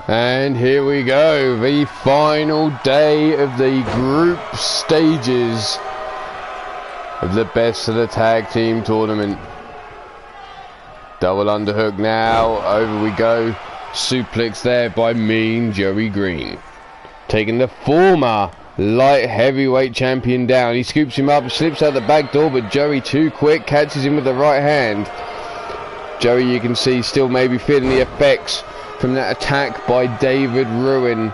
And here we go, the final day of the group stages of the best of the tag team tournament. Double underhook now, over we go. Suplex there by Mean Joey Green. Taking the former light heavyweight champion down. He scoops him up, slips out the back door, but Joey too quick, catches him with the right hand. Joey, you can see, still maybe feeling the effects from that attack by David Ruin.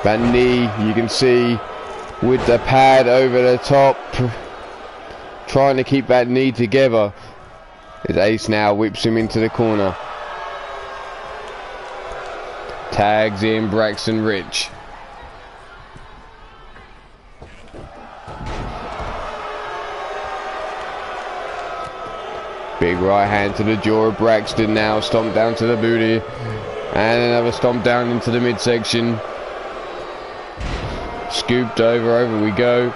That knee, you can see, with the pad over the top, trying to keep that knee together. As Ace now whips him into the corner. Tags in Braxton Rich. Big right hand to the jaw of Braxton now. Stomp down to the booty. And another stomp down into the midsection. Scooped over we go.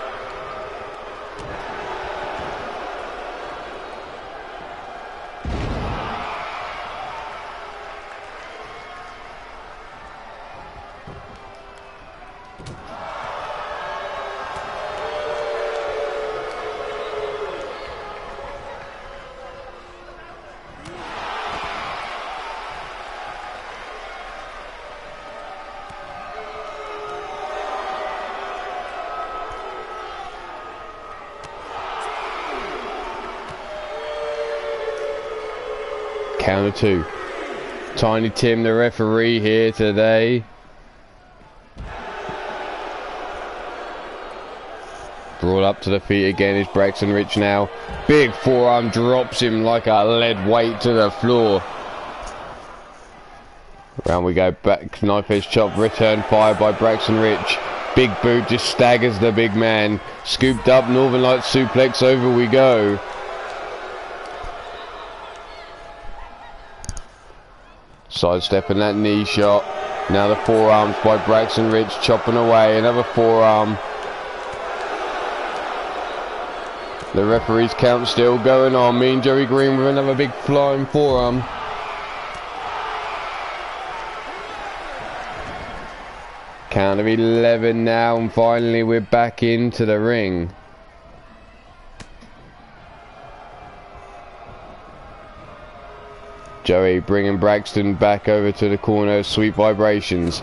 Counter two. Tiny Tim, the referee here today. Brought up to the feet again is Braxton Rich now. Big forearm drops him like a lead weight to the floor. Round we go, back knife edge chop, return fire by Braxton Rich. Big boot just staggers the big man. Scooped up, Northern Light suplex, over we go. Sidestepping that knee shot. Now the forearms by Braxton Rich, chopping away. Another forearm. The referee's count still going on. Mean Joey Green with another big flying forearm. Count of 11 now, and finally we're back into the ring. Joey bringing Braxton back over to the corner. Sweet vibrations.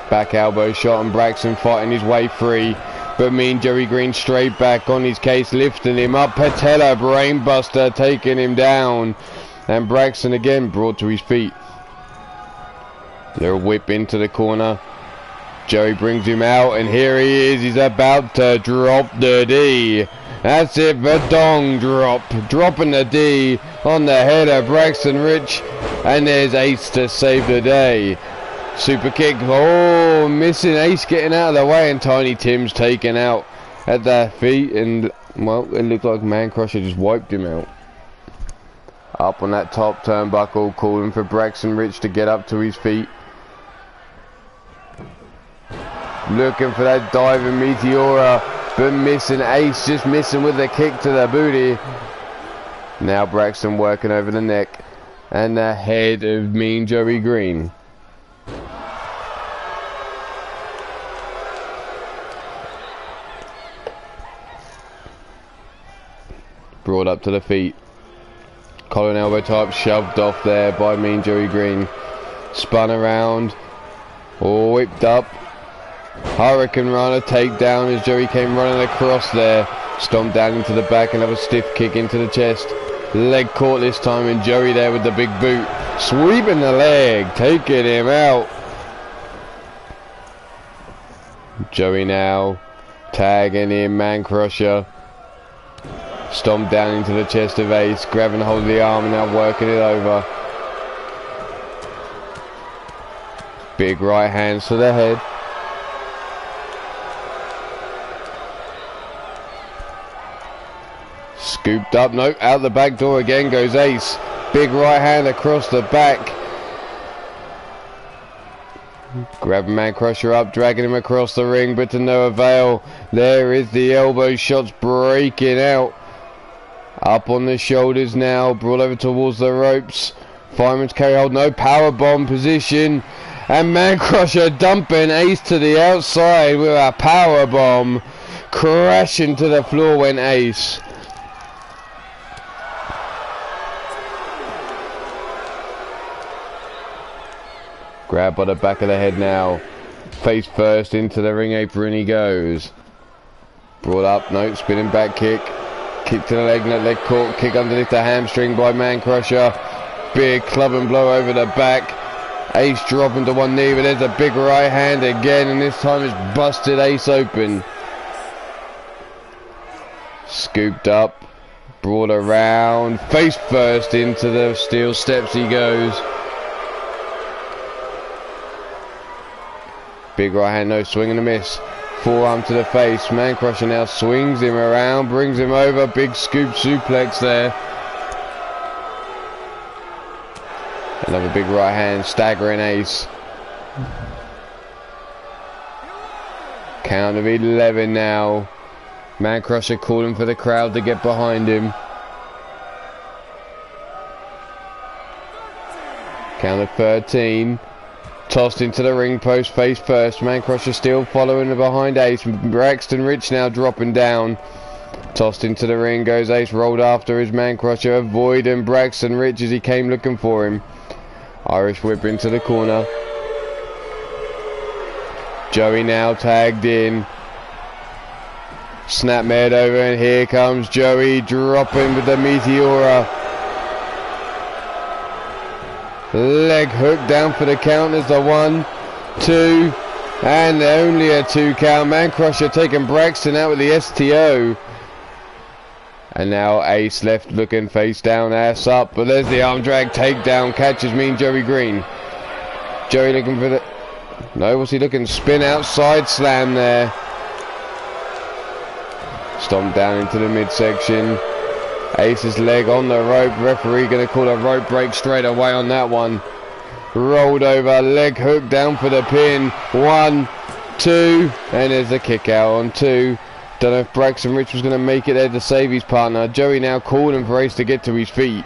Back elbow shot, and Braxton fighting his way free. But Mean Joey Green straight back on his case, lifting him up. Patella brainbuster, taking him down. And Braxton again brought to his feet. Little whip into the corner. Joey brings him out, and here he is. He's about to drop the D. That's it, the dong drop. Dropping the D on the head of Braxton Rich. And there's Ace to save the day. Super kick. Oh, missing Ace getting out of the way. And Tiny Tim's taken out at their feet. And, well, it looked like Man Crusher just wiped him out. Up on that top turnbuckle, calling for Braxton Rich to get up to his feet. Looking for that diving Meteora. But missing Ace, just missing with a kick to the booty. Now Braxton working over the neck and the head of Mean Joey Green. Brought up to the feet. Collar and elbow type shoved off there by Mean Joey Green. Spun around. Oh, whipped up. Hurricane Runner takedown as Joey came running across there. Stomped down into the back, another stiff kick into the chest. Leg caught this time, and Joey there with the big boot. Sweeping the leg, taking him out. Joey now tagging in Man Crusher. Stomped down into the chest of Ace, grabbing hold of the arm and now working it over. Big right hands to the head. Scooped up, nope, out the back door again goes Ace. Big right hand across the back. Grabbing Man Crusher up, dragging him across the ring, but to no avail. There is the elbow shots breaking out. Up on the shoulders now, brought over towards the ropes. Fireman's carry hold, no power bomb position. And Man Crusher dumping Ace to the outside with a power bomb. Crashing to the floor went Ace. Grab by the back of the head now. Face first into the ring apron he goes. Brought up, no, spinning back kick. Kick to the leg, no leg caught. Kick underneath the hamstring by Man Crusher. Big club and blow over the back. Ace dropping to one knee, but there's a big right hand again, and this time it's busted Ace open. Scooped up, brought around, face first into the steel steps he goes. Big right hand, no swing and a miss. Forearm to the face. Man Crusher now swings him around, brings him over. Big scoop suplex there. Another big right hand, staggering Ace. Count of 11 now. Man Crusher calling for the crowd to get behind him. Count of 13. Tossed into the ring post face first. Man Crusher still following behind Ace. Braxton Rich now dropping down. Tossed into the ring goes Ace, rolled after his Man Crusher, avoiding Braxton Rich as he came looking for him. Irish whip into the corner. Joey now tagged in. Snap made over, and here comes Joey dropping with the Meteora. Leg hook down for the count as the 1, 2, and only a 2 count. Man Crusher taking Braxton out with the STO. And now Ace left looking face down, ass up, but there's the arm drag takedown, catches Mean Joey Green. Joey looking for the... No, what's he looking? Spin outside slam there. Stomp down into the midsection. Ace's leg on the rope. Referee going to call a rope break straight away on that one. Rolled over, leg hook down for the pin. 1, 2, and there's the kick out on 2. Don't know if Braxton Rich was going to make it there to save his partner. Joey now calling for Ace to get to his feet.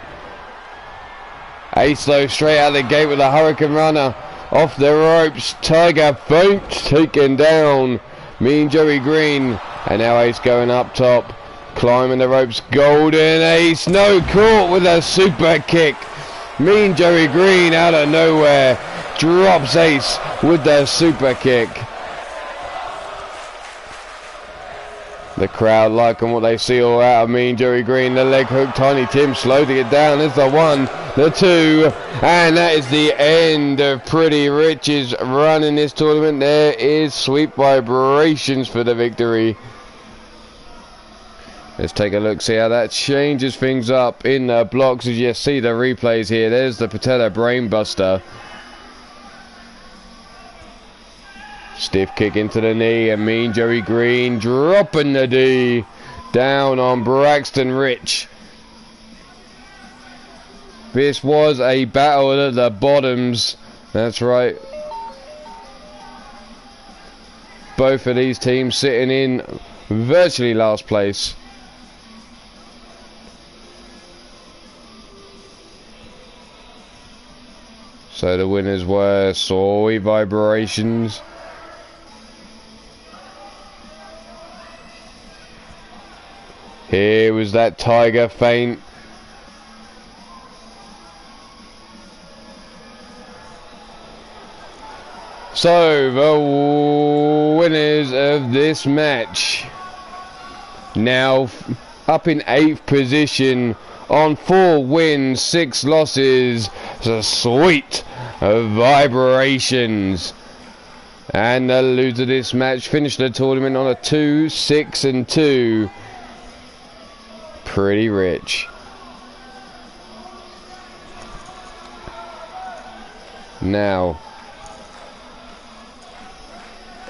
Ace though straight out the gate with a Hurricane Runner. Off the ropes. Tiger Boat taken down. Mean Joey Green. And now Ace going up top. Climbing the ropes. Golden Ace. No, caught with a super kick. Mean Joey Green out of nowhere. Drops Ace with the super kick. The crowd liking what they see all out of Mean Joey Green. The leg hook, Tiny Tim slow to get down. There's the 1, the 2, and that is the end of Pretty Rich's run in this tournament. There is Sweet Vibrations for the victory. Let's take a look, see how that changes things up in the blocks as you see the replays here. There's the Patella Brainbuster. Stiff kick into the knee, and Mean Joey Green dropping the D down on Braxton Rich. This was a battle at the bottoms. That's right. Both of these teams sitting in virtually last place. So the winners were Soy Vibrations. Here was that Tiger feint. So the winners of this match now up in 8th position on 4 wins, 6 losses. The Sweet Vibrations. And the loser of this match finished the tournament on a 2, 6 and 2. Pretty Rich. Now,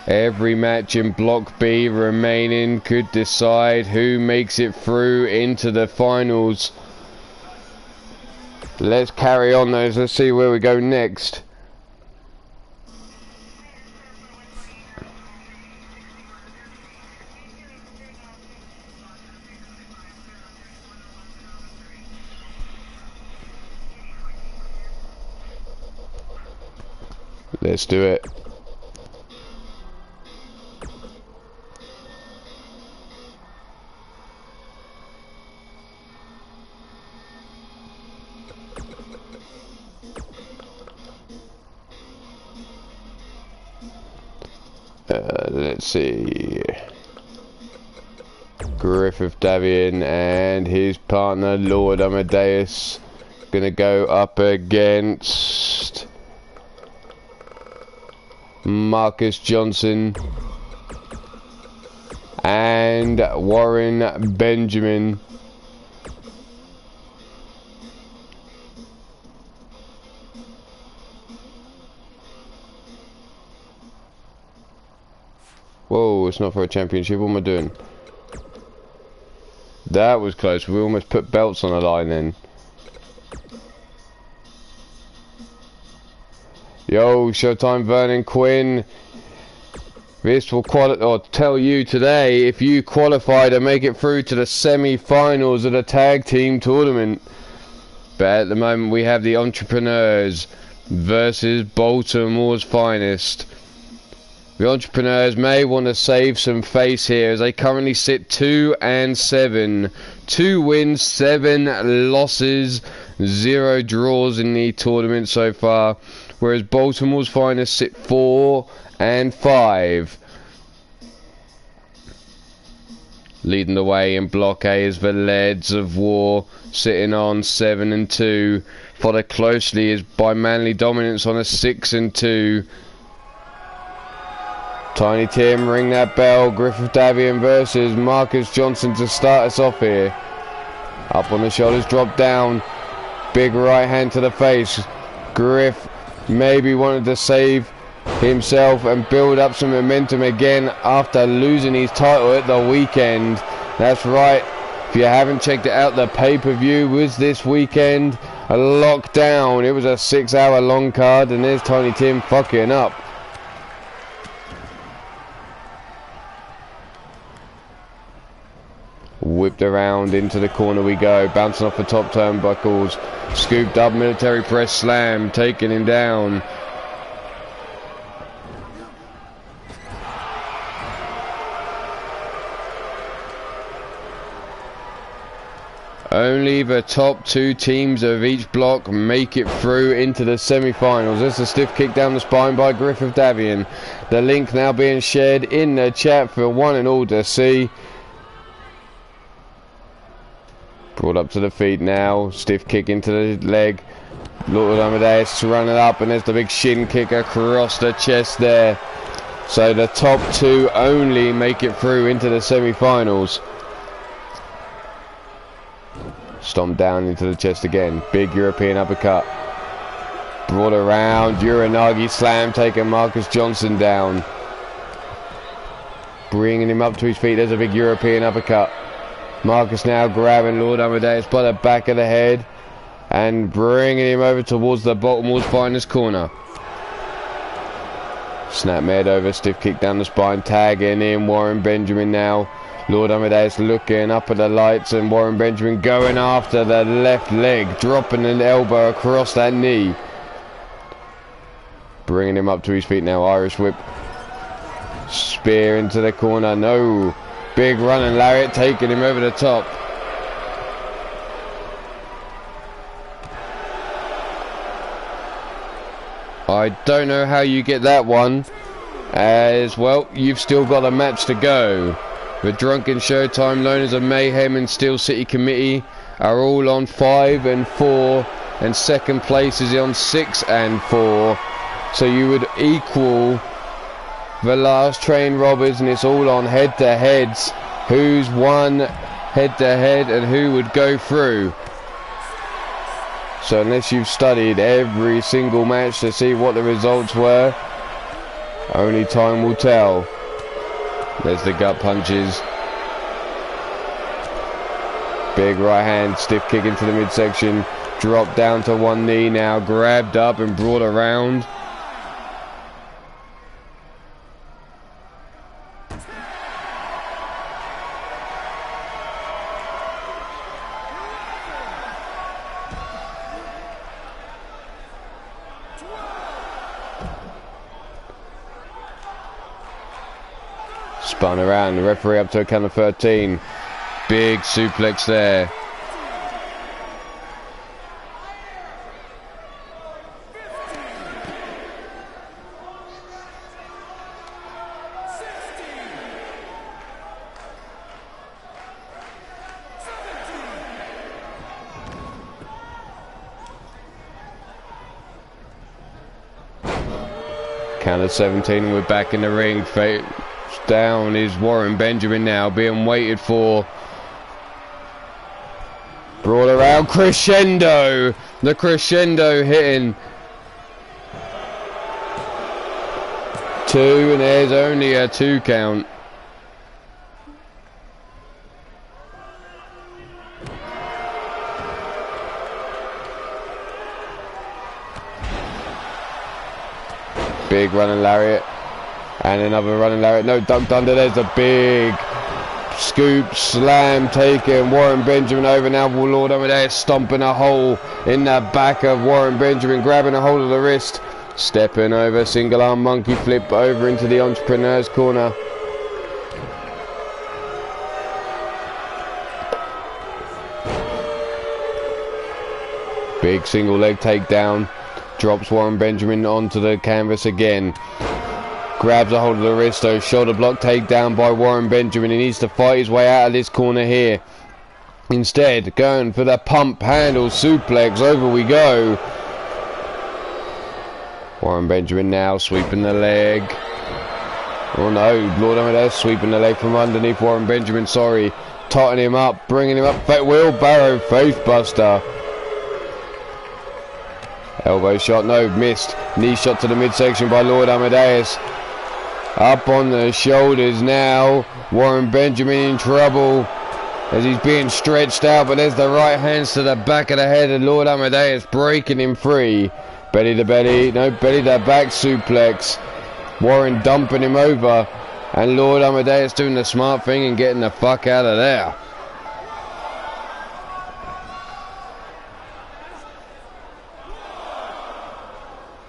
every match in Block B remaining could decide who makes it through into the finals. Let's carry on those. Let's see where we go next. Let's do it. Let's see. Griffith Davian and his partner Lord Amadeus gonna go up against Marcus Johnson and Warren Benjamin. Whoa, it's not for a championship. What am I doing? That was close. We almost put belts on the line then. Yo, Showtime Vernon Quinn. This will tell you today if you qualify to make it through to the semi-finals of the tag team tournament. But at the moment we have the Entrepreneurs versus Baltimore's Finest. The Entrepreneurs may want to save some face here as they currently sit 2-7. 2 wins, 7 losses, 0 draws in the tournament so far. Whereas Baltimore's Finest sit 4-5. Leading the way in Block A is the Leads of War, sitting on 7-2. Followed closely is by Manly Dominance on a 6-2. Tiny Tim, ring that bell. Griffith Davian versus Marcus Johnson to start us off here. Up on the shoulders, drop down. Big right hand to the face. Griff maybe wanted to save himself and build up some momentum again after losing his title at the weekend. That's right. If you haven't checked it out, the pay-per-view was this weekend. A lockdown. It was a 6-hour long card, and there's Tiny Tim fucking up. Whipped around into the corner we go, bouncing off the top turnbuckles, scooped up, military press slam, taking him down. Only the top 2 teams of each block make it through into the semi-finals. There's a stiff kick down the spine by Griffith Davian. The link now being shared in the chat for one and all to see. Brought up to the feet now. Stiff kick into the leg. Lord Amadeus running up, and there's the big shin kick across the chest there. So the top 2 only make it through into the semi-finals. Stomp down into the chest again. Big European uppercut. Brought around. Uranagi slam, taking Marcus Johnson down. Bringing him up to his feet. There's a big European uppercut. Marcus now grabbing Lord Amadeus by the back of the head and bringing him over towards the Baltimore's Finest corner. Snapmare over, stiff kick down the spine, tagging in Warren Benjamin now. Lord Amadeus looking up at the lights, and Warren Benjamin going after the left leg, dropping an elbow across that knee. Bringing him up to his feet now, Irish whip. Spear into the corner, no. Big running lariat, taking him over the top. I don't know how you get that one, as well you've still got a match to go. The Drunken Showtime, known as a Mayhem and Steel City Committee, are all on 5-4, and second place is on 6-4. So you would equal the last train robbers, and it's all on head-to-heads. Who's won head-to-head and who would go through. So unless you've studied every single match to see what the results were, only time will tell. There's the gut punches. Big right hand, stiff kick into the midsection. Drop down to one knee now, grabbed up and brought around. Spun around, the referee up to a count of 13. Big suplex there. Count of 17, we're back in the ring. Down is Warren Benjamin now, being waited for. Brawl around, crescendo. The crescendo hitting. 2, and there's only a 2 count. Big running lariat. And another running lariat. No, ducked under. There's a big scoop, slam taken. Warren Benjamin over now. Lord Amadeus stomping a hole in the back of Warren Benjamin, grabbing a hold of the wrist. Stepping over, single arm monkey flip over into the Entrepreneur's corner. Big single leg takedown. Drops Warren Benjamin onto the canvas again. Grabs a hold of the wrist though. Shoulder block takedown by Warren Benjamin. He needs to fight his way out of this corner here. Instead, going for the pump handle suplex. Over we go. Warren Benjamin now sweeping the leg. Oh no, Lord Amadeus sweeping the leg from underneath Warren Benjamin. Sorry. Totting him up, bringing him up. Wheelbarrow facebuster. Elbow shot, no, missed. Knee shot to the midsection by Lord Amadeus. Up on the shoulders now. Warren Benjamin in trouble as he's being stretched out, but there's the right hands to the back of the head of Lord Amadeus, breaking him free. Belly to belly, no, belly to back suplex. Warren dumping him over, and Lord Amadeus doing the smart thing and getting the fuck out of there.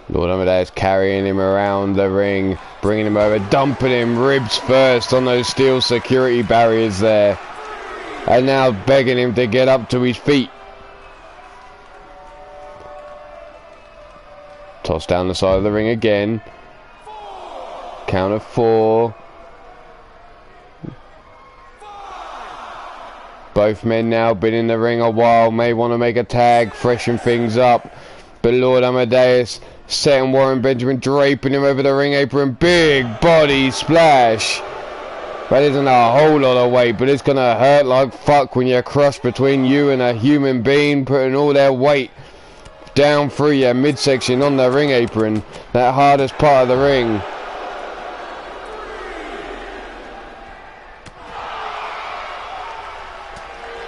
Lord Amadeus carrying him around the ring, bringing him over, dumping him ribs first on those steel security barriers there. And now begging him to get up to his feet. Toss down the side of the ring again. Count of 4. Both men now been in the ring a while, may want to make a tag, freshen things up. But Lord Amadeus setting Warren Benjamin, draping him over the ring apron. Big body splash. That isn't a whole lot of weight, but it's going to hurt like fuck when you're crushed between you and a human being, putting all their weight down through your midsection on the ring apron. That hardest part of the ring.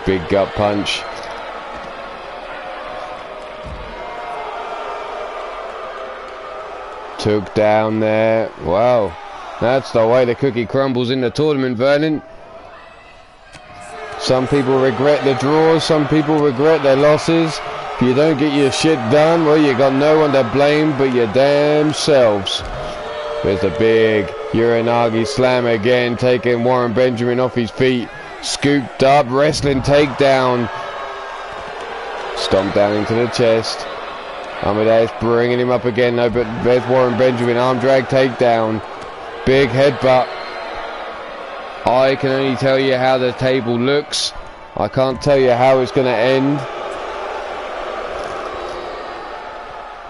Big gut punch. Took down there. Wow. That's the way the cookie crumbles in the tournament, Vernon. Some people regret the draws, some people regret their losses. If you don't get your shit done, well, you got no one to blame but your damn selves. There's a big Uranagi slam again, taking Warren Benjamin off his feet. Scooped up, wrestling takedown. Stomped down into the chest. Amadeus bringing him up again, no, but there's Warren Benjamin, arm drag takedown. Big headbutt. I can only tell you how the table looks. I can't tell you how it's going to end.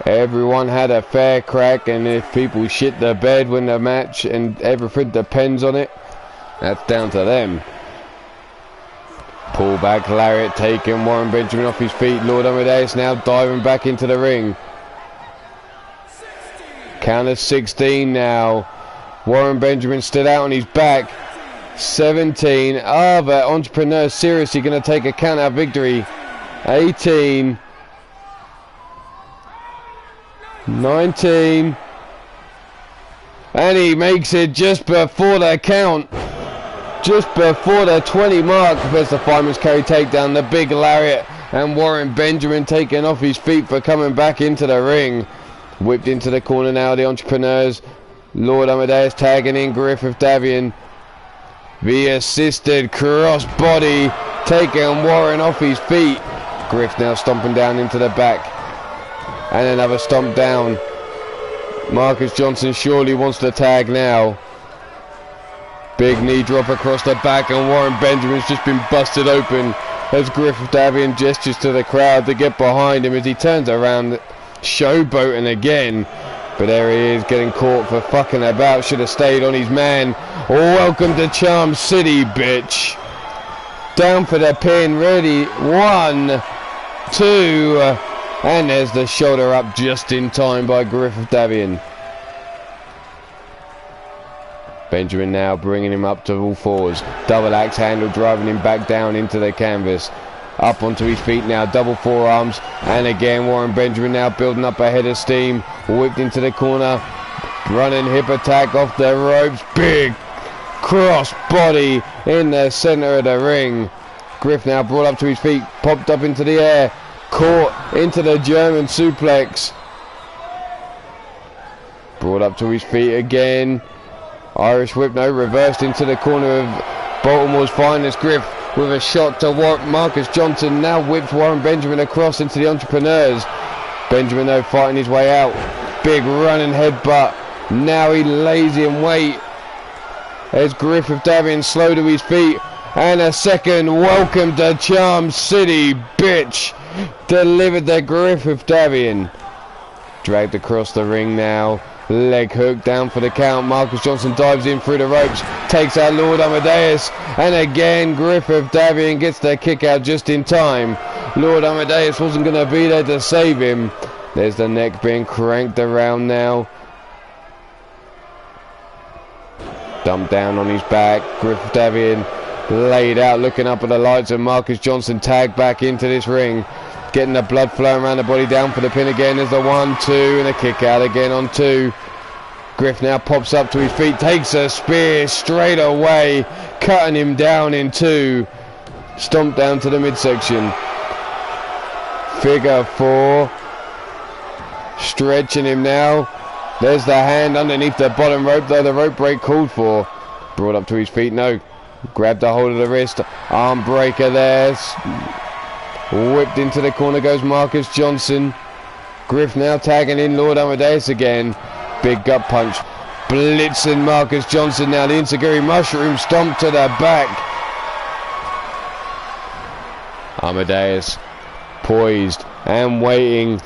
Everyone had a fair crack, and if people shit the bed when the match and everything depends on it, that's down to them. Pull back lariat taking Warren Benjamin off his feet. Lord Amadeus now diving back into the ring. Count of 16 now. Warren Benjamin still out on his back. 17. Ah, but Entrepreneur seriously going to take a count out victory. 18. 19. And he makes it just before the count. Just before the 20 mark. There's the fireman's carry takedown, the big lariat, and Warren Benjamin taking off his feet for coming back into the ring. Whipped into the corner now, the Entrepreneurs. Lord Amadeus tagging in Griffith Davian. The assisted cross body taking Warren off his feet. Griff now stomping down into the back. And another stomp down. Marcus Johnson surely wants the tag now. Big knee drop across the back, and Warren Benjamin's just been busted open as Griffith Davian gestures to the crowd to get behind him as he turns around, showboating again. But there he is, getting caught for fucking about. Should have stayed on his man. Welcome to Charm City, bitch. Down for the pin, ready. 1, 2, and there's the shoulder up just in time by Griffith Davian. Benjamin now bringing him up to all fours. Double axe handle driving him back down into the canvas. Up onto his feet now, double forearms. And again, Warren Benjamin now building up a head of steam. Whipped into the corner. Running hip attack off the ropes. Big cross body in the center of the ring. Griff now brought up to his feet. Popped up into the air. Caught into the German suplex. Brought up to his feet again. Irish whip, no, reversed into the corner of Baltimore's finest. Griff with a shot to Marcus Johnson. Now whips Warren Benjamin across into the Entrepreneurs. Benjamin though fighting his way out. Big running headbutt. Now he lays in wait as Griffith Davian slow to his feet. And a second welcome to Charm City, bitch. Delivered to Griffith Davian. Dragged across the ring now. Leg hook down for the count. Marcus Johnson dives in through the ropes. Takes out Lord Amadeus. And again Griffith Davian gets the kick out just in time. Lord Amadeus wasn't going to be there to save him. There's the neck being cranked around now. Dumped down on his back. Griffith Davian laid out looking up at the lights, and Marcus Johnson tagged back into this ring. Getting the blood flowing around the body, down for the pin again. There's the 1, 2, and a kick out again on 2. Griff now pops up to his feet, takes a spear straight away, cutting him down in 2. Stomp down to the midsection. Figure 4. Stretching him now. There's the hand underneath the bottom rope, though the rope break called for. Brought up to his feet, no. Grabbed a hold of the wrist. Arm breaker there. Whipped into the corner goes Marcus Johnson. Griff now tagging in Lord Amadeus again. Big gut punch. Blitzing Marcus Johnson now. The Insiguri mushroom stomp to the back. Amadeus poised and waiting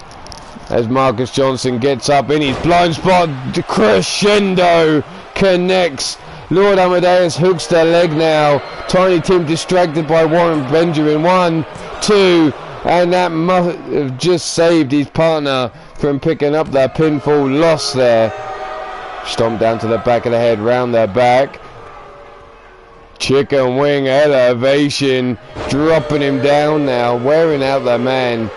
as Marcus Johnson gets up in his blind spot. Crescendo connects. Lord Amadeus hooks the leg now. Tiny Tim distracted by Warren Benjamin. 1, 2, and that must have just saved his partner from picking up the pinfall loss there. Stomp down to the back of the head, round the back. Chicken wing elevation, dropping him down now, wearing out the man.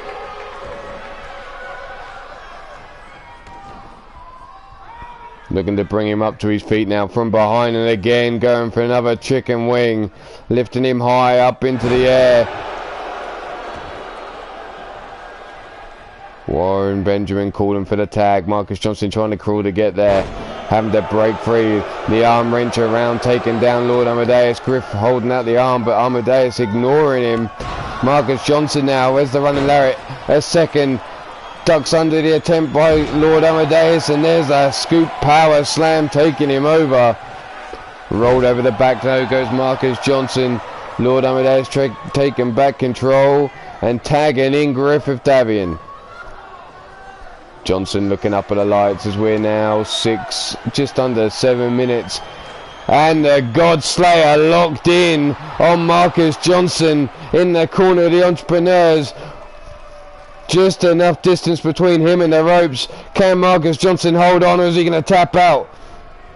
Looking to bring him up to his feet now from behind, and again going for another chicken wing. Lifting him high up into the air. Warren Benjamin calling for the tag. Marcus Johnson trying to crawl to get there. Having to break free. The arm wrench around, taking down Lord Amadeus. Griff holding out the arm, but Amadeus ignoring him. Marcus Johnson now, where's the running lariat? A second. Ducks under the attempt by Lord Amadeus, and there's a scoop power slam taking him over. Rolled over the back though goes Marcus Johnson. Lord Amadeus taking back control and tagging in Griffith Davian. Johnson looking up at the lights as we're now just under 7 minutes. And the God Slayer locked in on Marcus Johnson in the corner of the Entrepreneurs. Just enough distance between him and the ropes. Can Marcus Johnson hold on, or is he going to tap out?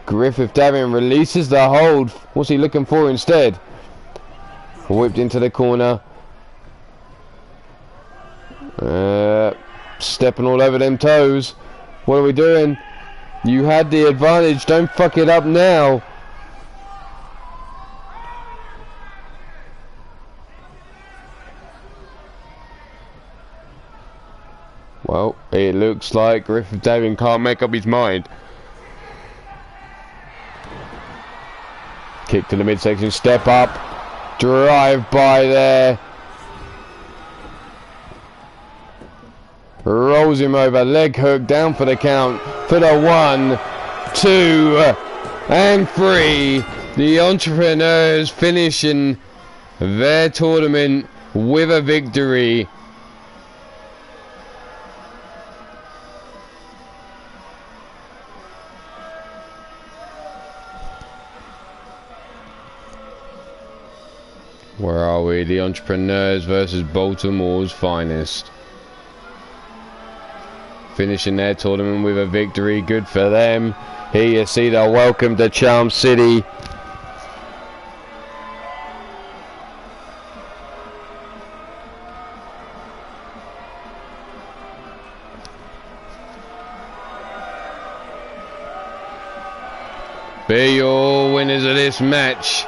Griffith Davian releases the hold. What's he looking for instead? Whipped into the corner. Stepping all over them toes. What are we doing? You had the advantage. Don't fuck it up now. Well, it looks like Griffith Davian can't make up his mind. Kick to the midsection, step up, drive by there. Rolls him over, leg hook down for the count, for the 1, 2, and 3. The Entrepreneurs finishing their tournament with a victory. Where are we? The Entrepreneurs versus Baltimore's Finest. Finishing their tournament with a victory. Good for them. Here you see the welcome to Charm City. Be your winners of this match.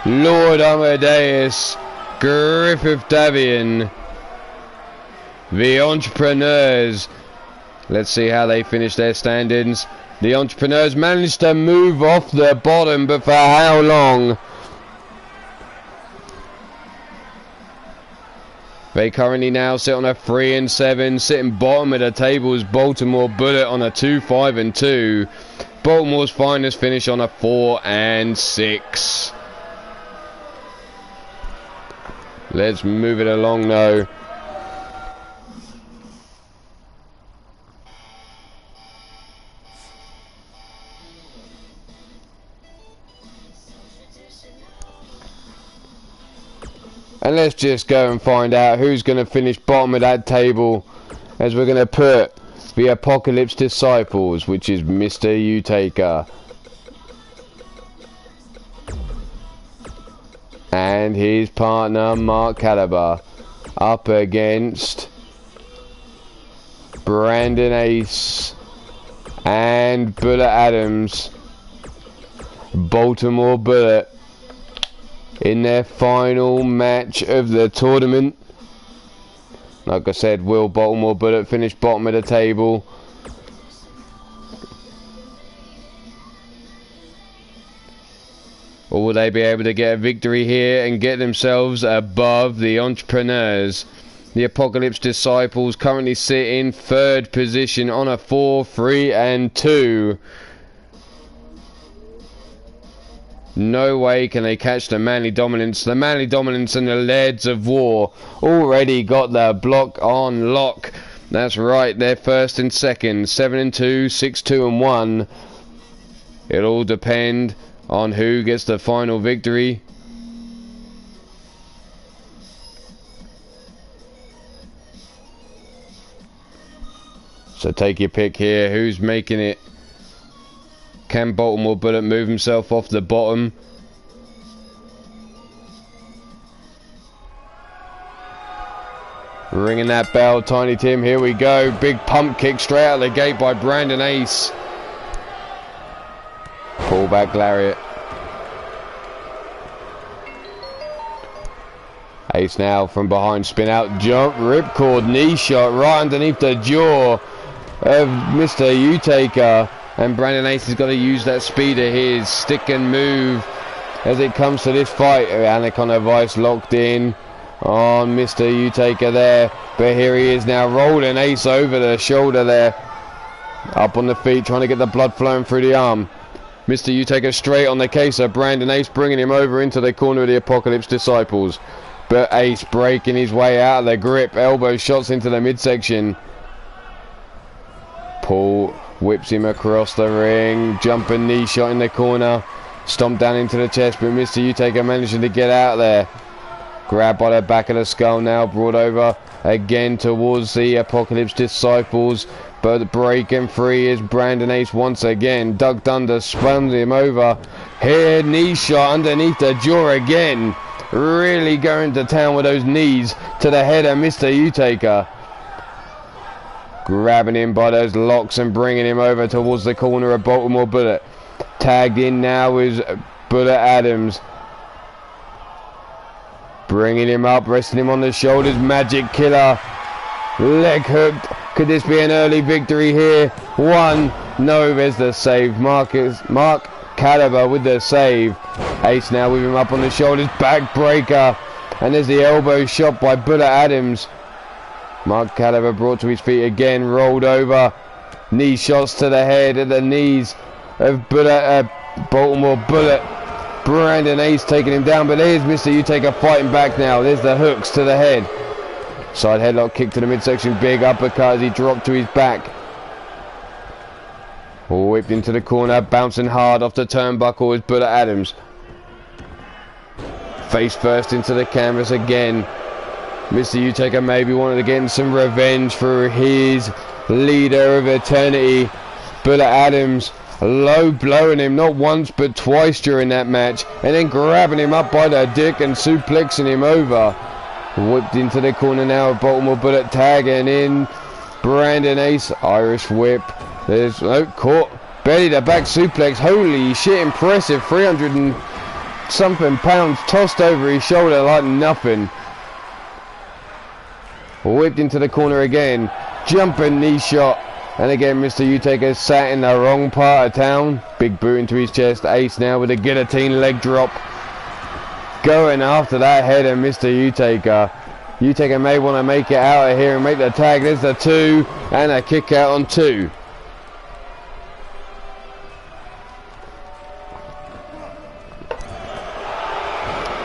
Lord Amadeus, Griffith Davian, the Entrepreneurs. Let's see how they finish their standings. The Entrepreneurs managed to move off the bottom, but for how long? They currently now sit on a 3 and 7, sitting bottom of the table is Baltimore Bullet on a 2, 5 and 2. Baltimore's Finest finish on a 4 and 6. Let's move it along though. And let's just go and find out who's going to finish bottom of that table, as we're going to put the Apocalypse Disciples, which is Mr. Utaker, and his partner Mark Caliber, up against Brandon Ace and Bullet Adams. Baltimore Bullet in their final match of the tournament. Like I said, will Baltimore Bullet finish bottom of the table? Or will they be able to get a victory here and get themselves above the Entrepreneurs? The Apocalypse Disciples currently sit in 3rd position on a 4, 3 and 2. No way can they catch the Manly Dominance. The Manly Dominance and the Lairds of War already got the block on lock. That's right, they're 1st and 2nd, 7 and 2, 6, 2 and 1. It'll all depend on who gets the final victory. So take your pick here. Who's making it? Can Baltimore Bullet move himself off the bottom? Ringing that bell, Tiny Tim. Here we go. Big pump kick straight out of the gate by Brandon Ace. Pull back lariat. Ace now from behind, spin out, jump, ripcord, knee shot right underneath the jaw of Mr. Utaker. And Brandon Ace has got to use that speed of his, stick and move as it comes to this fight. Anaconda Vice locked in on Mr. Utaker there. But here he is now rolling Ace over the shoulder there. Up on the feet, trying to get the blood flowing through the arm. Mr. Utaker straight on the case of Brandon Ace, bringing him over into the corner of the Apocalypse Disciples. But Ace breaking his way out of the grip. Elbow shots into the midsection. Paul whips him across the ring. Jumping knee shot in the corner. Stomped down into the chest, but Mr. Utaker managing to get out there. Grabbed by the back of the skull now. Brought over again towards the Apocalypse Disciples. But breaking free is Brandon Ace once again. Ducked under, spun him over. Here, knee shot underneath the jaw again. Really going to town with those knees to the head of Mr. Utaker. Grabbing him by those locks and bringing him over towards the corner of Baltimore Bullet. Tagged in now is Bullet Adams. Bringing him up, resting him on the shoulders. Magic Killer. Leg hooked. Could this be an early victory here? 1. No, there's the save. Mark Caliber with the save. Ace now with him up on the shoulders, backbreaker, and there's the elbow shot by Bullet Adams. Mark Caliber brought to his feet again, rolled over, knee shots to the head at the knees of Baltimore Bullet. Brandon Ace taking him down, but there's Mr. Utaker fighting back now. There's the hooks to the head. Side headlock kick to the midsection, big uppercut as he dropped to his back. Whipped into the corner, bouncing hard off the turnbuckle is Bullet Adams. Face first into the canvas again. Mr. Utaker maybe wanted to get some revenge for his leader of eternity, Bullet Adams. Low blowing him not once but twice during that match, and then grabbing him up by the dick and suplexing him over. Whipped into the corner now, Baltimore Bullet tagging in Brandon Ace, Irish whip. There's caught belly to back suplex. Holy shit, impressive. 300 and something pounds tossed over his shoulder like nothing. Whipped into the corner again, jumping knee shot. And again, Mr. Utaker sat in the wrong part of town. Big boot into his chest. Ace now with a guillotine leg drop. Going after that head of Mr. Utaker. Utaker may want to make it out of here and make the tag. There's the 2 and a kick out on 2.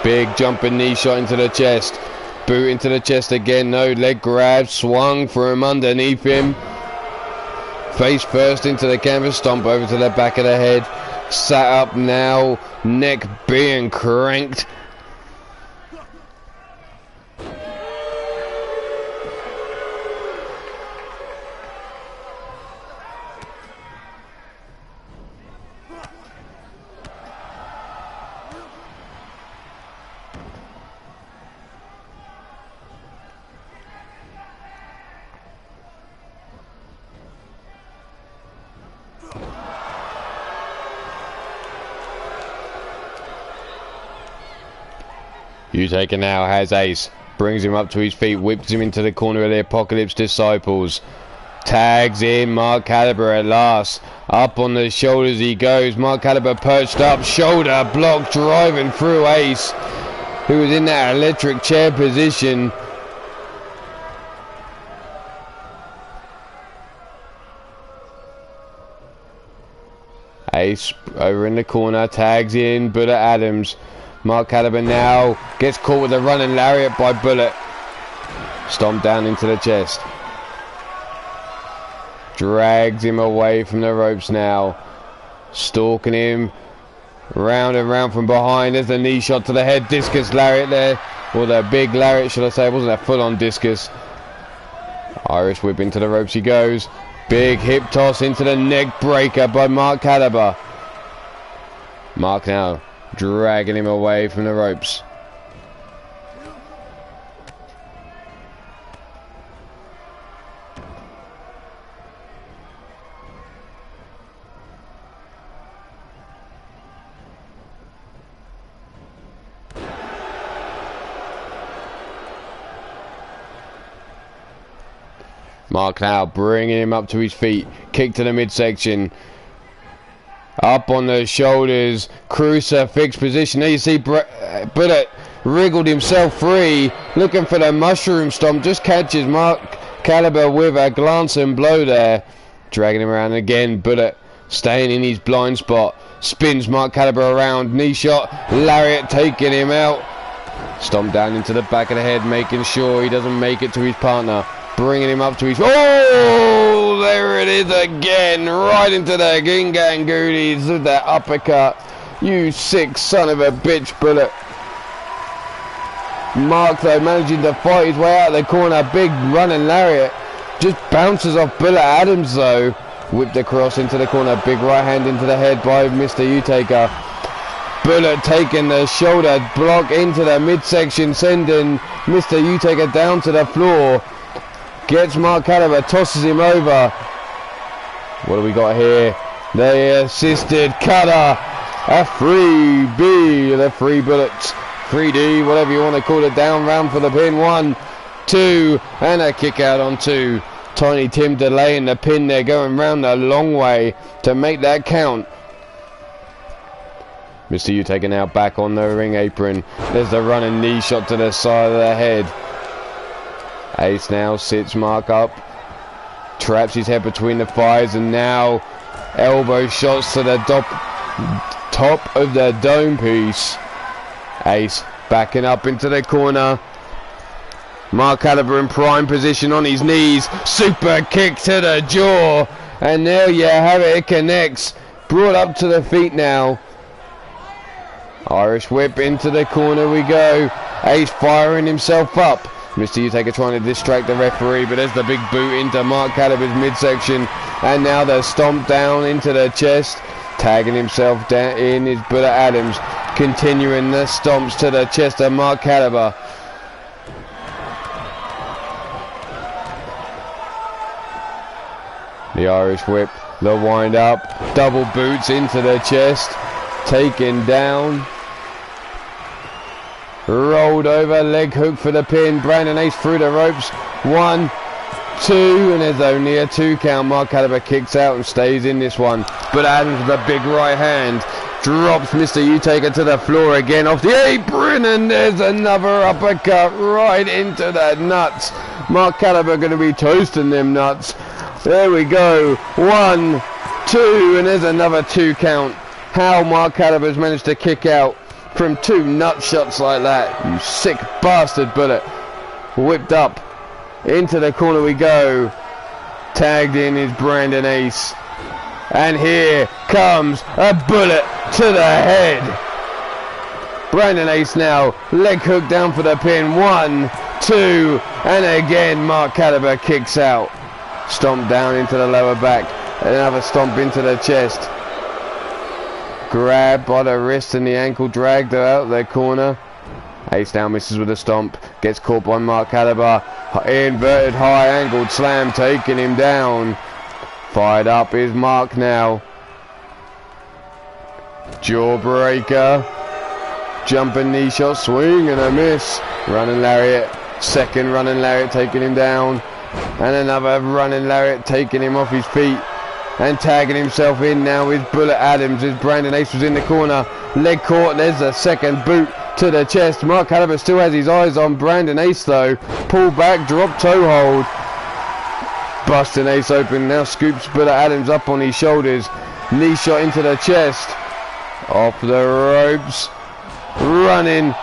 Big jumping knee shot into the chest. Boot into the chest again. No, leg grab. Swung from underneath him. Face first into the canvas, stomp over to the back of the head. Sat up now, neck being cranked. Utaker now has Ace, brings him up to his feet, whips him into the corner of the Apocalypse Disciples. Tags in Mark Caliber at last. Up on the shoulders he goes. Mark Caliber perched up, shoulder block, driving through Ace, who was in that electric chair position. Ace over in the corner, tags in Bullet Adams. Mark Caliber now gets caught with a running lariat by Bullet. Stomped down into the chest. Drags him away from the ropes now. Stalking him round and round from behind. There's the knee shot to the head. Discus lariat there. Or the big lariat, should I say. It wasn't a full-on discus. Irish whip into the ropes he goes. Big hip toss into the neck breaker by Mark Caliber. Mark now dragging him away from the ropes. Mark now bringing him up to his feet. Kick to the midsection. Up on the shoulders, crucifix position. There you see Bullet wriggled himself free, looking for the mushroom stomp. Just catches Mark Caliber with a glancing blow there. Dragging him around again. Bullet staying in his blind spot. Spins Mark Caliber around. Knee shot. Lariat taking him out. Stomp down into the back of the head, making sure he doesn't make it to his partner. Bringing him up to his... Oh, there it is again. Right into the Gingang Goodies with that uppercut. You sick son of a bitch, Bullet. Mark, though, managing to fight his way out of the corner. Big running lariat. Just bounces off Bullet Adams, though. Whipped across into the corner. Big right hand into the head by Mr. Utaker. Bullet taking the shoulder block into the midsection, sending Mr. Utaker down to the floor. Gets Mark Caliber, tosses him over. What do we got here? The assisted cutter. A 3B, the 3 bullets. 3D, whatever you want to call it, down round for the pin. 1, 2, and a kick out on 2. Tiny Tim delaying the pin there, going round a long way to make that count. Mr. Utaka now back on the ring apron. There's the running knee shot to the side of the head. Ace now sits Mark up. Traps his head between the thighs, and now elbow shots to the top of the dome piece. Ace backing up into the corner. Mark Caliber in prime position on his knees. Super kick to the jaw. And there you have it. It connects. Brought up to the feet now. Irish whip into the corner we go. Ace firing himself up. Mr. Utaka trying to distract the referee, but there's the big boot into Mark Caliber's midsection. And now the stomp down into the chest. Tagging himself down in is Bullet Adams. Continuing the stomps to the chest of Mark Caliber. The Irish whip, the wind up, double boots into the chest, taken down, rolled over, leg hook for the pin. Brandon Ace through the ropes. 1, 2, and there's only a 2 count. Mark Caliber kicks out and stays in this one. But Adams with a big right hand drops Mr. Utaka to the floor again off the apron, and there's another uppercut right into the nuts. Mark Caliber going to be toasting them nuts. There we go. 1, 2, and there's another 2 count. How Mark Caliber's managed to kick out from 2 nut shots like that. You sick bastard. Bullet. Whipped up. Into the corner we go. Tagged in is Brandon Ace. And here comes a bullet to the head. Brandon Ace now. Leg hook down for the pin. 1, 2, and again Mark Caliber kicks out. Stomp down into the lower back. Another stomp into the chest. Grab by the wrist and the ankle, dragged out of the corner. Ace now misses with a stomp. Gets caught by Mark Caliber. Inverted high angled slam, taking him down. Fired up is Mark now. Jawbreaker. Jumping knee shot, swing and a miss. Running lariat. Second running lariat, taking him down. And another running lariat, taking him off his feet. And tagging himself in now with Bullet Adams as Brandon Ace was in the corner. Leg caught, there's a second boot to the chest. Mark Caliber still has his eyes on Brandon Ace though. Pull back, drop toe hold. Busting Ace open, now scoops Bullet Adams up on his shoulders. Knee shot into the chest. Off the ropes. Running.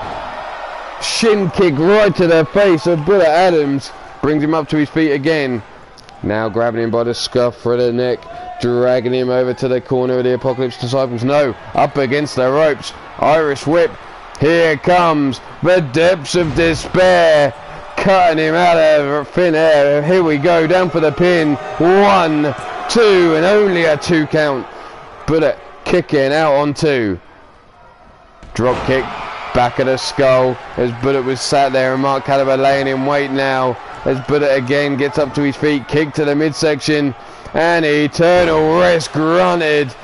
Shin kick right to the face of Bullet Adams. Brings him up to his feet again. Now grabbing him by the scuff for the neck. Dragging him over to the corner of the Apocalypse Disciples. No, up against the ropes. Irish whip. Here comes the depths of despair. Cutting him out of thin air. Here we go, down for the pin. 1, 2, and only a 2 count. Bullet kicking out on 2. Drop kick. Back of the skull. As Bullet was sat there and Mark Caliber laying in wait now. As Bullet again gets up to his feet, kick to the midsection, and eternal rest granted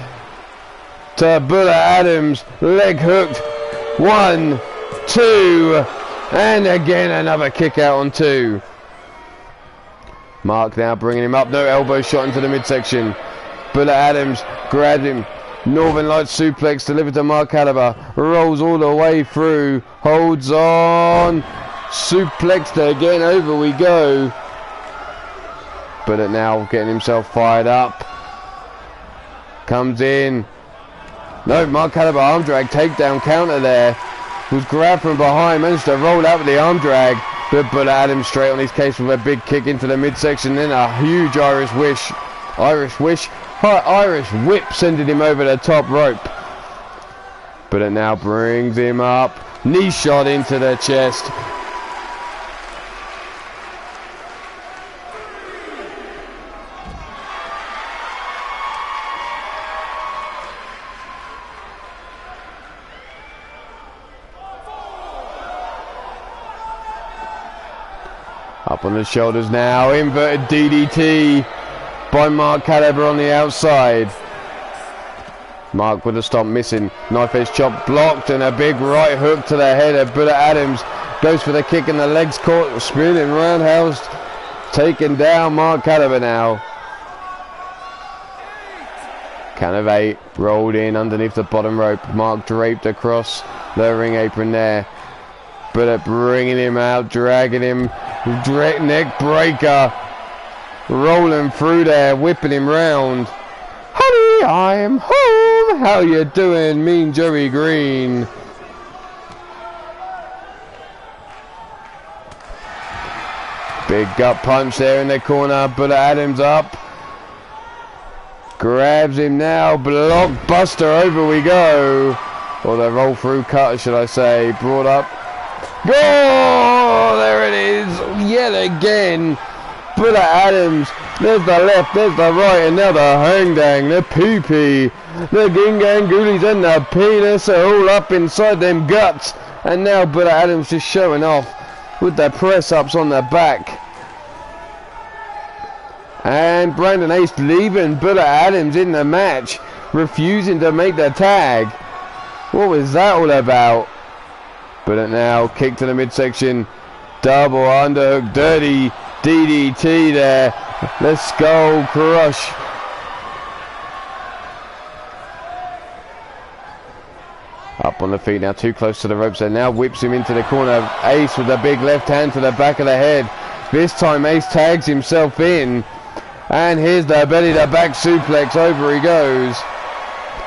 to Bullet Adams. Leg hooked. 1, 2, and again another kick out on 2. Mark now bringing him up. No elbow shot into the midsection. Bullet Adams grabbed him. Northern Lights suplex delivered to Mark Caliber. Rolls all the way through. Holds on. Suplexed again, over we go. Bullet now getting himself fired up. Comes in. No, Mark Caliber arm drag, takedown counter there. Was grabbed from behind, managed to roll out with the arm drag. But Bullet Adams straight on his case with a big kick into the midsection. Then a huge Irish whip sending him over the top rope. Bullet now brings him up. Knee shot into the chest. Up on the shoulders now, inverted DDT by Mark Caliber on the outside. Mark with a stomp missing, knife edge chop blocked, and a big right hook to the head of Bullet Adams. Goes for the kick and the legs caught, spinning roundhouse, taking down Mark Caliber now. Count of 8, rolled in underneath the bottom rope. Mark draped across the ring apron there. Bullet bringing him out, dragging him, neck breaker, rolling through there, whipping him round. Honey, I am home. How you doing, Mean Joey Green? Big gut punch there in the corner. Bullet Adams up. Grabs him now. Blockbuster. Over we go. Or the roll through cutter, should I say. Brought up. Go! There it is. Yet again. Bullet Adams. There's the left. There's the right. And now the hang dang. The pee-pee. The gingangoolies and the penis are all up inside them guts. And now Bullet Adams just showing off with the press-ups on the back. And Brandon Ace leaving Bullet Adams in the match, refusing to make the tag. What was that all about? Bullet now, kick to the midsection, double underhook, dirty DDT there, the skull crush. Up on the feet now, too close to the ropes there. Now whips him into the corner. Ace with a big left hand to the back of the head. This time Ace tags himself in. And here's the belly to back suplex. Over he goes.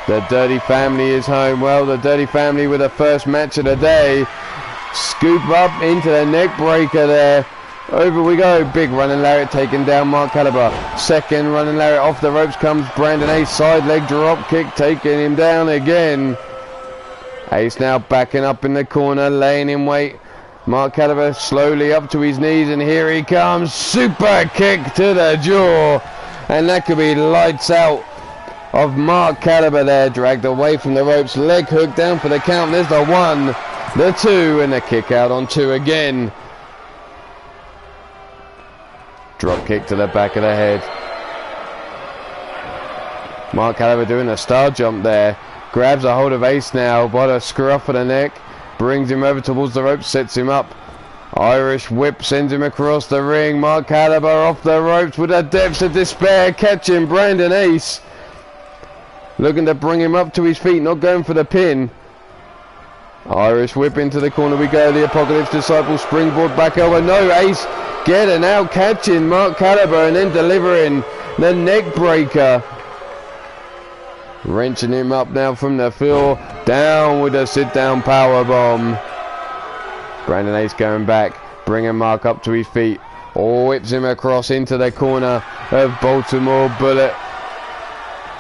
The Dirty Family is home. Well, the Dirty Family with the first match of the day. Scoop up into the neck breaker there. Over we go. Big running lariat taking down Mark Caliber. Second running lariat off the ropes comes Brandon Ace. Side leg drop kick taking him down again. Ace now backing up in the corner, laying in wait. Mark Caliber slowly up to his knees, and here he comes. Super kick to the jaw. And that could be lights out of Mark Caliber there. Dragged away from the ropes. Leg hook down for the count. There's the 1, the 2, and the kick out on 2 again. Drop kick to the back of the head. Mark Caliber doing a star jump there. Grabs a hold of Ace now by the scruff of the neck. Brings him over towards the rope, sets him up. Irish whip sends him across the ring. Mark Caliber off the ropes with the depths of despair. Catching Brandon Ace. Looking to bring him up to his feet, not going for the pin. Irish whip into the corner we go. The Apocalypse Disciple springboard back over. No, Ace getting out, catching Mark Caliber and then delivering the neck breaker. Wrenching him up now from the floor. Down with a sit-down power bomb. Brandon Ace going back. Bringing Mark up to his feet. Whips him across into the corner of Baltimore Bullet.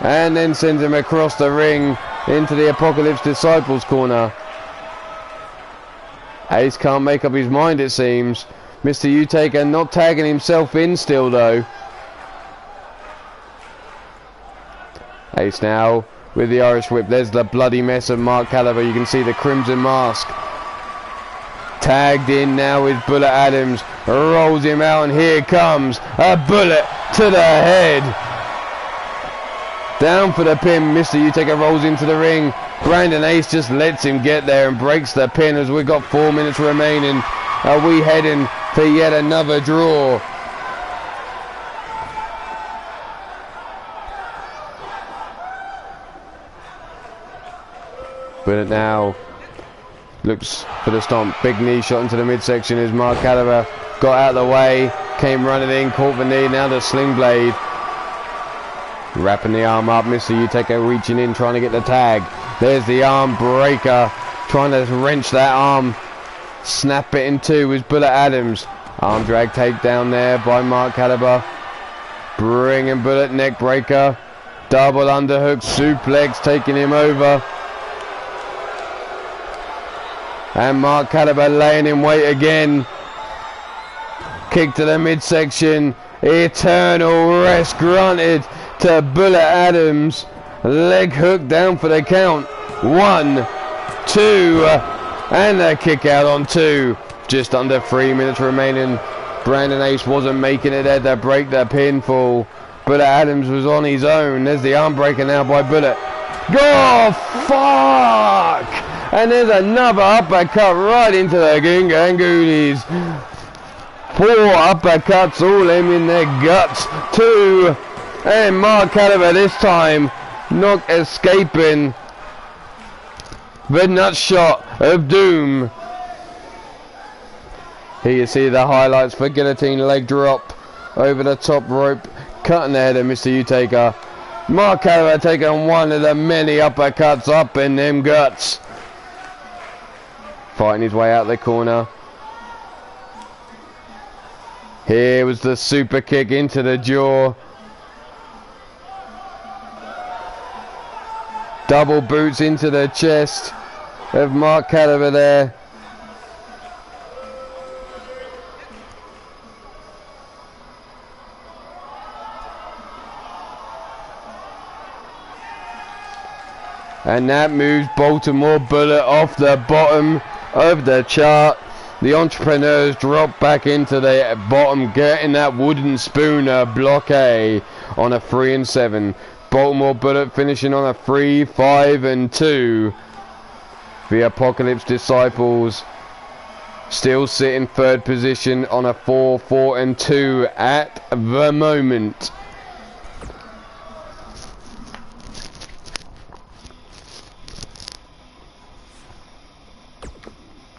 And then sends him across the ring into the Apocalypse Disciples corner. Ace can't make up his mind, it seems. Mr. Utaker not tagging himself in still though. Ace now with the Irish whip. There's the bloody mess of Mark Caliber. You can see the crimson mask. Tagged in now with Bullet Adams. Rolls him out and here comes a bullet to the head. Down for the pin. Mr. Utaker rolls into the ring. Brandon Ace just lets him get there and breaks the pin as we've got 4 minutes remaining. Are we heading for yet another draw? But now looks for the stomp. Big knee shot into the midsection as Mark Caliber got out of the way. Came running in, caught the knee. Now the sling blade. Wrapping the arm up. Mr. Utaker reaching in, trying to get the tag. There's the arm breaker. Trying to wrench that arm. Snap it in two with Bullet Adams. Arm drag takedown there by Mark Caliber. Bringing Bullet neck breaker. Double underhook suplex taking him over. And Mark Caliber laying in wait again. Kick to the midsection. Eternal rest granted to Bullet Adams. Leg hook down for the count. 1, 2, and a kick out on 2. Just under 3 minutes remaining. Brandon Ace wasn't making it there to break the pinfall. Bullet Adams was on his own. There's the arm breaker now by Bullet. Oh, fuck! And there's another uppercut right into the Gingangoolies. 4 uppercuts, all in their guts. 2. And Mark Caliber this time not escaping the nut shot of doom. Here you see the highlights for guillotine leg drop over the top rope, cutting the head of Mr. Utaker. Mark Calloway taking one of the many uppercuts up in them guts. Fighting his way out the corner. Here was the super kick into the jaw. Double boots into the chest of Mark Calloway there. And that moves Baltimore Bullet off the bottom of the chart. The Entrepreneurs drop back into the bottom, getting that wooden spooner block A on a 3 and 7. Baltimore Bullet finishing on a 3, 5 and 2. The Apocalypse Disciples still sit in third position on a 4, 4 and 2 at the moment.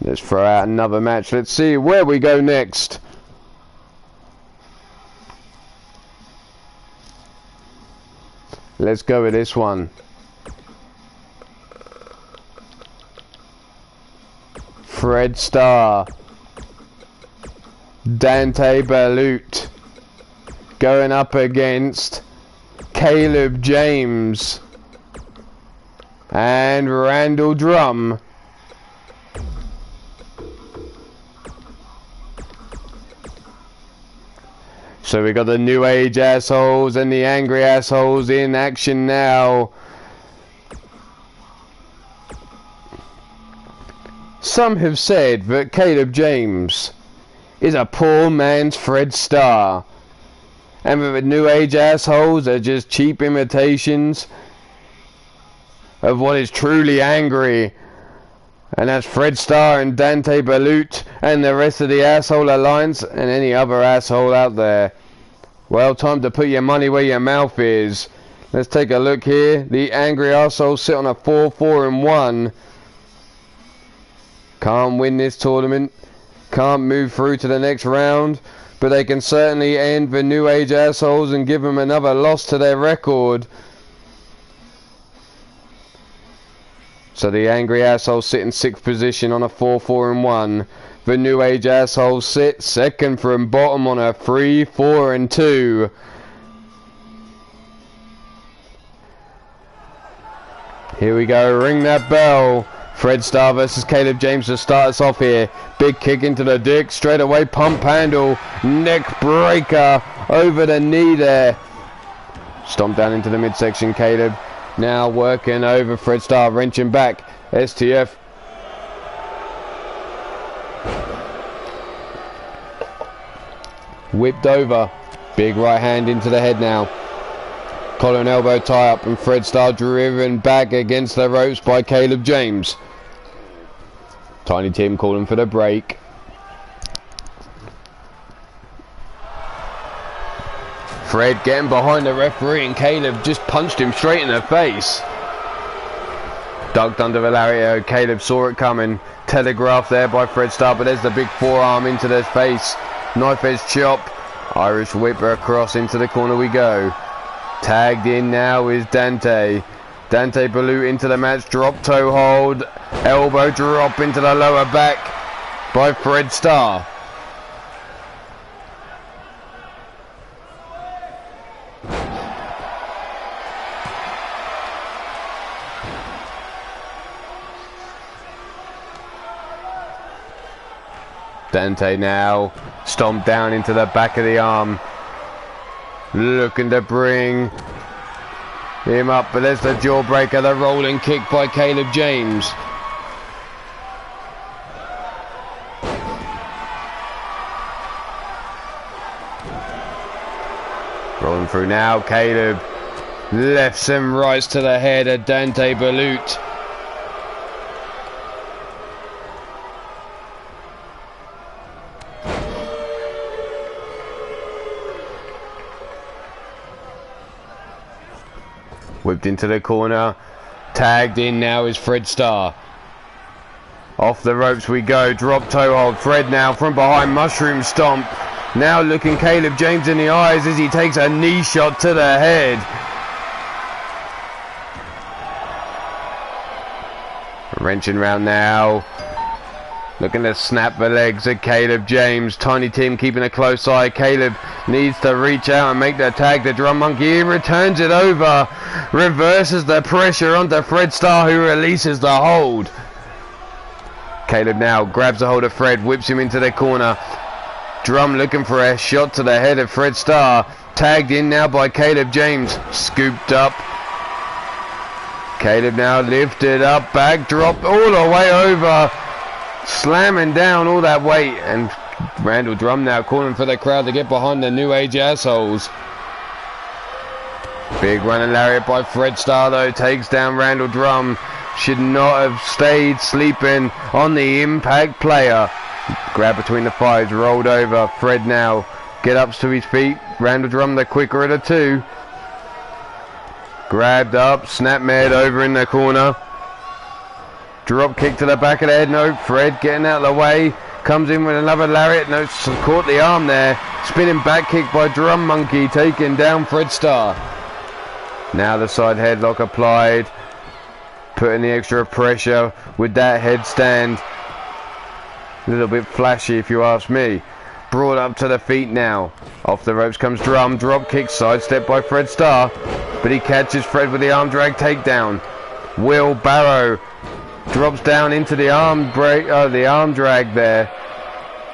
Let's throw out another match. Let's see where we go next. Let's go with this one. Fred Starr. Dante Balut. Going up against Caleb James. And Randall Drum. So we got the New Age assholes and the angry assholes in action now. Some have said that Caleb James is a poor man's Fred Starr, and that the New Age assholes are just cheap imitations of what is truly angry. And that's Fred Starr and Dante Balut and the rest of the asshole alliance and any other asshole out there. Well, time to put your money where your mouth is. Let's take a look here. The angry assholes sit on a 4, 4 and 1. Can't win this tournament. Can't move through to the next round. But they can certainly end the New Age assholes and give them another loss to their record. So the angry assholes sit in 6th position on a 4, 4 and 1. The New Age assholes sit second from bottom on a 3, 4 and 2. Here we go, ring that bell. Fred Starr versus Caleb James to start us off here. Big kick into the dick, straight away pump handle, neck breaker over the knee there. Stomp down into the midsection, Caleb. Now working over Fred Starr, wrenching back. STF. Whipped over. Big right hand into the head now. Collar and elbow tie up, and Fred Starr driven back against the ropes by Caleb James. Tiny Tim calling for the break. Fred getting behind the referee, and Caleb just punched him straight in the face. Ducked under the lariat. Caleb saw it coming. Telegraphed there by Fred Starr, but there's the big forearm into the face. Knife edge chop. Irish whipper across into the corner we go. Tagged in now is Dante. Dante Balut into the match. Drop toe hold. Elbow drop into the lower back by Fred Starr. Dante now stomped down into the back of the arm, looking to bring him up, but there's the jawbreaker, the rolling kick by Caleb James. Rolling through now, Caleb lefts and rights to the head of Dante Balut. Whipped into the corner. Tagged in now is Fred Starr. Off the ropes we go. Drop toe hold. Fred now from behind. Mushroom stomp. Now looking Caleb James in the eyes as he takes a knee shot to the head. Wrenching round now. Looking to snap the legs of Caleb James. Tiny Tim keeping a close eye. Caleb needs to reach out and make the tag. The drum monkey, he returns it over. Reverses the pressure onto Fred Starr, who releases the hold. Caleb now grabs a hold of Fred, whips him into the corner. Drum looking for a shot to the head of Fred Starr. Tagged in now by Caleb James. Scooped up. Caleb now lifted up, back drop all the way over. Slamming down all that weight, and Randall Drum now calling for the crowd to get behind the New Age assholes. Big running lariat by Fred Starr though, takes down Randall Drum. Should not have stayed sleeping on the Impact player. Grab between the thighs, rolled over. Fred now get ups to his feet. Randall Drum the quicker of the two. Grabbed up, snap med over in the corner. Drop kick to the back of the head. No, Fred getting out of the way. Comes in with another lariat. No, caught the arm there. Spinning back kick by Drum Monkey, taking down Fred Starr. Now the side headlock applied. Putting the extra pressure with that headstand. A little bit flashy if you ask me. Brought up to the feet now. Off the ropes comes Drum. Drop kick, sidestep by Fred Starr. But he catches Fred with the arm drag takedown. Will Barrow drops down into the arm break, the arm drag there.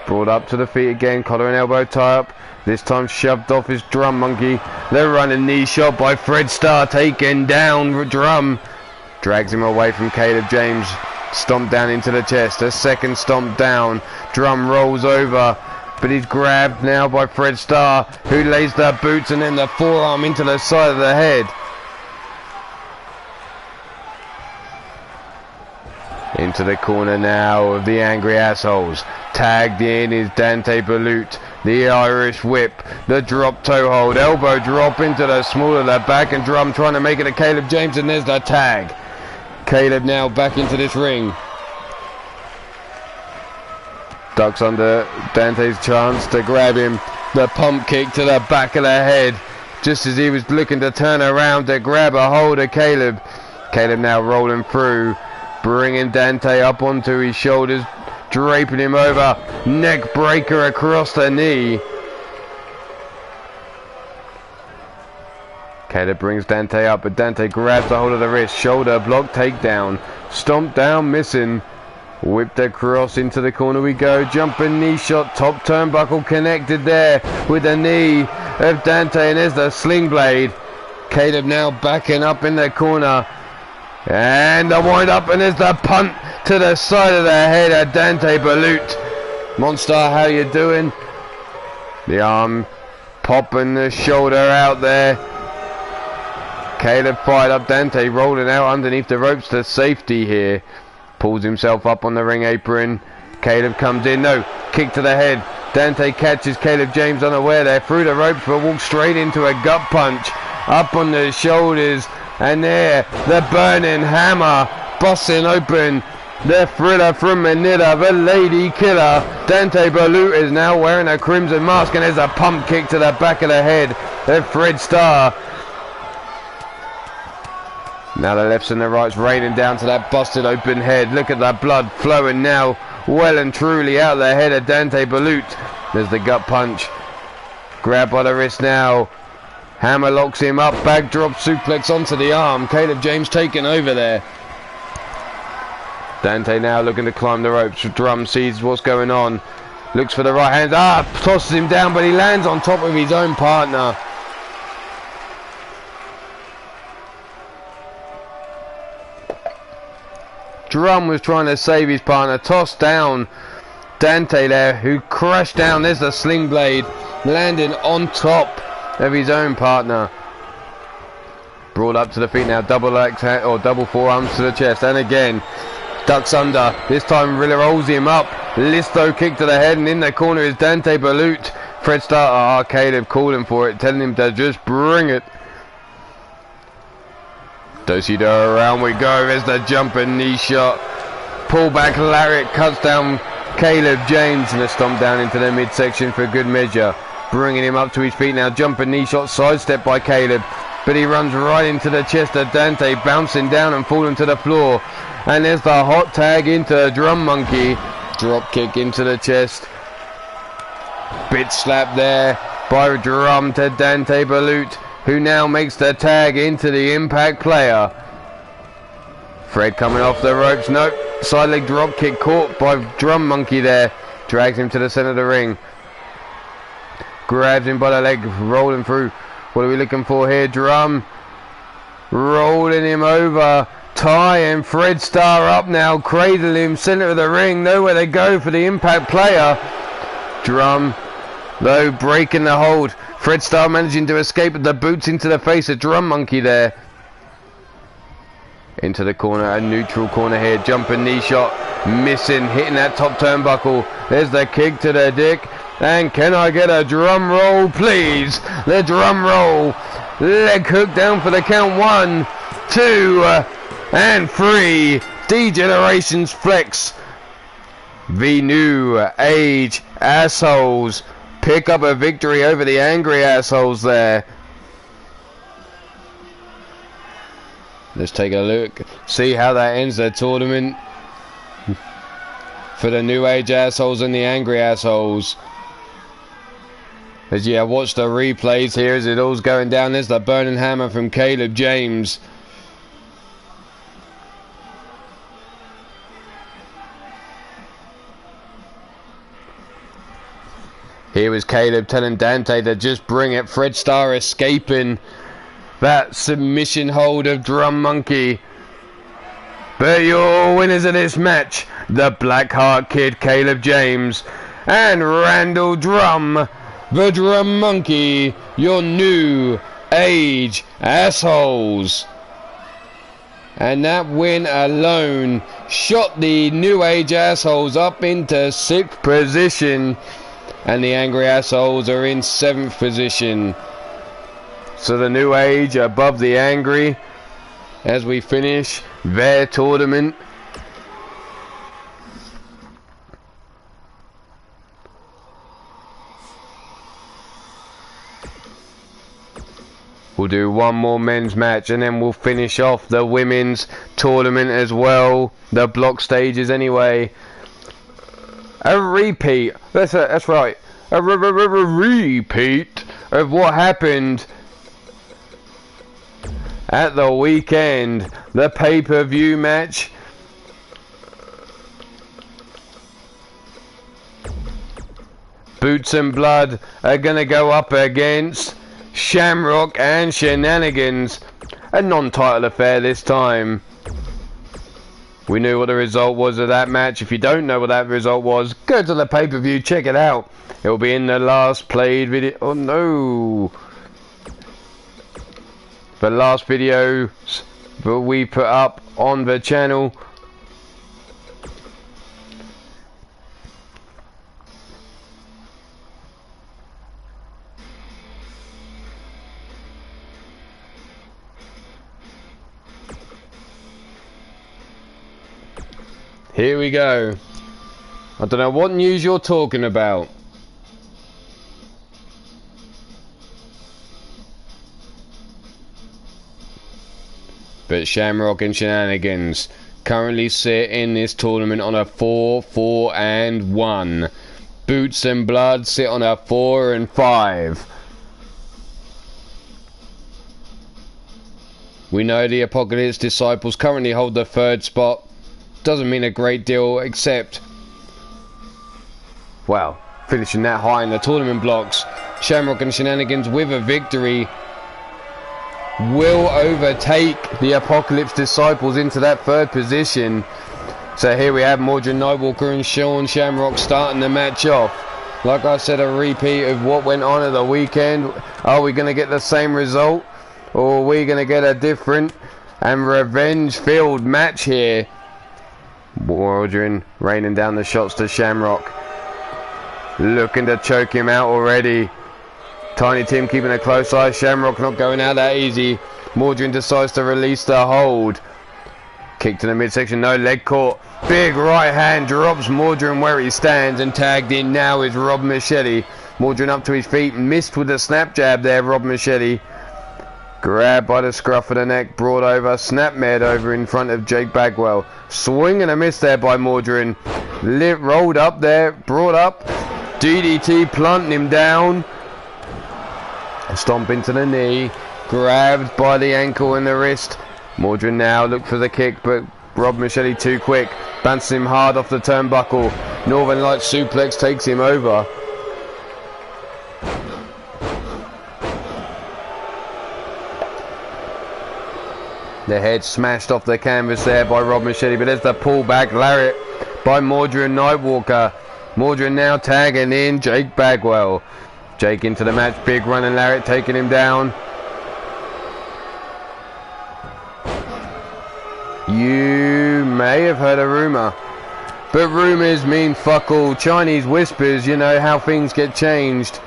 Brought up to the feet again, collar and elbow tie up. This time shoved off his Drum Monkey. The running knee shot by Fred Starr, taking down Drum. Drags him away from Caleb James. Stomp down into the chest. A second stomp down. Drum rolls over, but he's grabbed now by Fred Starr, who lays the boots and then the forearm into the side of the head. Into the corner now of the angry assholes. Tagged in is Dante Balut. The Irish whip. The drop toe hold. Elbow drop into the small of the back, and Drum trying to make it to Caleb James, and there's the tag. Caleb now back into this ring. Ducks under Dante's chance to grab him. The pump kick to the back of the head. Just as he was looking to turn around to grab a hold of Caleb. Caleb now rolling through. Bringing Dante up onto his shoulders, draping him over, neck breaker across the knee. Caleb brings Dante up, but Dante grabs a hold of the wrist, shoulder block, takedown, stomp down, missing. Whipped across into the corner we go, jumping knee shot, top turnbuckle connected there with the knee of Dante, and there's the sling blade. Caleb now backing up in the corner. And the wind up, and there's the punt to the side of the head of Dante Balut. Monster, how you doing? The arm popping the shoulder out there. Caleb fired up. Dante rolling out underneath the ropes to safety here. Pulls himself up on the ring apron. Caleb comes in. No, kick to the head. Dante catches Caleb James unaware there through the ropes, but walks straight into a gut punch. Up on the shoulders. And there, the burning hammer, busting open the Thriller from Manila, the Lady Killer. Dante Balut is now wearing a crimson mask, and there's a pump kick to the back of the head of Fred Starr. Now the lefts and the rights raining down to that busted open head. Look at that blood flowing now, well and truly out the head of Dante Balut. There's the gut punch. Grab by the wrist now. Hammer locks him up, backdrop suplex onto the arm. Caleb James taking over there. Dante now looking to climb the ropes. Drum sees what's going on. Looks for the right hand. Tosses him down, but he lands on top of his own partner. Drum was trying to save his partner. Tossed down Dante there, who crashed down. There's the sling blade, landing on top of his own partner. Brought up to the feet now, double forearms to the chest, and again ducks under. This time really rolls him up. Listo kick to the head, and in the corner is Dante Balut. Fred Starr, Caleb calling for it, telling him to just bring it. Do-si-do, around we go. There's the jumping knee shot. Pull back lariat, cuts down Caleb James, and a stomp down into the midsection for good measure. Bringing him up to his feet now. Jumping knee shot, sidestep by Caleb. But he runs right into the chest of Dante, bouncing down and falling to the floor. And there's the hot tag into Drum Monkey. Drop kick into the chest. Bit slap there by Drum to Dante Balut, who now makes the tag into the Impact player. Fred coming off the ropes. Nope. Side leg drop kick caught by Drum Monkey there. Drags him to the centre of the ring. Grabs him by the leg, rolling through. What are we looking for here? Drum rolling him over. Ty and Fred Starr up now, cradle him, centre of the ring, nowhere to go for the Impact player. Drum, though, breaking the hold. Fred Starr managing to escape with the boots into the face of Drum Monkey there. Into the corner, a neutral corner here, jumping knee shot, missing, hitting that top turnbuckle. There's the kick to the dick. And can I get a drum roll, please? The drum roll. Leg hook down for the count. 1, 2, and 3. D-Generations Flex. The New Age Assholes pick up a victory over the Angry Assholes there. Let's take a look. See how that ends the tournament. For the New Age Assholes and the Angry Assholes. As you watch the replays here as it all's going down. There's the burning hammer from Caleb James. Here was Caleb telling Dante to just bring it. Fred Starr escaping that submission hold of Drum Monkey. But your winners of this match, the Blackheart Kid Caleb James and Randall Drum, the Drum Monkey, your New Age Assholes. And that win alone shot the New Age Assholes up into 6th position. And the Angry Assholes are in 7th position. So the New Age above the Angry as we finish their tournament. We'll do one more men's match and then we'll finish off the women's tournament as well. The block stages anyway. A repeat. That's right. A repeat of what happened at the weekend. The pay-per-view match. Boots and Blood are going to go up against Shamrock and Shenanigans. A non-title affair this time. We knew what the result was of that match. If you don't know what that result was, go to the pay-per-view, check it out. It will be in the last played video. Oh no! The last videos that we put up on the channel. Here we go. I don't know what news you're talking about. But Shamrock and Shenanigans currently sit in this tournament on a 4-4-1. Boots and Blood sit on a 4-5. We know the Apocalypse Disciples currently hold the 3rd spot. Doesn't mean a great deal, except, well, finishing that high in the tournament blocks. Shamrock and Shenanigans with a victory will overtake the Apocalypse Disciples into that 3rd position. So here we have Mordred Nightwalker and Sean Shamrock starting the match off. Like I said, a repeat of what went on at the weekend. Are we going to get the same result, or are we going to get a different and revenge-filled match here? Mordred raining down the shots to Shamrock, looking to choke him out already. Tiny Tim keeping a close eye. Shamrock not going out that easy. Mordrin decides to release the hold. Kick to the midsection, no, leg caught. Big right hand drops Mordrin where he stands, and tagged in now is Rob Machete. Mordrin up to his feet, missed with a snap jab there, Rob Machete. Grabbed by the scruff of the neck, brought over, snap med over in front of Jake Bagwell. Swing and a miss there by Mordrin. Rolled up there, brought up. DDT planting him down. A stomp into the knee. Grabbed by the ankle and the wrist. Mordrin now looked for the kick, but Rob Machete too quick. Bounces him hard off the turnbuckle. Northern Lights suplex takes him over. The head smashed off the canvas there by Rob Machete, but there's the pullback lariat by Mordrin Nightwalker. Mordrin now tagging in Jake Bagwell. Jake into the match, big running lariat taking him down. You may have heard a rumour, but rumours mean fuck all. Chinese whispers, you know how things get changed.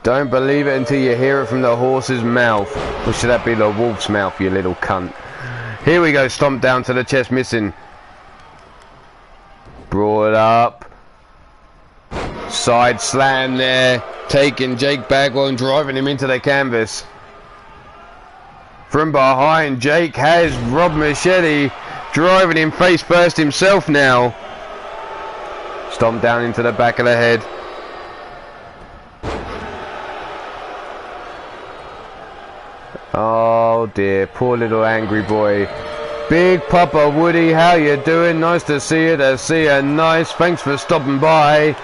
Don't believe it until you hear it from the horse's mouth. Or should that be the wolf's mouth, you little cunt? Here we go, stomp down to the chest, missing. Brought up. Side slam there. Taking Jake Bagwell and driving him into the canvas. From behind, Jake has Rob Machete driving him face first himself now. Stomp down into the back of the head. Oh dear, poor little angry boy. Big Papa Woody, how you doing? Nice to see you. Nice. Thanks for stopping by.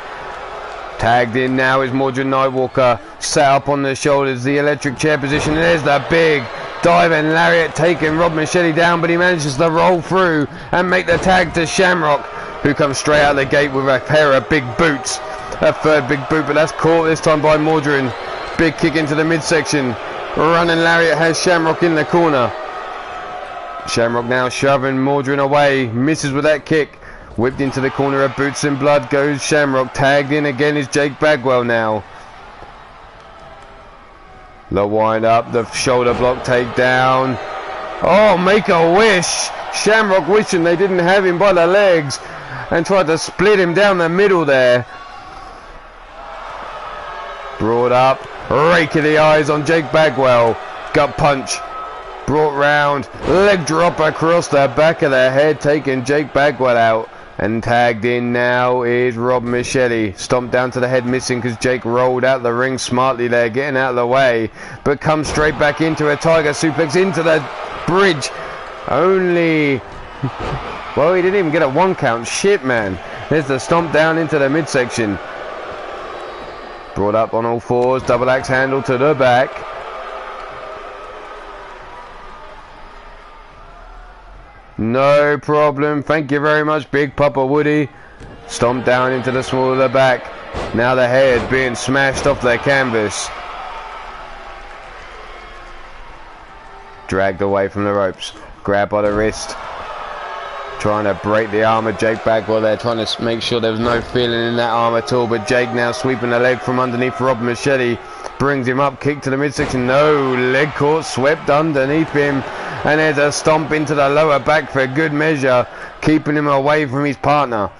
Tagged in now is Mordrin Nightwalker. Sat up on the shoulders, the electric chair position. And there's the big diving lariat taking Rob Machete down, but he manages to roll through and make the tag to Shamrock, who comes straight out the gate with a pair of big boots. A third big boot, but that's caught this time by Mordrin. Big kick into the midsection. Running lariat has Shamrock in the corner. Shamrock now shoving Mordrin away. Misses with that kick. Whipped into the corner of Boots and Blood goes Shamrock. Tagged in again is Jake Bagwell now. The wind up. The shoulder block takedown. Oh, make a wish. Shamrock wishing they didn't have him by the legs. And tried to split him down the middle there. Brought up. Rake of the eyes on Jake Bagwell. Gut punch. Brought round. Leg drop across the back of the head, taking Jake Bagwell out. And tagged in now is Rob Machete. Stomped down to the head, missing because Jake rolled out the ring smartly there, getting out of the way. But comes straight back into a tiger suplex into the bridge. Only... Well, he didn't even get a 1 count. Shit, man. There's the stomp down into the midsection. Brought up on all fours, double axe handle to the back. No problem, thank you very much, Big Papa Woody. Stomp down into the small of the back. Now the head being smashed off the canvas. Dragged away from the ropes. Grabbed by the wrist. Trying to break the arm of Jake Bagwell there, trying to make sure there was no feeling in that arm at all. But Jake now sweeping the leg from underneath Rob Machete. Brings him up, kick to the midsection. No, leg caught, swept underneath him. And there's a stomp into the lower back for good measure, keeping him away from his partner.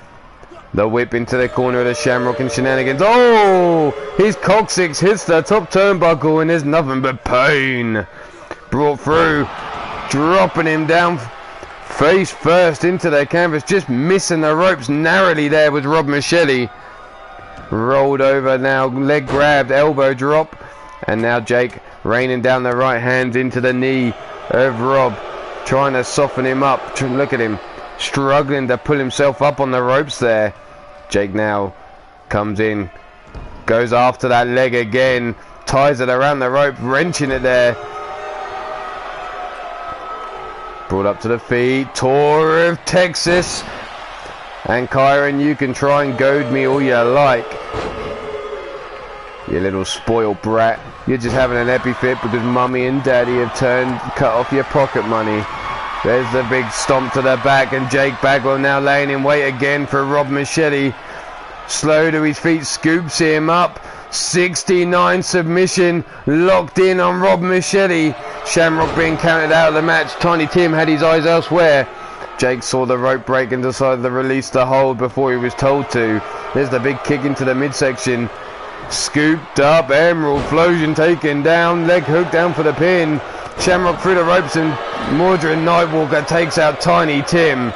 The whip into the corner of the Shamrock and shenanigans. Oh, his coccyx hits the top turnbuckle and there's nothing but pain. Brought through, dropping him down face first into the canvas, just missing the ropes narrowly there with Rob Machete. Rolled over now, leg grabbed, elbow drop, and now Jake raining down the right hand into the knee of Rob, trying to soften him up. Look at him, struggling to pull himself up on the ropes there. Jake now comes in, goes after that leg again, ties it around the rope, wrenching it there. Brought up to the feet, Tour of Texas. And Kyron, you can try and goad me all you like. You little spoiled brat. You're just having an epiphyt because mummy and daddy have cut off your pocket money. There's the big stomp to the back, and Jake Bagwell now laying in wait again for Rob Machete. Slow to his feet, scoops him up, 69 submission locked in on Rob Machete. Shamrock being counted out of the match. Tiny Tim had his eyes elsewhere. Jake saw the rope break and decided to release the hold before he was told to. There's the big kick into the midsection. Scooped up, Emerald Flosion taken down, leg hook down for the pin. Shamrock through the ropes and Mordred Nightwalker takes out Tiny Tim.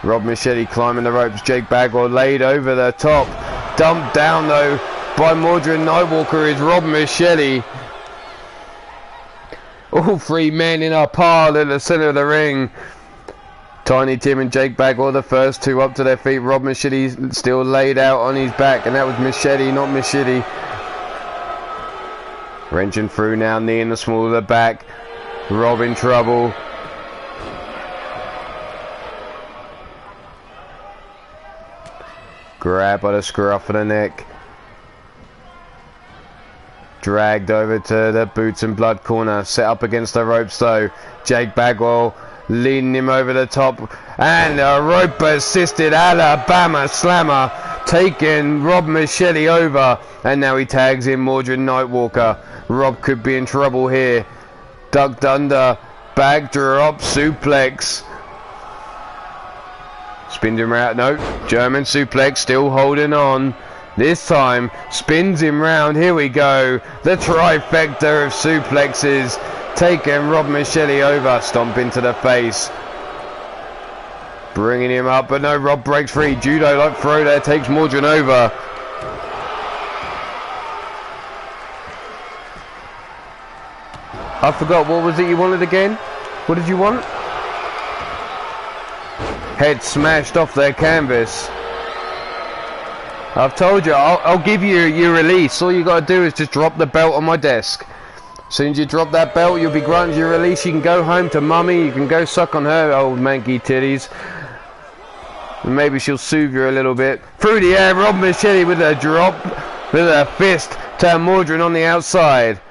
Rob Machete climbing the ropes. Jake Bagwell laid over the top. Dumped down though by Mordred Nightwalker is Rob Machete. All three men in a pile in the centre of the ring. Tiny Tim and Jake Bagwell, the first two up to their feet. Rob Machete still laid out on his back, and that was Machete, not Machete. Wrenching through now, knee in the small of the back. Rob in trouble. Grab by the scruff of the neck. Dragged over to the boots and blood corner. Set up against the ropes though. Jake Bagwell leading him over the top. And a rope assisted Alabama slammer. Taking Rob Machete over. And now he tags in Mordred Nightwalker. Rob could be in trouble here. Ducked under. Backdrop suplex. Spins him round. No. German suplex still holding on. This time spins him round. Here we go. The trifecta of suplexes. Taking Rob Machete over. Stomp into the face. Bringing him up. But no, Rob breaks free. Judo like throw there. Takes Mordred over. I forgot. What was it you wanted again? What did you want? Head smashed off their canvas. I've told you, I'll give you your release. All you got to do is just drop the belt on my desk. As soon as you drop that belt, you'll be granted your release. You can go home to mummy. You can go suck on her old manky titties. And maybe she'll soothe you a little bit. Through the air, Rob Machete with a drop, with a fist to Mordred on the outside.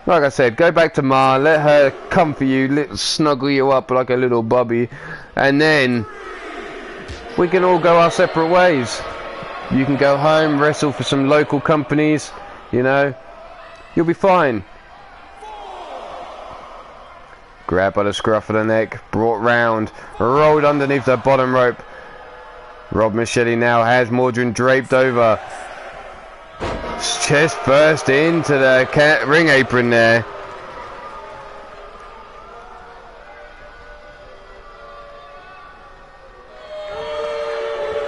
Like I said, go back to Ma, let her comfort you, snuggle you up like a little bubby. And then we can all go our separate ways. You can go home, wrestle for some local companies, you know. You'll be fine. Grabbed by the scruff of the neck, brought round, rolled underneath the bottom rope. Rob Machete now has Mordred draped over. Chest first into the ring apron there.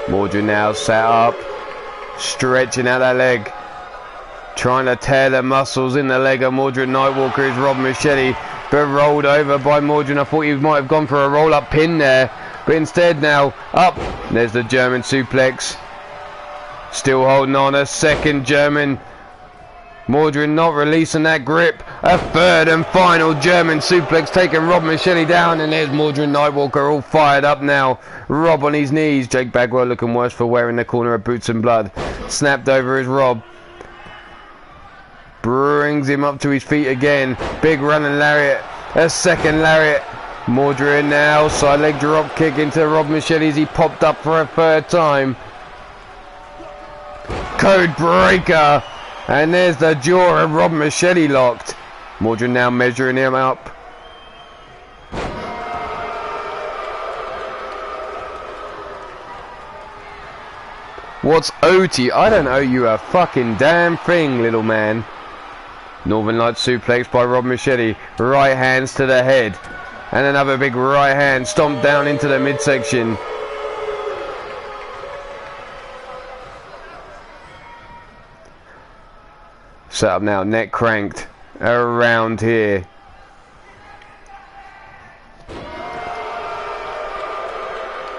Mordred now sat up, stretching out that leg, trying to tear the muscles in the leg of Mordred Nightwalker is Rob Machete, but rolled over by Mordred. I thought he might have gone for a roll-up pin there, but instead now up. There's the German suplex. Still holding on, a second German. Mordred not releasing that grip. A third and final German suplex taking Rob Machete down, and there's Mordred Nightwalker all fired up now. Rob on his knees. Jake Bagwell looking worse for wearing the corner of boots and blood. Snapped over is Rob. Brings him up to his feet again. Big running lariat. A second lariat. Mordred now. Side leg drop kick into Rob Machete as he popped up for a third time. Code breaker. And there's the jaw of Rob Machete locked. Mordred now measuring him up. What's OT? I don't owe you a fucking damn thing, little man. Northern Light suplex by Rob Machete. Right hands to the head. And another big right hand stomped down into the midsection. Set up now, neck cranked around here.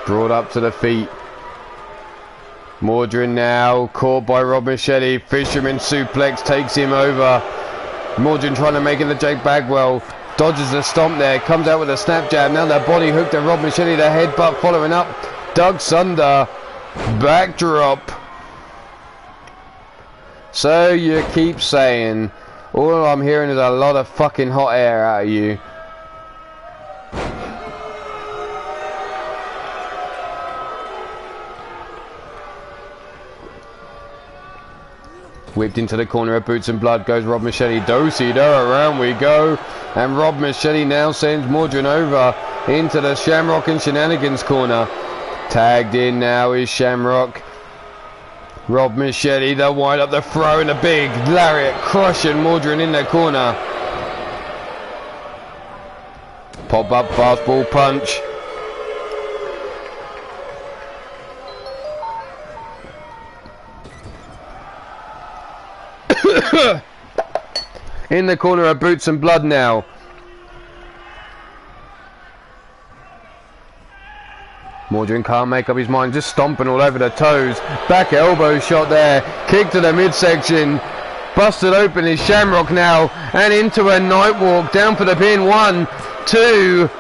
Brought up to the feet. Mordred now caught by Rob Machete. Fisherman suplex takes him over. Mordred trying to make it to Jake Bagwell. Dodges the stomp there. Comes out with a snap jab. Now that body hook to Rob Machete. The headbutt following up. Ducks under. Backdrop. So you keep saying, all I'm hearing is a lot of fucking hot air out of you. Whipped into the corner of Boots and Blood goes Rob Machete. Do-si-do, around we go. And Rob Machete now sends Mordrin over into the Shamrock and Shenanigans corner. Tagged in now is Shamrock. Rob Machete, the wind up the throw and a big lariat crushing Mordrin in the corner. Pop up fastball punch. In the corner of Boots and Blood now. Mordrin can't make up his mind, just stomping all over the toes. Back elbow shot there. Kick to the midsection. Busted open is Shamrock now. And into a night walk. Down for the pin. 1, 2,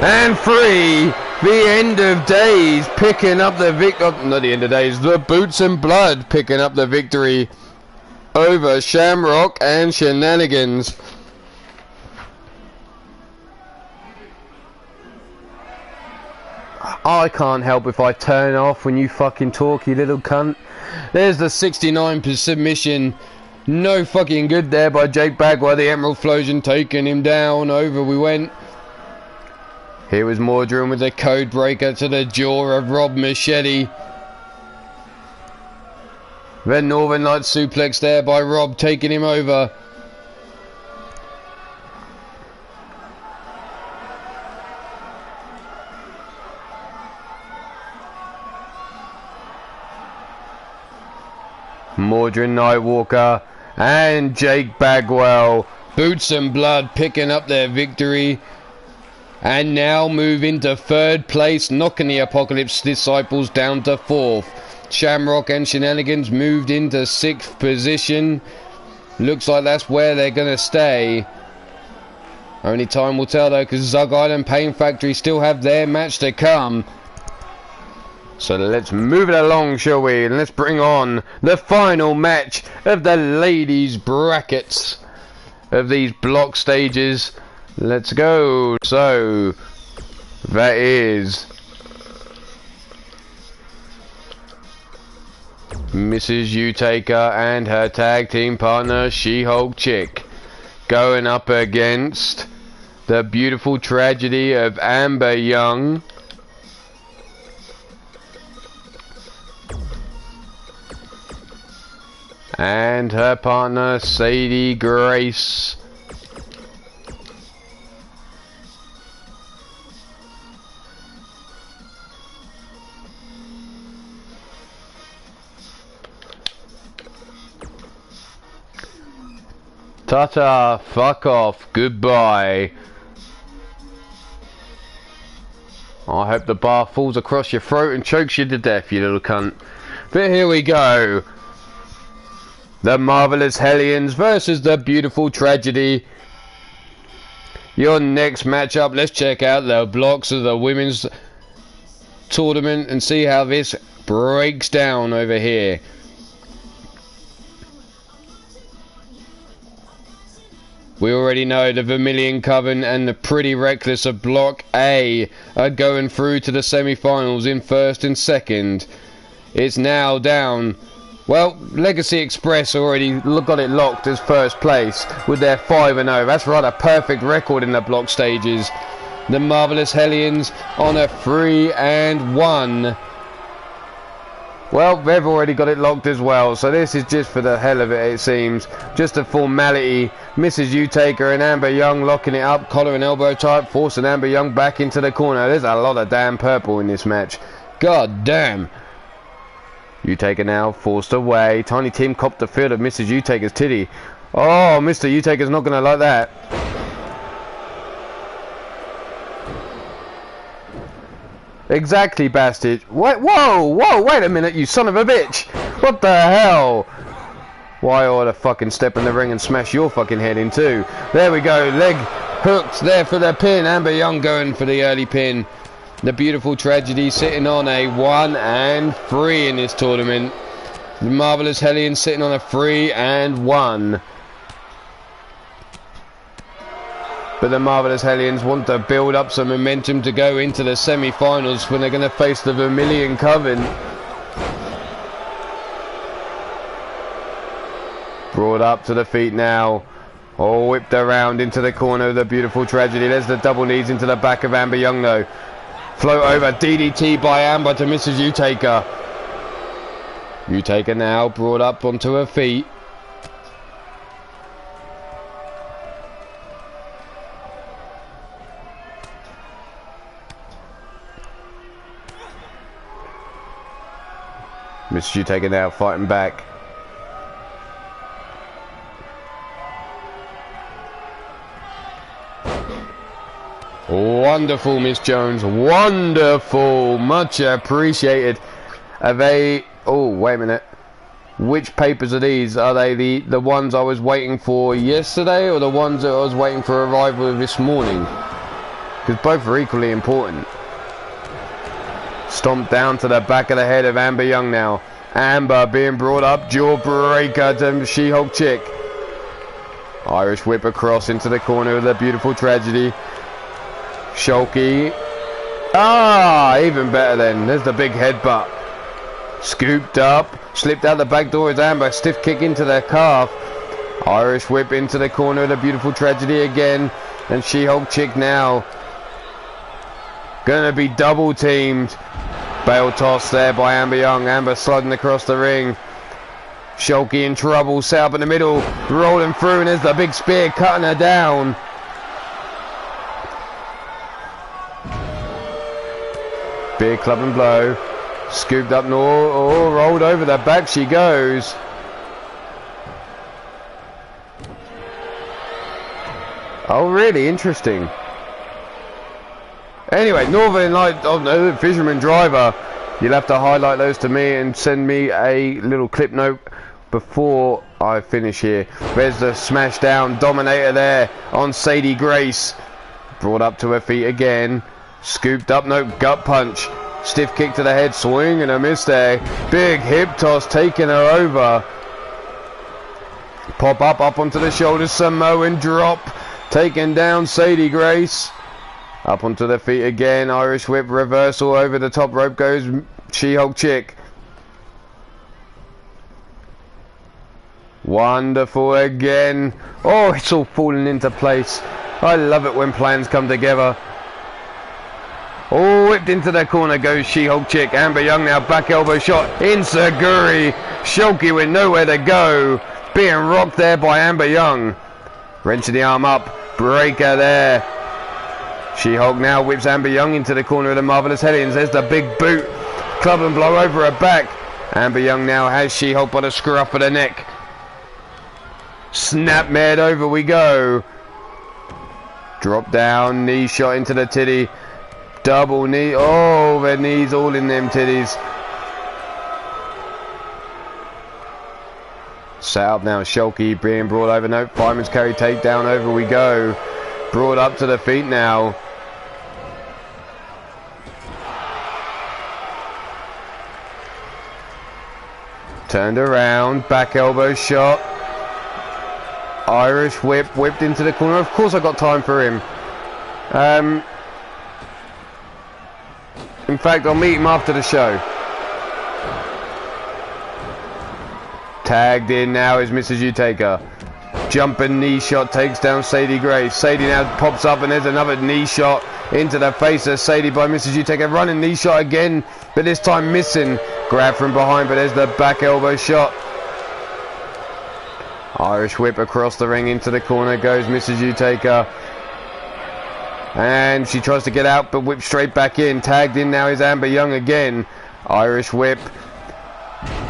and 3. The end of days picking up the victory. Not the end of days. The Boots and Blood picking up the victory over Shamrock and Shenanigans. I can't help if I turn off when you fucking talk, you little cunt. There's the 69 submission. No fucking good there by Jake Bagwell. The Emerald Flosion taking him down. Over we went. Here was Mordrin with the code breaker to the jaw of Rob Machete. The Northern Light suplex there by Rob, taking him over. Mordrin Nightwalker and Jake Bagwell. Boots and Blood picking up their victory. And now move into third place, knocking the Apocalypse Disciples down to fourth. Shamrock and Shenanigans moved into 6th position. Looks like that's where they're going to stay. Only time will tell though, because Zug Island Pain Factory still have their match to come. So let's move it along, shall we? And let's bring on the final match of the ladies' brackets of these block stages. Let's go. So that is Mrs. Utaker and her tag team partner She-Hulk Chick going up against the beautiful tragedy of Amber Young and her partner Sadie Grace. Ta-ta, fuck off, goodbye. I hope the bar falls across your throat and chokes you to death, you little cunt. But here we go. The Marvelous Hellions versus the Beautiful Tragedy. Your next matchup, let's check out the blocks of the women's tournament and see how this breaks down over here. We already know the Vermilion Coven and the Pretty Reckless of Block A are going through to the semi-finals in first and second. It's now down. Well, Legacy Express already got it locked as first place with their 5-0. That's right, a perfect record in the block stages. The Marvelous Hellions on a 3-1. Well, they've already got it locked as well, so this is just for the hell of it seems. Just a formality. Mrs. Utaker and Amber Young locking it up, collar and elbow tight, forcing Amber Young back into the corner. There's a lot of damn purple in this match. God damn. Utaker now forced away. Tiny Tim copped the field of Mrs. Utaker's titty. Oh, Mr. Utaker's not going to like that. Exactly, bastard. Wait, whoa, wait a minute, you son of a bitch. What the hell? Why I ought to fucking step in the ring and smash your fucking head in too. There we go, leg hooked there for the pin. Amber Young going for the early pin. The Beautiful Tragedy sitting on a 1-3 in this tournament. The Marvelous Hellions sitting on a 3-1. But the Marvelous Hellions want to build up some momentum to go into the semi-finals when they're going to face the Vermilion Coven. Brought up to the feet now. Oh, whipped around into the corner of the beautiful tragedy. There's the double knees into the back of Amber Young though. Float over, DDT by Amber to Mrs. Utaker. Utaker now brought up onto her feet. Mrs. Utaker now fighting back. Wonderful, Miss Jones. Wonderful. Much appreciated. Are they... Oh, wait a minute. Which papers are these? Are they the ones I was waiting for yesterday or the ones that I was waiting for arrival this morning? Because both are equally important. Stomped down to the back of the head of Amber Young now. Amber being brought up. Jawbreaker to She-Hulk Chick. Irish whip across into the corner of the beautiful tragedy. Shulky. Ah, even better then. There's the big headbutt. Scooped up. Slipped out the back door as Amber. Stiff kick into the calf. Irish whip into the corner of the beautiful tragedy again. And She-Hulk Chick now. Gonna be double teamed. Bail toss there by Amber Young. Amber sliding across the ring. Shulky in trouble. Set up in the middle. Rolling through and there's the big spear cutting her down. Big club and blow. Scooped up and rolled over the back she goes. Oh really? Interesting. Anyway, Northern Light, oh no, Fisherman Driver. You'll have to highlight those to me and send me a little clip note before I finish here. There's the smash down dominator there on Sadie Grace. Brought up to her feet again. Scooped up, no, gut punch. Stiff kick to the head, swing and a miss there. Big hip toss taking her over. Pop up onto the shoulders, Samoan drop. Taking down Sadie Grace. Up onto the feet again, Irish whip reversal over the top rope goes She-Hulk Chick. Wonderful again. Oh, it's all falling into place. I love it when plans come together. Oh, whipped into the corner goes She-Hulk Chick. Amber Young now back elbow shot. Insaguri. Shulky with nowhere to go. Being rocked there by Amber Young. Wrenching the arm up. Breaker there. She-Hulk now whips Amber Young into the corner of the Marvelous Hellions. There's the big boot. Club and blow over her back. Amber Young now has She-Hulk by the scruff of the neck. Snap mared over we go. Drop down. Knee shot into the titty. Double knee. Oh, their knees all in them titties. Set up now. Shulky being brought over. No, fireman's carry takedown. Over we go. Brought up to the feet now. Turned around. Back elbow shot. Irish whip. Whipped into the corner. Of course I got time for him. In fact, I'll meet him after the show. Tagged in now is Mrs. Utaker. Jumping knee shot takes down Sadie Grace. Sadie now pops up and there's another knee shot into the face of Sadie by Mrs. Utaker. Running knee shot again, but this time missing. Grab from behind, but there's the back elbow shot. Irish whip across the ring into the corner goes Mrs. Utaker. And she tries to get out, but whipped straight back in. Tagged in now is Amber Young again. Irish whip.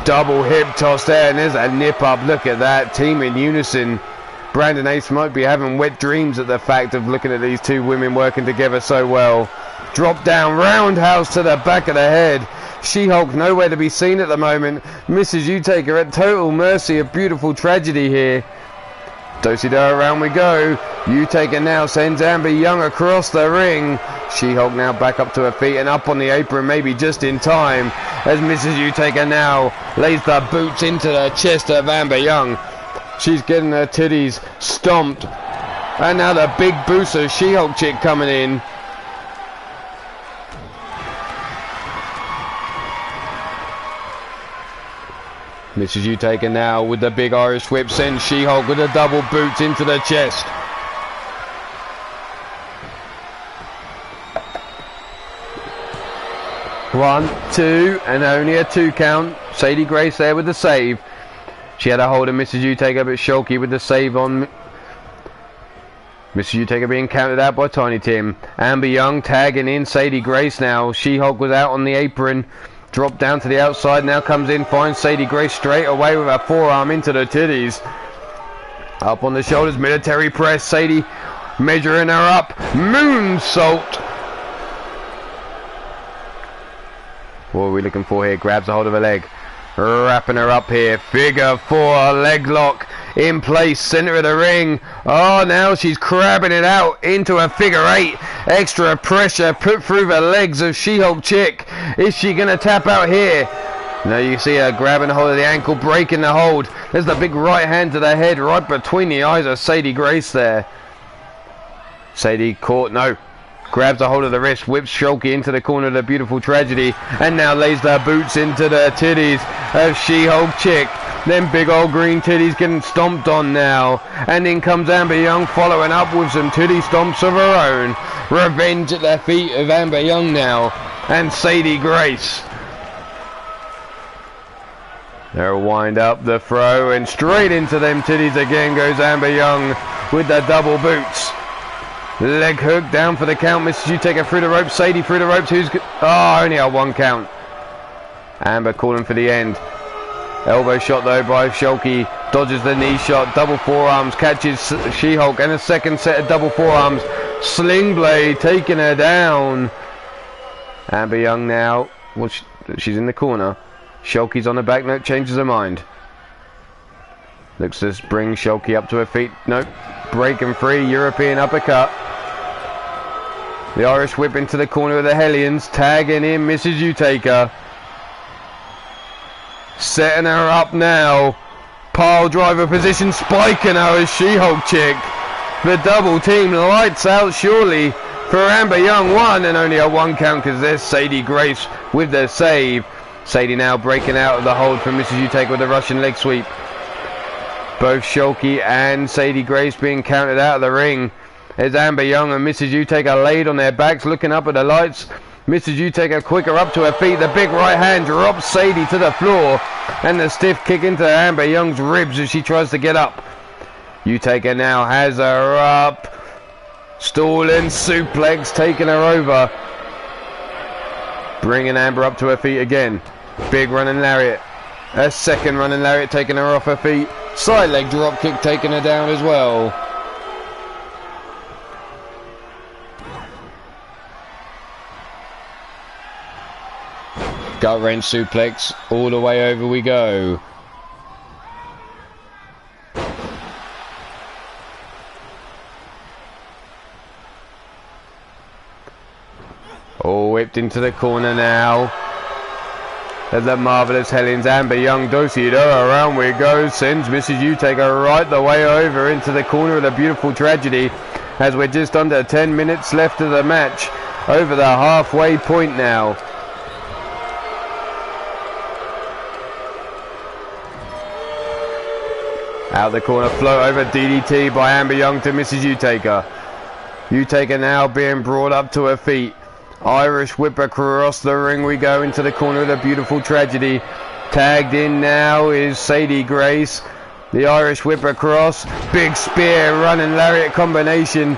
Double hip toss there, and there's a nip up. Look at that. Team in unison. Brandon Ace might be having wet dreams at the fact of looking at these two women working together so well. Drop down, roundhouse to the back of the head. She-Hulk nowhere to be seen at the moment. Mrs. Utaker at total mercy of beautiful tragedy here. Do-si-do around we go. Utaker now sends Amber Young across the ring. She-Hulk now back up to her feet and up on the apron, maybe just in time, as Mrs. Utaker now lays the boots into the chest of Amber Young. She's getting her titties stomped. And now the big boost of She-Hulk Chick coming in. Mrs. Utaker now with the big Irish whip, sends She-Hulk with a double boots into the chest. One, two, and only a 2 count. Sadie Grace there with the save. She had a hold of Mrs. Utaker, but Shulky with the save on Mrs. Utaker being counted out by Tiny Tim. Amber Young tagging in Sadie Grace now. She-Hulk was out on the apron. Dropped down to the outside, now comes in, finds Sadie Grace straight away with her forearm into the titties. Up on the shoulders, military press. Sadie measuring her up. Moonsault. What are we looking for here? Grabs a hold of her leg. Wrapping her up here. Figure 4 leg lock in place, center of the ring. Oh, now she's crabbing it out into a figure 8. Extra pressure put through the legs of She-Hulk Chick. Is she going to tap out here? No, you see her grabbing hold of the ankle, breaking the hold. There's the big right hand to the head right between the eyes of Sadie Grace there. Sadie caught, no. Grabs a hold of the wrist, whips Shulky into the corner of the Beautiful Tragedy, and now lays their boots into the titties of She-Hulk Chick. Them big old green titties getting stomped on now. And in comes Amber Young following up with some titty stomps of her own. Revenge at the feet of Amber Young now. And Sadie Grace. They'll wind up the throw, and straight into them titties again goes Amber Young with the double boots. Leg hook down for the count. Mrs. Utaker through the ropes. Sadie through the ropes. Only a 1 count. Amber calling for the end. Elbow shot though by Shulky. Dodges the knee shot. Double forearms. Catches She-Hulk. And a second set of double forearms. Sling blade taking her down. Amber Young now. Well, she's in the corner. Shulky's on the back. Note, changes her mind. Looks to bring Shulky up to her feet. Nope. Breaking free. European uppercut. The Irish whip into the corner of the Hellions. Tagging in Mrs. Utaker. Setting her up now. Pile driver position. Spiking her as She-Hulk Chick. The double team lights out surely for Amber Young. 1 and only a 1 count because there's Sadie Grace with the save. Sadie now breaking out of the hold from Mrs. Utaker with a Russian leg sweep. Both Shulky and Sadie Grace being counted out of the ring. As Amber Young and Mrs. Utaker laid on their backs looking up at the lights. Mrs. Utaker quicker up to her feet. The big right hand drops Sadie to the floor. And the stiff kick into Amber Young's ribs as she tries to get up. Utaker now has her up. Stalling suplex taking her over. Bringing Amber up to her feet again. Big running lariat. A second running lariat taking her off her feet. Side leg drop kick taking her down as well. Gut wrench suplex. All the way over we go. All whipped into the corner now. There's the Marvelous Hellions. Amber Young, do-si-do, around we go. Sends Mrs. Utaker right the way over into the corner of the Beautiful Tragedy. As we're just under 10 minutes left of the match. Over the halfway point now. Out the corner, float over DDT by Amber Young to Mrs. Utaker. Utaker now being brought up to her feet. Irish whip across the ring we go into the corner of the Beautiful Tragedy. Tagged in now is Sadie Grace. The Irish whip across. Big spear, running lariat combination.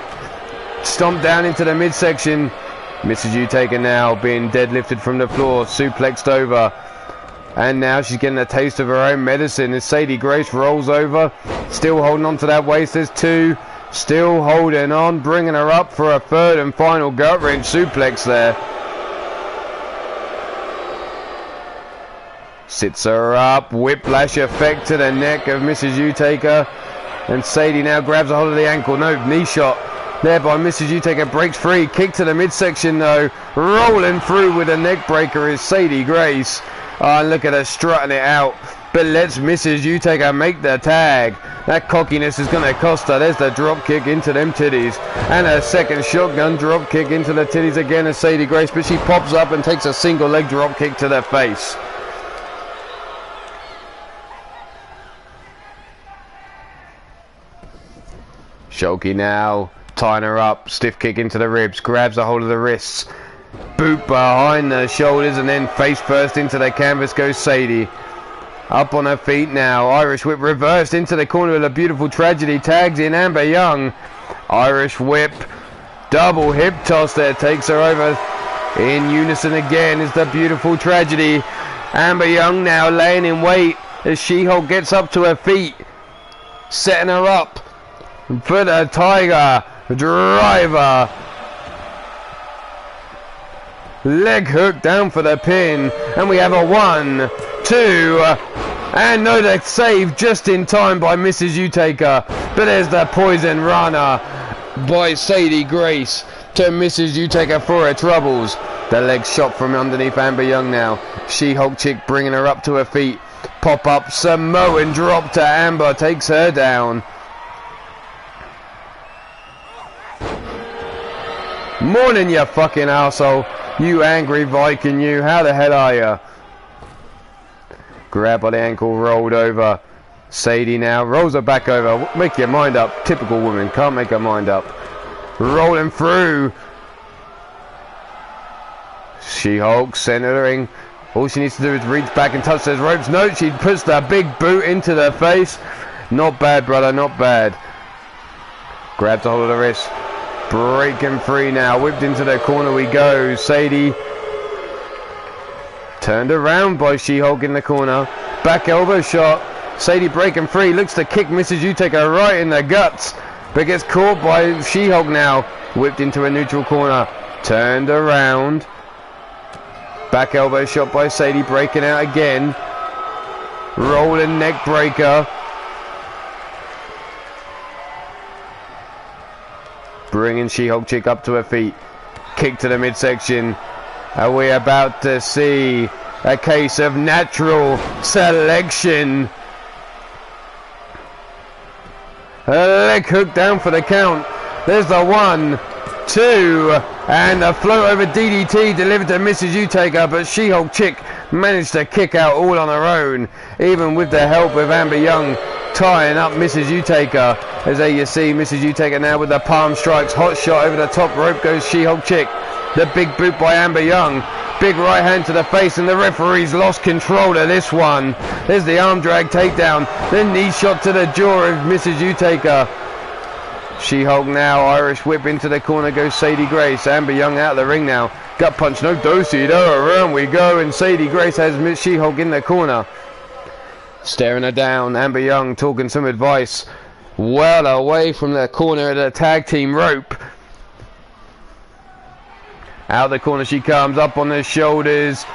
Stomped down into the midsection. Mrs. Utaker now being deadlifted from the floor. Suplexed over. And now she's getting a taste of her own medicine as Sadie Grace rolls over. Still holding on to that waist. There's 2. Still holding on. Bringing her up for a third and final gut wrench suplex there. Sits her up. Whiplash effect to the neck of Mrs. Utaker. And Sadie now grabs a hold of the ankle. No, knee shot. There by Mrs. Utaker. Breaks free. Kick to the midsection though. Rolling through with a neck breaker is Sadie Grace. Oh, look at her strutting it out. But lets Mrs. Utaker make the tag. That cockiness is going to cost her. There's the drop kick into them titties. And a second shotgun drop kick into the titties again as Sadie Grace. But she pops up and takes a single leg drop kick to the face. Shulky now tying her up, stiff kick into the ribs, grabs a hold of the wrists, boot behind the shoulders, and then face first into the canvas goes Sadie. Up on her feet now, Irish whip reversed into the corner with a beautiful tragedy, tags in Amber Young. Irish whip, double hip toss there, takes her over. In unison again is the beautiful tragedy. Amber Young now laying in wait as She-Hulk gets up to her feet, setting her up for the Tiger Driver. Leg hook down for the pin, and we have a 1, 2, and no, the save just in time by Mrs. Utaker. But there's the poison runner by Sadie Grace to Mrs. Utaker for her troubles. The leg shot from underneath Amber Young now. She-Hulk chick bringing her up to her feet. Pop up Samoan drop to Amber, takes her down. Morning, you fucking arsehole. You angry Viking, you. How the hell are you? Grab by the ankle, rolled over. Sadie now rolls her back over. Make your mind up. Typical woman, can't make her mind up. Rolling through. She-Hulk centering. All she needs to do is reach back and touch those ropes. No, she puts the big boot into the face. Not bad, brother, not bad. Grabs a hold of the wrist. Breaking free now. Whipped into the corner we go. Sadie turned around by She-Hulk in the corner. Back elbow shot. Sadie breaking free. Looks to kick Mrs. Utaker right in the guts. But gets caught by She-Hulk now. Whipped into a neutral corner. Turned around. Back elbow shot by Sadie. Breaking out again. Rolling neck breaker. Bringing She-Hulk chick up to her feet. Kick to the midsection. Are we about to see a case of natural selection? A leg hook down for the count. There's the 1, 2, and the float over DDT delivered to Mrs. Utaker, but She-Hulk chick managed to kick out all on her own, even with the help of Amber Young tying up Mrs. Utaker. As there you see Mrs. Utaker now with the palm strikes. Hot shot over the top rope goes She-Hulk chick. The big boot by Amber Young. Big right hand to the face, and the referee's lost control of this one. There's the arm drag takedown. The knee shot to the jaw of Mrs. Utaker. She-Hulk now. Irish whip into the corner goes Sadie Grace. Amber Young out of the ring now. Gut punch, no do-si-do. Around we go, and Sadie Grace has Miss She-Hulk in the corner. Staring her down. Amber Young talking some advice. Well away from the corner of the tag team rope. Out the corner she comes, up on the shoulders,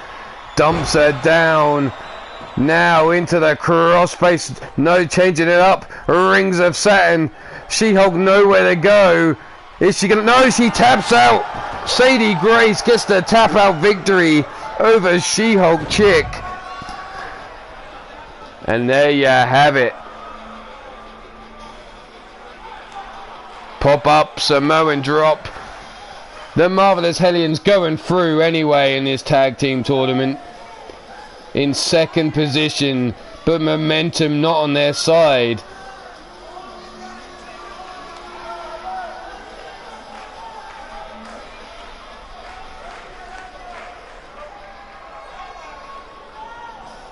dumps her down. Now into the crossface, no, changing it up. Rings of satin. She-Hulk nowhere to go. Is she gonna? No, she taps out. Sadie Grace gets the tap out victory over She-Hulk chick. And there you have it. Pop up, Samoan drop. The Marvelous Hellions going through anyway in this tag team tournament. In second position, but momentum not on their side.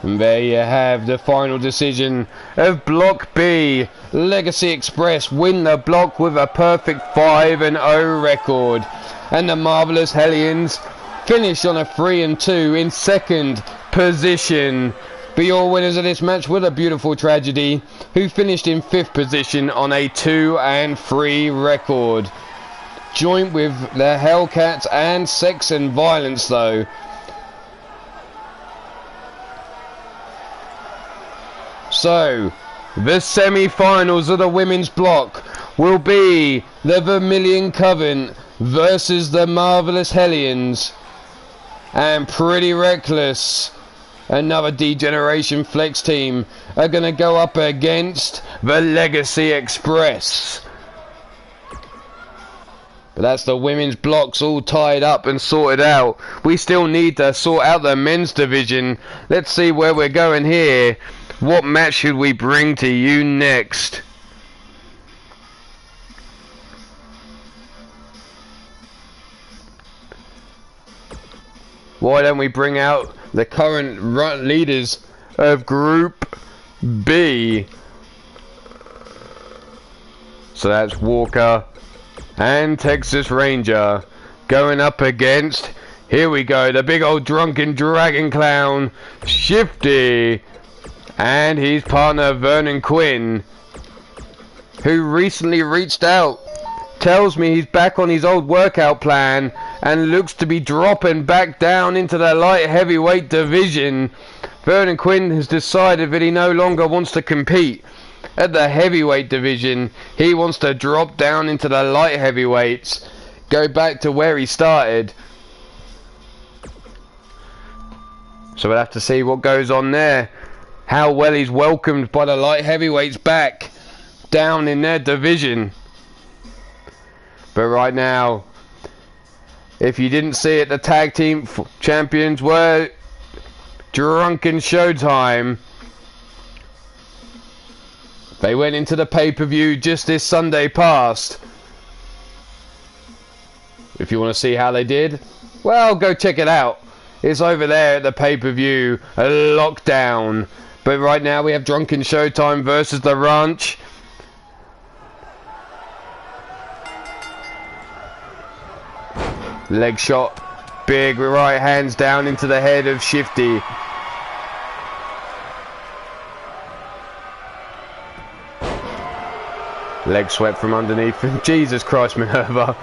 And there you have the final decision of Block B. Legacy Express win the block with a perfect 5-0 record. And the Marvelous Hellions finish on a 3-2 in second position. But your winners of this match were the Beautiful Tragedy, who finished in 5th position on a 2-3 record. Joint with the Hellcats and Sex and Violence though. So, the semi-finals of the women's block will be the Vermilion Coven versus the Marvelous Hellions. And Pretty Reckless, another D-Generation Flex team, are going to go up against the Legacy Express. But that's the women's blocks all tied up and sorted out. We still need to sort out the men's division. Let's see where we're going here. What match should we bring to you next? Why don't we bring out the current leaders of Group B? So that's Walker and Texas Ranger going up against, here we go, the big old drunken dragon clown, Shifty, and his partner Vernon Quinn, who recently reached out. Tells me he's back on his old workout plan and looks to be dropping back down into the light heavyweight division. Vernon Quinn has decided that he no longer wants to compete at the heavyweight division. He wants to drop down into the light heavyweights, go back to where he started. So we'll have to see what goes on there, how well he's welcomed by the light heavyweights back down in their division. But right now, if you didn't see it, the tag team champions were Drunken Showtime. They went into the pay-per-view just this Sunday past. If you want to see how they did, well, go check it out. It's over there at the pay-per-view, a lockdown. But right now we have Drunken Showtime versus the Ranch. Leg shot, big right hands down into the head of Shifty. Leg swept from underneath. Jesus Christ, Minerva.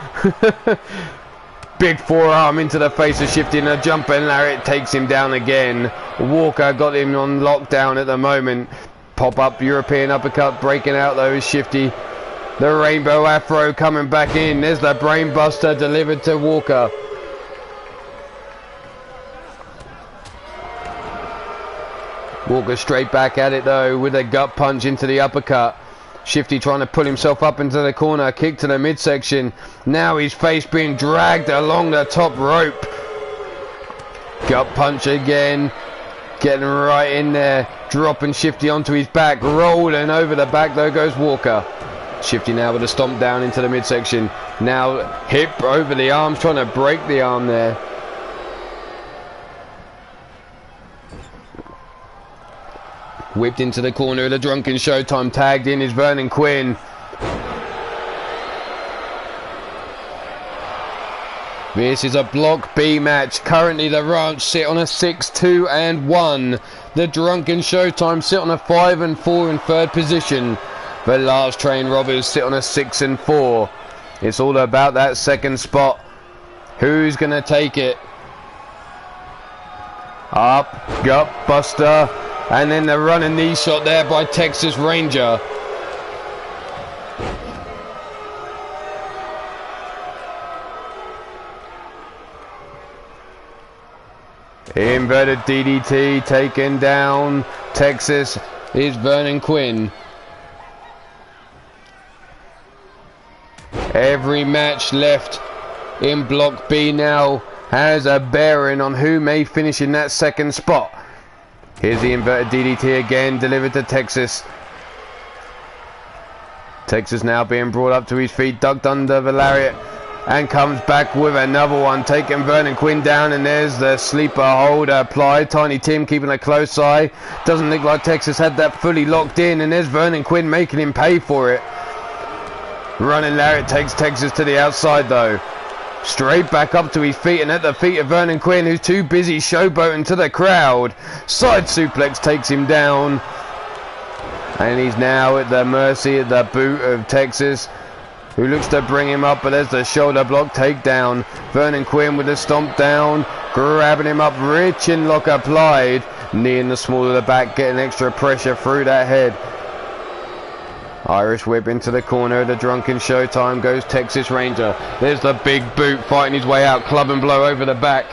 Big forearm into the face of Shifty and a jumping lariat takes him down again. Walker got him on lockdown at the moment. Pop up European uppercut breaking out though is Shifty. The Rainbow Afro coming back in. There's the Brainbuster delivered to Walker. Walker straight back at it though with a gut punch into the uppercut. Shifty trying to pull himself up into the corner. Kick to the midsection. Now his face being dragged along the top rope. Gut punch again. Getting right in there. Dropping Shifty onto his back. Rolling over the back though goes Walker. Shifty now with a stomp down into the midsection. Now hip over the arms, trying to break the arm there. Whipped into the corner of the Drunken Showtime. Tagged in is Vernon Quinn. This is a Block B match. Currently the Ranch sit on a 6-2-1. The Drunken Showtime sit on a 5-4 in third position. The Last Train Robbers sit on a 6-4. It's all about that second spot. Who's going to take it? Up, gut buster, and then the running knee shot there by Texas Ranger. Inverted DDT taken down. Texas is Vernon Quinn. Every match left in Block B now has a bearing on who may finish in that second spot. Here's the inverted DDT again, delivered to Texas. Texas now being brought up to his feet, ducked under the lariat, and comes back with another one, taking Vernon Quinn down, and there's the sleeper hold applied. Tiny Tim keeping a close eye. Doesn't look like Texas had that fully locked in, and there's Vernon Quinn making him pay for it. Running lariat takes Texas to the outside though. Straight back up to his feet and at the feet of Vernon Quinn, who's too busy showboating to the crowd. Side suplex takes him down. And he's now at the mercy of the boot of Texas, who looks to bring him up, but there's the shoulder block takedown. Vernon Quinn with a stomp down, grabbing him up, rear chin lock applied. Knee in the small of the back, getting extra pressure through that head. Irish whip into the corner of the Drunken Showtime goes Texas Ranger. There's the big boot fighting his way out, club and blow over the back.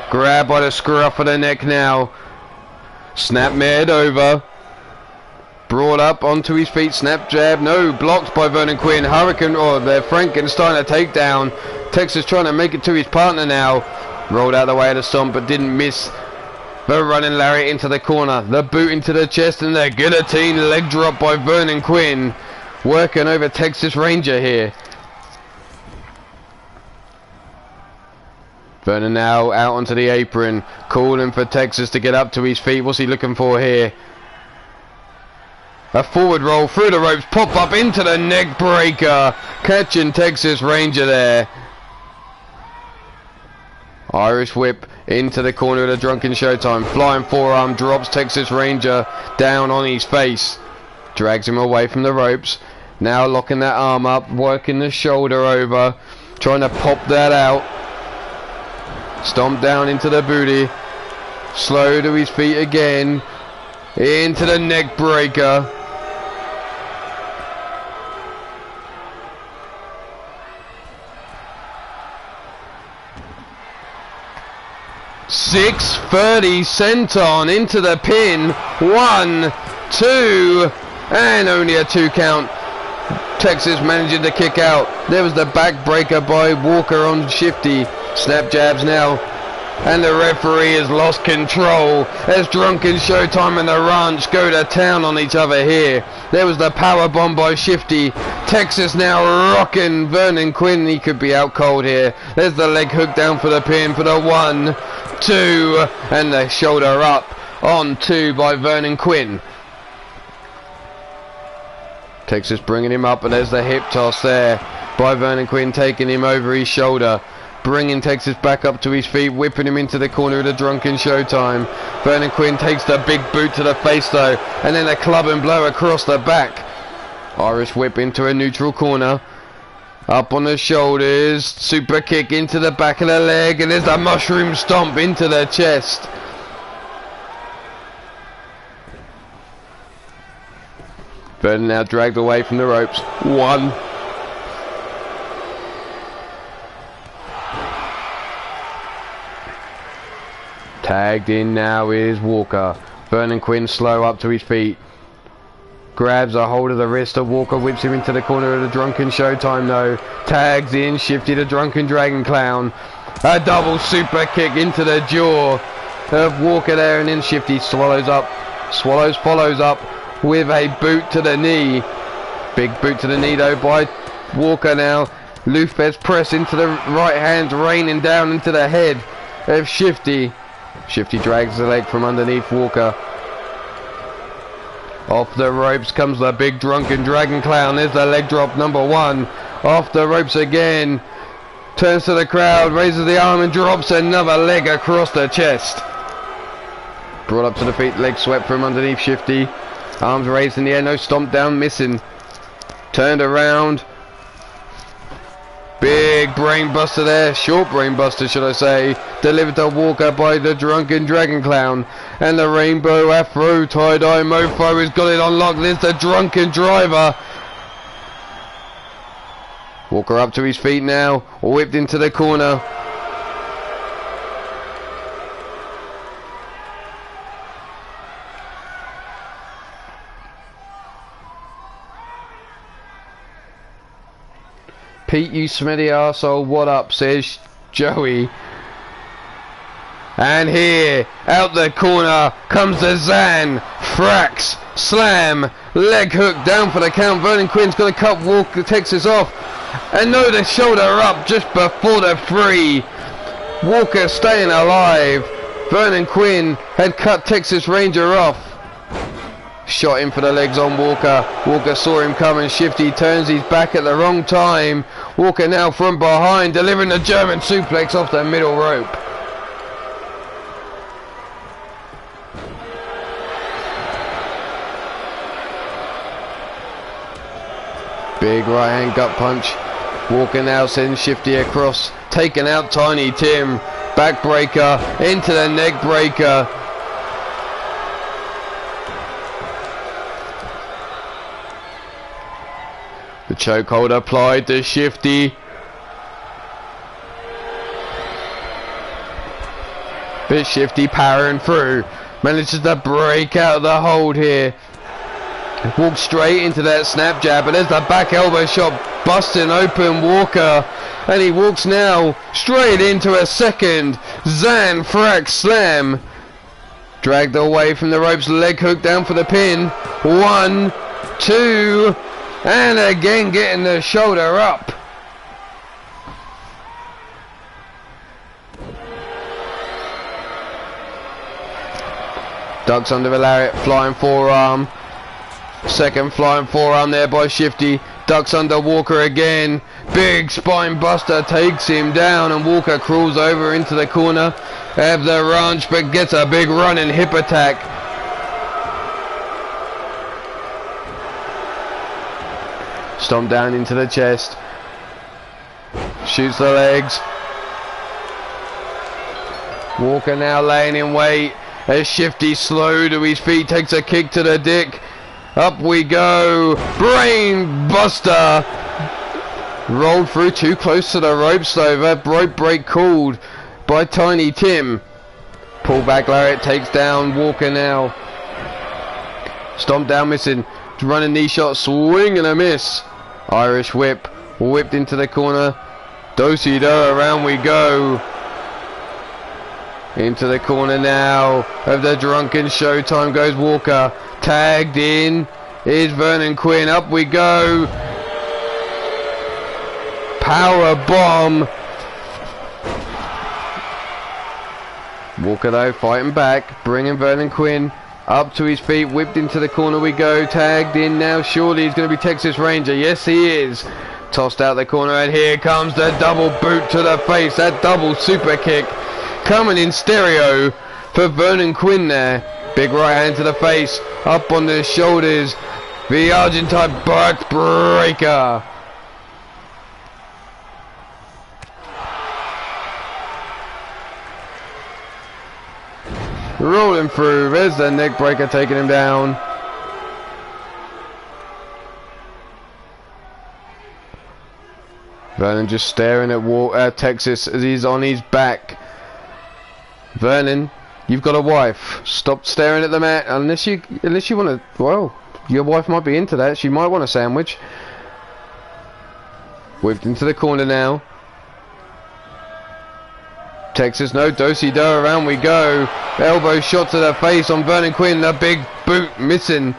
Grab by the scruff of the neck now. Snap med over. Brought up onto his feet, snap jab, no, blocked by Vernon Quinn. Hurricane, or the Frankenstein a takedown. Texas trying to make it to his partner now. Rolled out of the way of the stomp but didn't miss. The running lariat into the corner, the boot into the chest, and the guillotine leg drop by Vernon Quinn. Working over Texas Ranger here. Vernon now out onto the apron, calling for Texas to get up to his feet. What's he looking for here? A forward roll through the ropes, pop up into the neck breaker, catching Texas Ranger there. Irish whip into the corner of the Drunken Showtime. Flying forearm drops Texas Ranger down on his face. Drags him away from the ropes. Now locking that arm up, working the shoulder over. Trying to pop that out. Stomp down into the booty. Slow to his feet again. Into the neck breaker. .630 senton into the pin. 1, 2, and only a 2 count. Texas managing to kick out. There was the back breaker by Walker on Shifty. Snap jabs now. And the referee has lost control as Drunken Showtime and the Ranch go to town on each other here. There was the power bomb by Shifty. Texas now rocking Vernon Quinn. He could be out cold here. There's the leg hook down for the pin for the 1, 2, and the shoulder up on 2 by Vernon Quinn. Texas bringing him up, and there's the hip toss there by Vernon Quinn, taking him over his shoulder. Bringing Texas back up to his feet, whipping him into the corner of the Drunken Showtime. Vernon Quinn takes the big boot to the face though, and then a club and blow across the back. Irish whip into a neutral corner. Up on the shoulders, super kick into the back of the leg, and there's the mushroom stomp into the chest. Vernon now dragged away from the ropes. 1. Tagged in now is Walker. Vernon Quinn slow up to his feet. Grabs a hold of the wrist of Walker, whips him into the corner of the Drunken Showtime though. Tags in, Shifty the Drunken Dragon Clown. A double super kick into the jaw of Walker there, and then Shifty follows up with a boot to the knee. Big boot to the knee though by Walker now. Lufez press into the right hand, raining down into the head of Shifty. Shifty drags the leg from underneath Walker. Off the ropes comes the big Drunken Dragon Clown. There's the leg drop number 1. Off the ropes again. Turns to the crowd, raises the arm and drops another leg across the chest. Brought up to the feet, leg swept from underneath Shifty. Arms raised in the air, no stomp down, missing. Turned around. Big brain buster there, short brain buster should I say, delivered to Walker by the Drunken Dragon Clown. And the Rainbow Afro tie-dye mofo has got it on lock. There's the Drunken Driver. Walker up to his feet now, whipped into the corner. Pete, you smelly arsehole, what up, says Joey. And here, out the corner, comes the Zan. Frax, slam, leg hook down for the count. Vernon Quinn's got to cut Walker, Texas off. And no, the shoulder up just before the 3. Walker staying alive. Vernon Quinn had cut Texas Ranger off. Shot him for the legs on Walker. Walker saw him coming. Shifty turns his back at the wrong time. Walker now from behind, delivering the German suplex off the middle rope. Big right hand gut punch. Walker now sends Shifty across, taking out Tiny Tim. Backbreaker into the neck breaker. The chokehold applied to Shifty. But Shifty powering through. Manages to break out of the hold here. Walks straight into that snap jab, and there's the back elbow shot busting open Walker. And he walks now straight into a second Zan Frax slam. Dragged away from the ropes, leg hook down for the pin. 1, 2... and again getting the shoulder up. Ducks under the lariat, flying forearm. Second flying forearm there by Shifty. Ducks under Walker again. Big spine buster takes him down, and Walker crawls over into the corner of the ranch, but gets a big running hip attack. Stomp down into the chest. Shoots the legs. Walker now laying in wait as Shifty, slow to his feet, takes a kick to the dick. Up we go. Brain buster. Rolled through too close to the ropes though. That rope break called by Tiny Tim. Pull back lariat takes down Walker now. Stomp down missing. Running knee shot, swing and a miss. Irish whip. Whipped into the corner. Do-si-do, around we go. Into the corner now of the Drunken Showtime goes Walker. Tagged in is Vernon Quinn. Up we go. Power bomb. Walker though fighting back, bringing Vernon Quinn up to his feet. Whipped into the corner we go. Tagged in now. Surely he's going to be Texas Ranger. Yes he is. Tossed out the corner, and here comes the double boot to the face. That double super kick coming in stereo for Vernon Quinn there. Big right hand to the face, up on the shoulders. The Argentine backbreaker. Rolling through, there's the neck breaker taking him down. Vernon just staring at Texas as he's on his back. Vernon, you've got a wife. Stop staring at the mat unless you want to. Well, your wife might be into that. She might want a sandwich. Whipped into the corner now. Texas, no, do-si-do, around we go. Elbow shot to the face on Vernon Quinn. The big boot missing.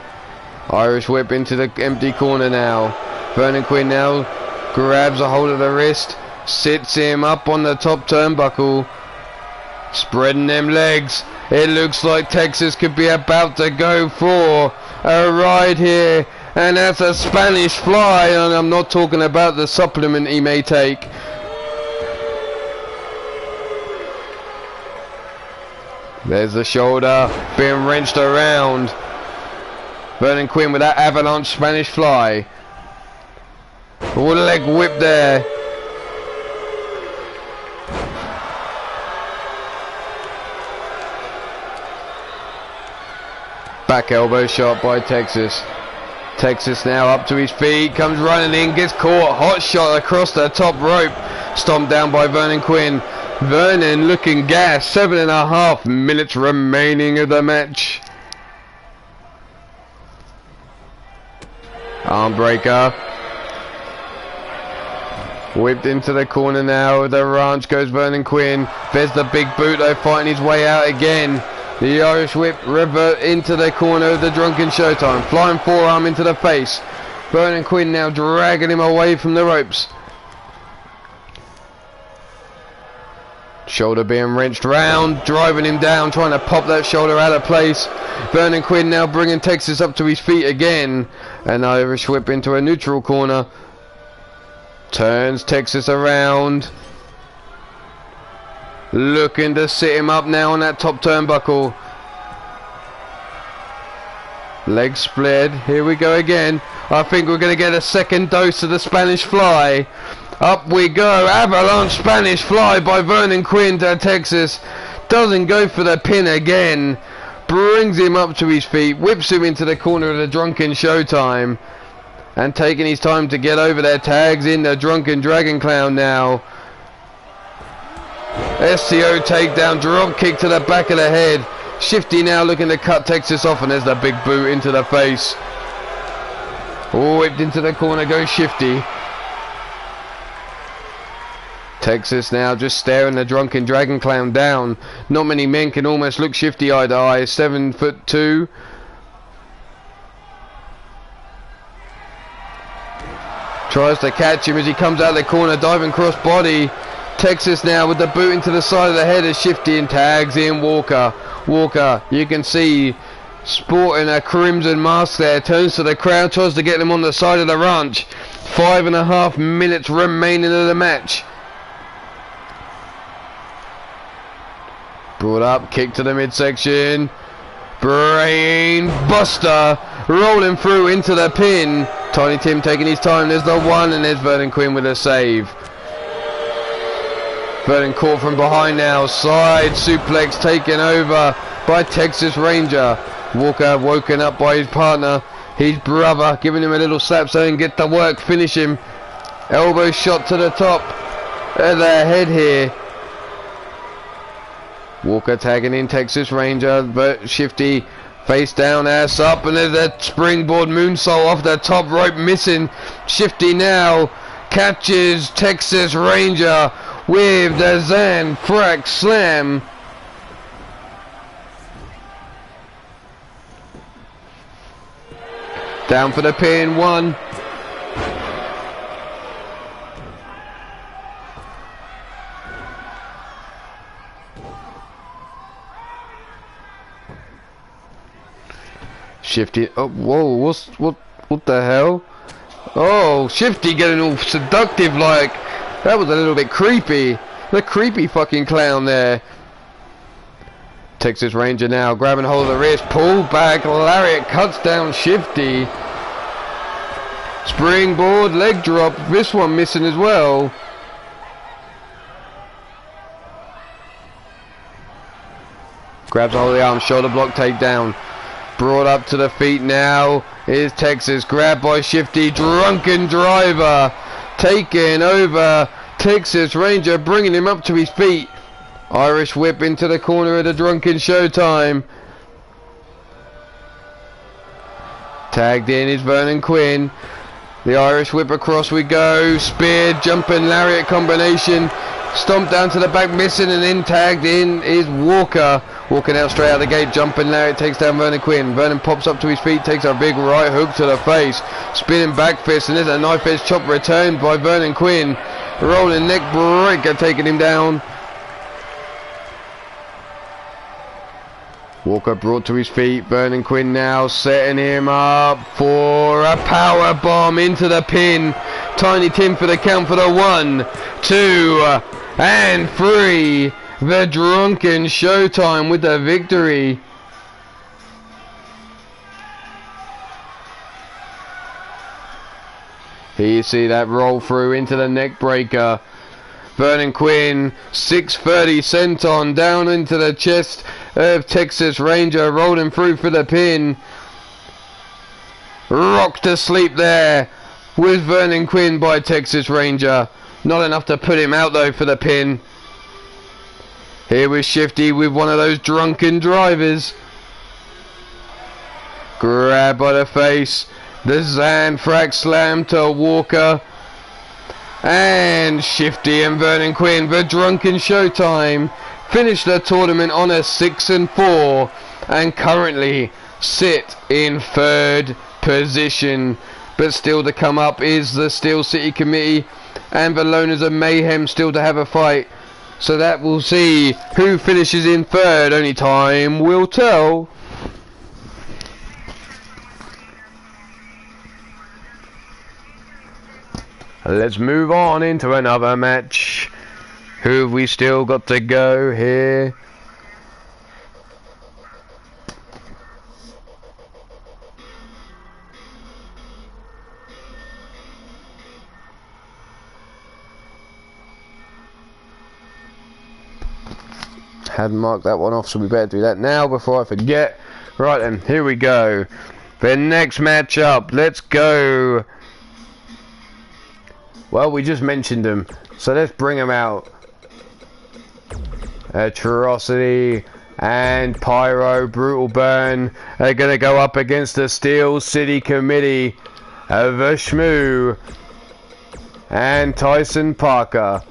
Irish whip into the empty corner now. Vernon Quinn now grabs a hold of the wrist. Sits him up on the top turnbuckle. Spreading them legs. It looks like Texas could be about to go for a ride here. And that's a Spanish fly. And I'm not talking about the supplement he may take. There's the shoulder being wrenched around. Vernon Quinn with that avalanche Spanish fly. Oh, leg whip there. Back elbow shot by Texas. Texas now up to his feet, comes running in, gets caught, hot shot across the top rope. Stomped down by Vernon Quinn. Vernon looking gassed. 7.5 minutes remaining of the match. Arm breaker. Whipped into the corner now. The ranch goes Vernon Quinn. There's the big boot though, fighting his way out again. The Irish whip revert into the corner of the Drunken Showtime. Flying forearm into the face. Vernon Quinn now dragging him away from the ropes. Shoulder being wrenched round, driving him down, trying to pop that shoulder out of place. Vernon Quinn now bringing Texas up to his feet again. An Irish whip into a neutral corner. Turns Texas around. Looking to sit him up now on that top turnbuckle. Leg split. Here we go again. I think we're going to get a second dose of the Spanish fly. Up we go. Avalanche Spanish fly by Vernon Quinn to Texas. Doesn't go for the pin again. Brings him up to his feet. Whips him into the corner of the Drunken Showtime. And taking his time to get over there. Tags in the Drunken Dragon Clown now. SCO takedown, drop kick to the back of the head. Shifty now looking to cut Texas off, and there's the big boot into the face. Whipped into the corner goes Shifty. Texas now just staring the Drunken Dragon Clown down. Not many men can almost look Shifty eye to eye. 7'2". Tries to catch him as he comes out of the corner, diving cross body. Texas now with the boot into the side of the head of Shifty and tags in Walker. Walker, you can see, sporting a crimson mask there, turns to the crowd, tries to get them on the side of the ranch. 5.5 minutes remaining of the match. Brought up, kick to the midsection. Brain buster, rolling through into the pin. Tiny Tim taking his time. There's the one, and there's Vernon Quinn with a save. Vernon caught from behind now. Side suplex taken over by Texas Ranger. Walker woken up by his partner, his brother, giving him a little slap saying get to work, finish him. Elbow shot to the top of the head here. Walker tagging in Texas Ranger, but Shifty face down, ass up, and there's a springboard moonsault off the top rope missing. Shifty now catches Texas Ranger with the Zan Frack Slam. Down for the pin, 1. Shifty, oh, whoa, what the hell? Oh, Shifty getting all seductive like. That was a little bit creepy. The creepy fucking clown there. Texas Ranger now grabbing hold of the wrist, pull back, lariat cuts down Shifty. Springboard, leg drop, this one missing as well. Grabs hold of the arm, shoulder block, takedown. Brought up to the feet now is Texas, grabbed by Shifty, drunken driver, taking over Texas Ranger, bringing him up to his feet. Irish whip into the corner of the drunken Showtime. Tagged in is Vernon Quinn. The Irish whip across we go. Spear, jumping lariat combination. Stomped down to the back, missing, and then tagged in is Walker. Walking out straight out the gate, jumping lariat, takes down Vernon Quinn. Vernon pops up to his feet, takes a big right hook to the face. Spinning back fist, and there's a knife edge chop returned by Vernon Quinn. Rolling neck breaker, taking him down. Walker brought to his feet. Vernon Quinn now setting him up for a power bomb into the pin. Tiny Tim for the count for the 1, 2, and 3. The drunken Showtime with the victory. Here you see that roll through into the neck breaker. Vernon Quinn, 630 senton down into the chest of Texas Ranger, rolling through for the pin. Rocked to sleep there with Vernon Quinn by Texas Ranger. Not enough to put him out though for the pin. Here was Shifty with one of those drunken drivers. Grab by the face. The Zan Frack Slam to Walker. And Shifty and Vernon Quinn, the drunken Showtime, finish the tournament on a 6-4 and currently sit in 3rd position. But still to come up is the Steel City Committee and the Loners of Mayhem still to have a fight. So that we'll see who finishes in 3rd. Only time will tell. Let's move on into another match. Who have we still got to go here? Hadn't marked that one off, so we better do that now before I forget. Right then, here we go. The next match up. Let's go. Well, we just mentioned them, so let's bring them out. Atrocity and Pyro Brutal Burn are going to go up against the Steel City Committee of the Shmoo and Tyson Parker.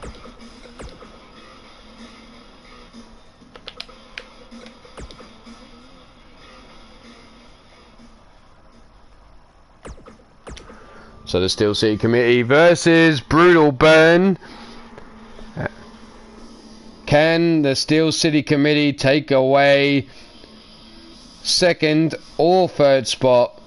So the Steel City Committee versus Brutal Burn. Can the Steel City Committee take away second or third spot?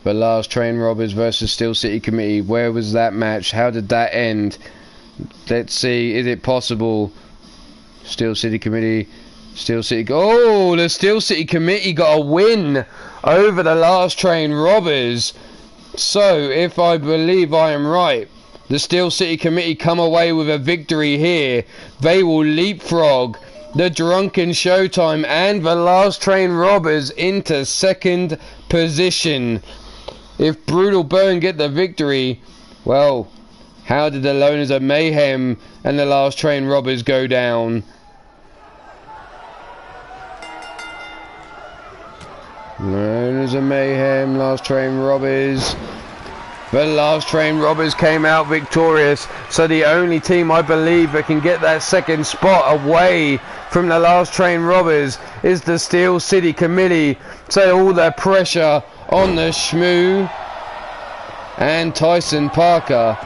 The Last Train Robbers versus Steel City Committee. Where was that match? How did that end? Let's see. Is it possible? Steel City Committee. Steel City. Oh, the Steel City Committee got a win over the Last Train Robbers. So, if I believe I am right, the Steel City Committee come away with a victory here. They will leapfrog the Drunken Showtime and the Last Train Robbers into second position. If Brutal Burn get the victory, well, how did the Loners of Mayhem and the Last Train Robbers go down? Loners of Mayhem, Last Train Robbers. The Last Train Robbers came out victorious. So the only team I believe that can get that second spot away from the Last Train Robbers is the Steel City Committee. So all the pressure on the Shmoo and Tyson Parker.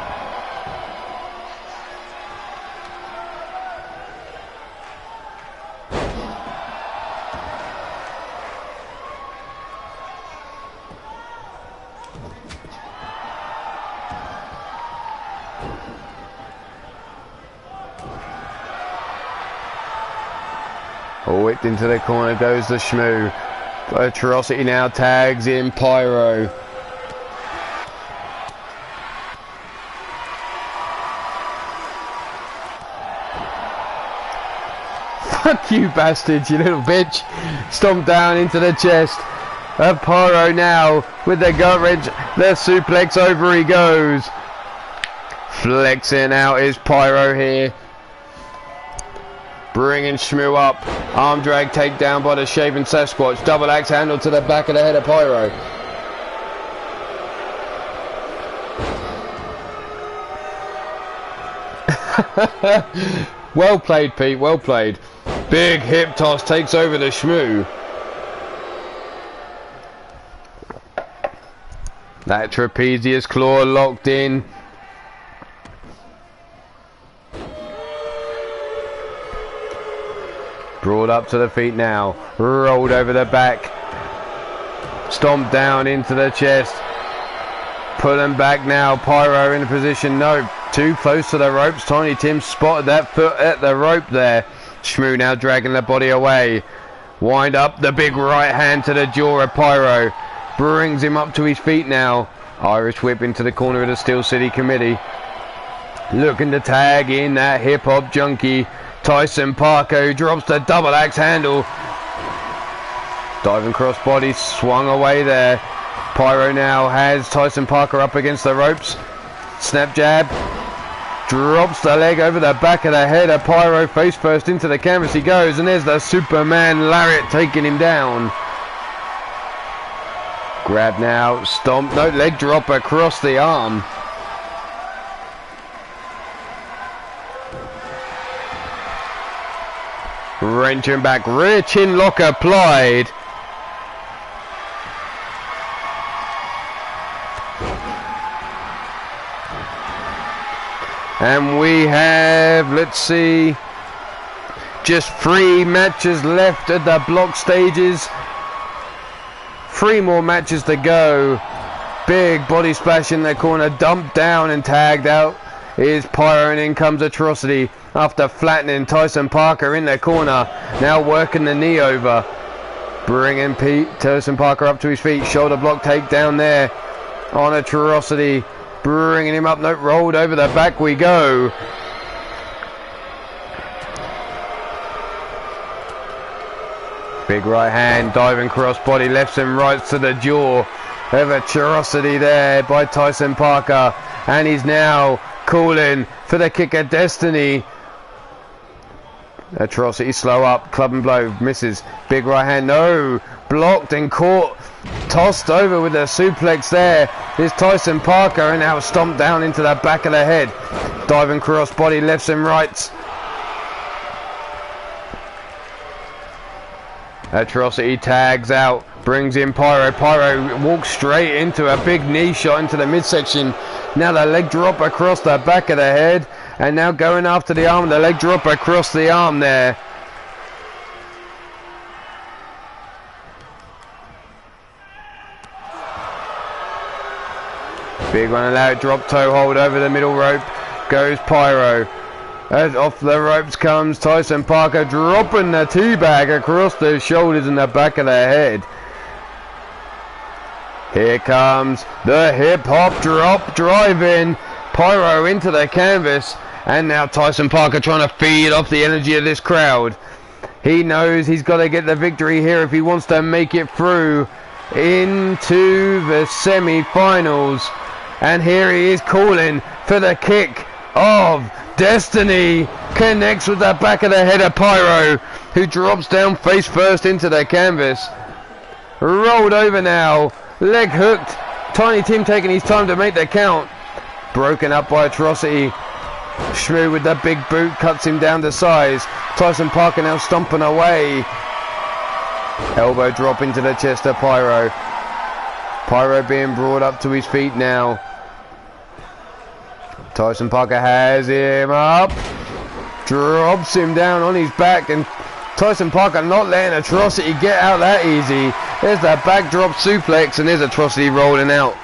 Whipped into the corner goes the Shmoo. Atrocity now tags in Pyro. Fuck you bastards, you little bitch. Stomp down into the chest of Pyro now with the gut wrench. The suplex over he goes. Flexing out is Pyro here. Bringing Shmoo up. Arm drag takedown by the Shaven Sasquatch. Double axe handle to the back of the head of Pyro. Well played, Pete. Well played. Big hip toss takes over the Shmoo. That trapezius claw locked in. Brought up to the feet now. Rolled over the back. Stomped down into the chest. Pulling back now. Pyro in a position. No. Too close to the ropes. Tiny Tim spotted that foot at the rope there. Shmoo now dragging the body away. Wind up the big right hand to the jaw of Pyro. Brings him up to his feet now. Irish whip into the corner of the Steel City Committee. Looking to tag in that hip hop junkie. Tyson Parker, who drops the double axe handle. Diving cross body swung away there. Pyro now has Tyson Parker up against the ropes. Snap jab. Drops the leg over the back of the head of Pyro. Face first into the canvas he goes. And there's the Superman lariat taking him down. Grab now. Stomp. No, leg drop across the arm. Wrenching back, rear chin lock applied. And we have, let's see, just 3 matches left at the block stages. 3 more matches to go. Big body splash in the corner, dumped down and tagged out is Pyro, and in comes Atrocity after flattening Tyson Parker in the corner. Now working the knee over. Bringing Tyson Parker up to his feet. Shoulder block takedown there on Atrocity. Bringing him up. No, rolled over the back we go. Big right hand, diving cross body, lefts and rights to the jaw. Have Atrocity there by Tyson Parker. And he's now calling for the kick of destiny. Atrocity slow up, club and blow, misses. Big right hand, no, blocked and caught, tossed over with a suplex there is Tyson Parker, and now stomped down into the back of the head. Diving cross body, lefts and rights. Atrocity tags out, brings in Pyro. Pyro walks straight into a big knee shot into the midsection. Now the leg drop across the back of the head And now going after the arm, the leg drop across the arm there. Big one allowed, drop toe hold over the middle rope. Goes Pyro. As off the ropes comes Tyson Parker, dropping the teabag across the shoulders and the back of the head. Here comes the hip hop drop, driving Pyro into the canvas. And now Tyson Parker trying to feed off the energy of this crowd. He knows he's got to get the victory here if he wants to make it through into the semi-finals. And here he is calling for the kick of destiny. Connects with the back of the head of Pyro, who drops down face first into the canvas. Rolled over now. Leg hooked. Tiny Tim taking his time to make the count. Broken up by Atrocity. Shmoo with the big boot cuts him down to size. Tyson Parker now stomping away. Elbow drop into the chest of Pyro. Pyro being brought up to his feet now. Tyson Parker has him up. Drops him down on his back, and Tyson Parker not letting Atrocity get out that easy. There's that backdrop suplex, and there's Atrocity rolling out.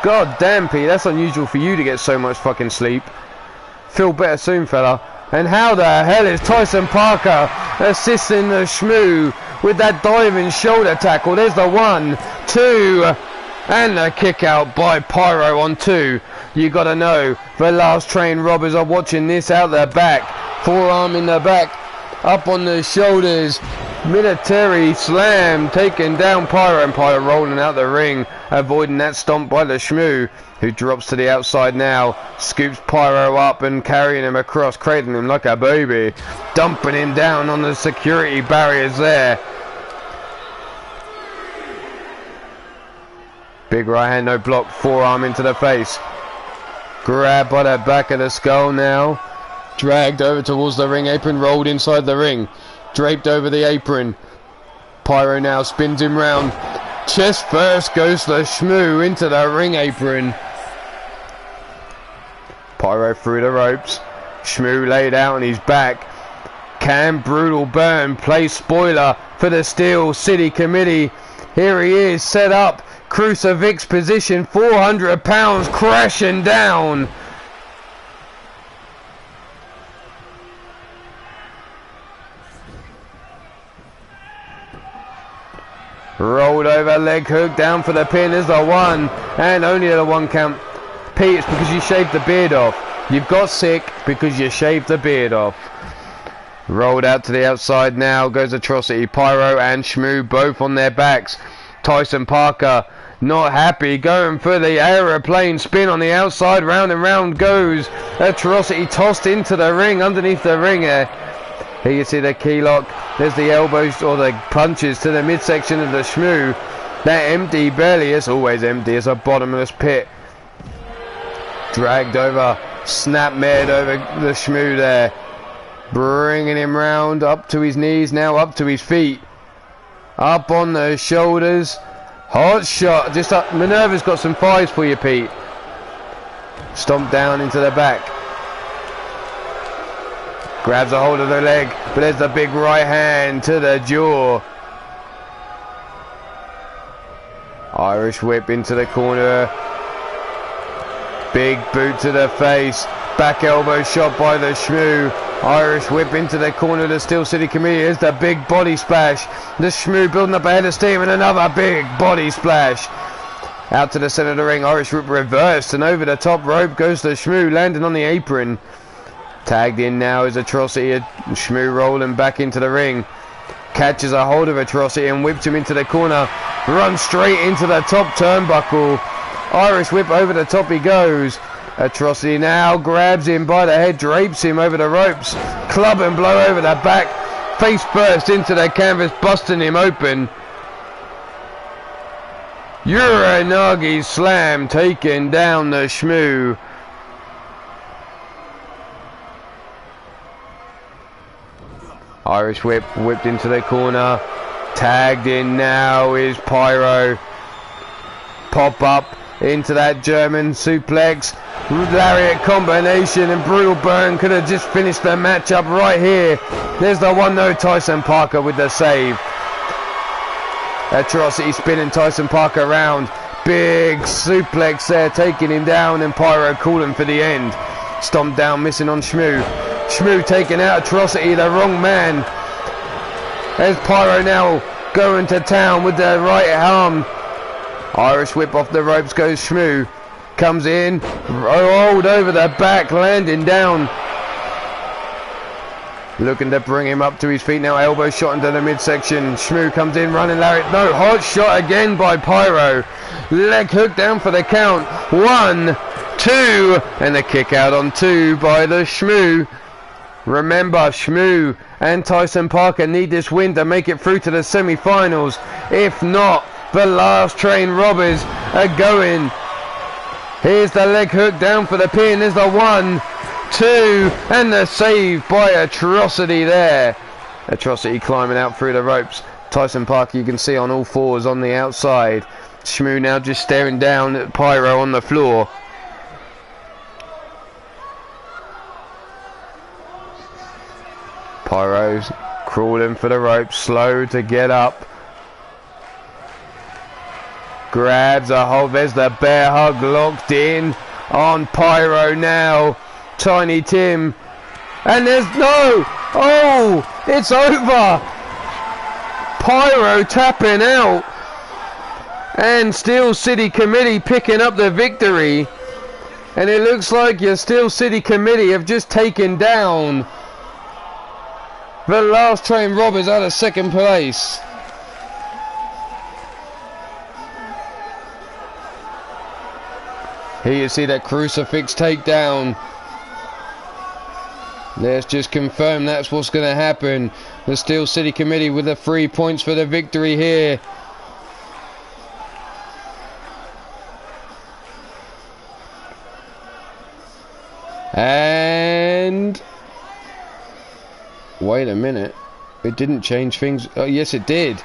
God damn, Pete, that's unusual for you to get so much fucking sleep. Feel better soon, fella. And how the hell is Tyson Parker assisting the Shmoo with that diving shoulder tackle? There's the 1, 2, and the kick out by Pyro on 2. You gotta know, the last train robbers are watching this out the back. Forearm in the back, up on the shoulders. Military slam, taking down Pyro, and Pyro rolling out the ring, avoiding that stomp by the Shmoo, who drops to the outside now, scoops Pyro up and carrying him across, cradling him like a baby, dumping him down on the security barriers there. Big right hand, no block, forearm into the face. Grabbed by the back of the skull now, dragged over towards the ring apron, rolled inside the ring. Draped over the apron. Pyro now spins him round. Chest first goes the Shmoo into the ring apron. Pyro through the ropes. Shmoo laid out on his back. Can Brutal Burn play spoiler for the Steel City Committee? Here he is, set up. Crucifix position, 400 pounds crashing down. Rolled over, leg hook, down for the pin. There's the 1, and only the 1 count. Pete, it's because you shaved the beard off. You've got sick because you shaved the beard off. Rolled out to the outside now goes Atrocity. Pyro and Shmoo both on their backs. Tyson Parker not happy, going for the aeroplane spin on the outside. Round and round goes Atrocity, tossed into the ring, underneath the ring here. Here you see the key lock. There's the elbows or the punches to the midsection of the Shmoo. That empty belly is always empty. It's a bottomless pit. Dragged over, snap-mared over the Shmoo there. Bringing him round up to his knees, now up to his feet. Up on the shoulders. Hot shot. Just up. Minerva's got some 5s for you, Pete. Stomp down into the back. Grabs a hold of the leg, but there's the big right hand to the jaw. Irish whip into the corner. Big boot to the face. Back elbow shot by the Shmoo. Irish whip into the corner of the Steel City Committee. Here's the big body splash. The Shmoo building up a head of steam, and another big body splash. Out to the center of the ring. Irish whip reversed, and over the top rope goes the Shmoo, landing on the apron. Tagged in now is Atrocity. Shmoo rolling back into the ring. Catches a hold of Atrocity and whips him into the corner. Runs straight into the top turnbuckle. Irish whip over the top he goes. Atrocity now grabs him by the head, drapes him over the ropes. Club and blow over the back. Face first into the canvas, busting him open. Uranagi slam, taking down the Shmoo. Irish whip whipped into the corner. Tagged in now is Pyro. pop up into that German suplex. Lariat combination, and brutal burn could have just finished the matchup right here. There's the one though, Tyson Parker with the save. Atrocity spinning Tyson Parker around. Big suplex there, taking him down, and Pyro calling for the end. Stomped down, missing on Shmoo. Shmoo taking out Atrocity, the wrong man. There's Pyro now going to town with the right arm. Irish whip off the ropes goes Shmoo. Comes in, rolled over the back, landing down. Looking to bring him up to his feet now. Elbow shot into the midsection. Shmoo comes in, running Lariat. No, hot shot again by Pyro. Leg hook down for the count. 1, 2, and the kick out on 2 by the Shmoo. Remember, Shmoo and Tyson Parker need this win to make it through to the semi-finals. If not, the last train robbers are going. Here's the leg hook down for the pin. There's the 1, 2, and the save by Atrocity there. Atrocity climbing out through the ropes. Tyson Parker, you can see on all fours on the outside. Shmoo now just staring down at Pyro on the floor. Pyro's crawling for the ropes, slow to get up. Grabs a hold, there's the bear hug locked in on Pyro now. Tiny Tim, and there's no, oh, it's over. Pyro tapping out, and Steel City Committee picking up the victory. And it looks like your Steel City Committee have just taken down the last train robbers out of second place. Here you see that crucifix takedown. Let's just confirm that's what's going to happen. The Steel City Committee with the 3 points for the victory here. And wait a minute, it didn't change things. Oh yes it did.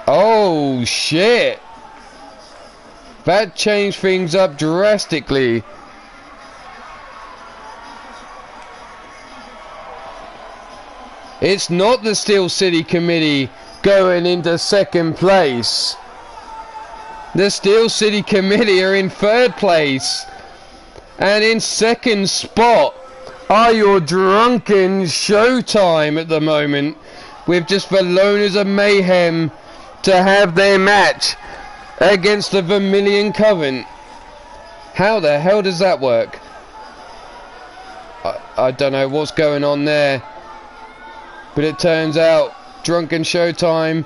Oh shit, that changed things up drastically. It's not the Steel City Committee going into second place. The Steel City Committee are in third place. And in second spot are your Drunken Showtime at the moment, with just the Loners of Mayhem to have their match against the Vermilion Coven. How the hell does that work? I don't know what's going on there. But it turns out Drunken Showtime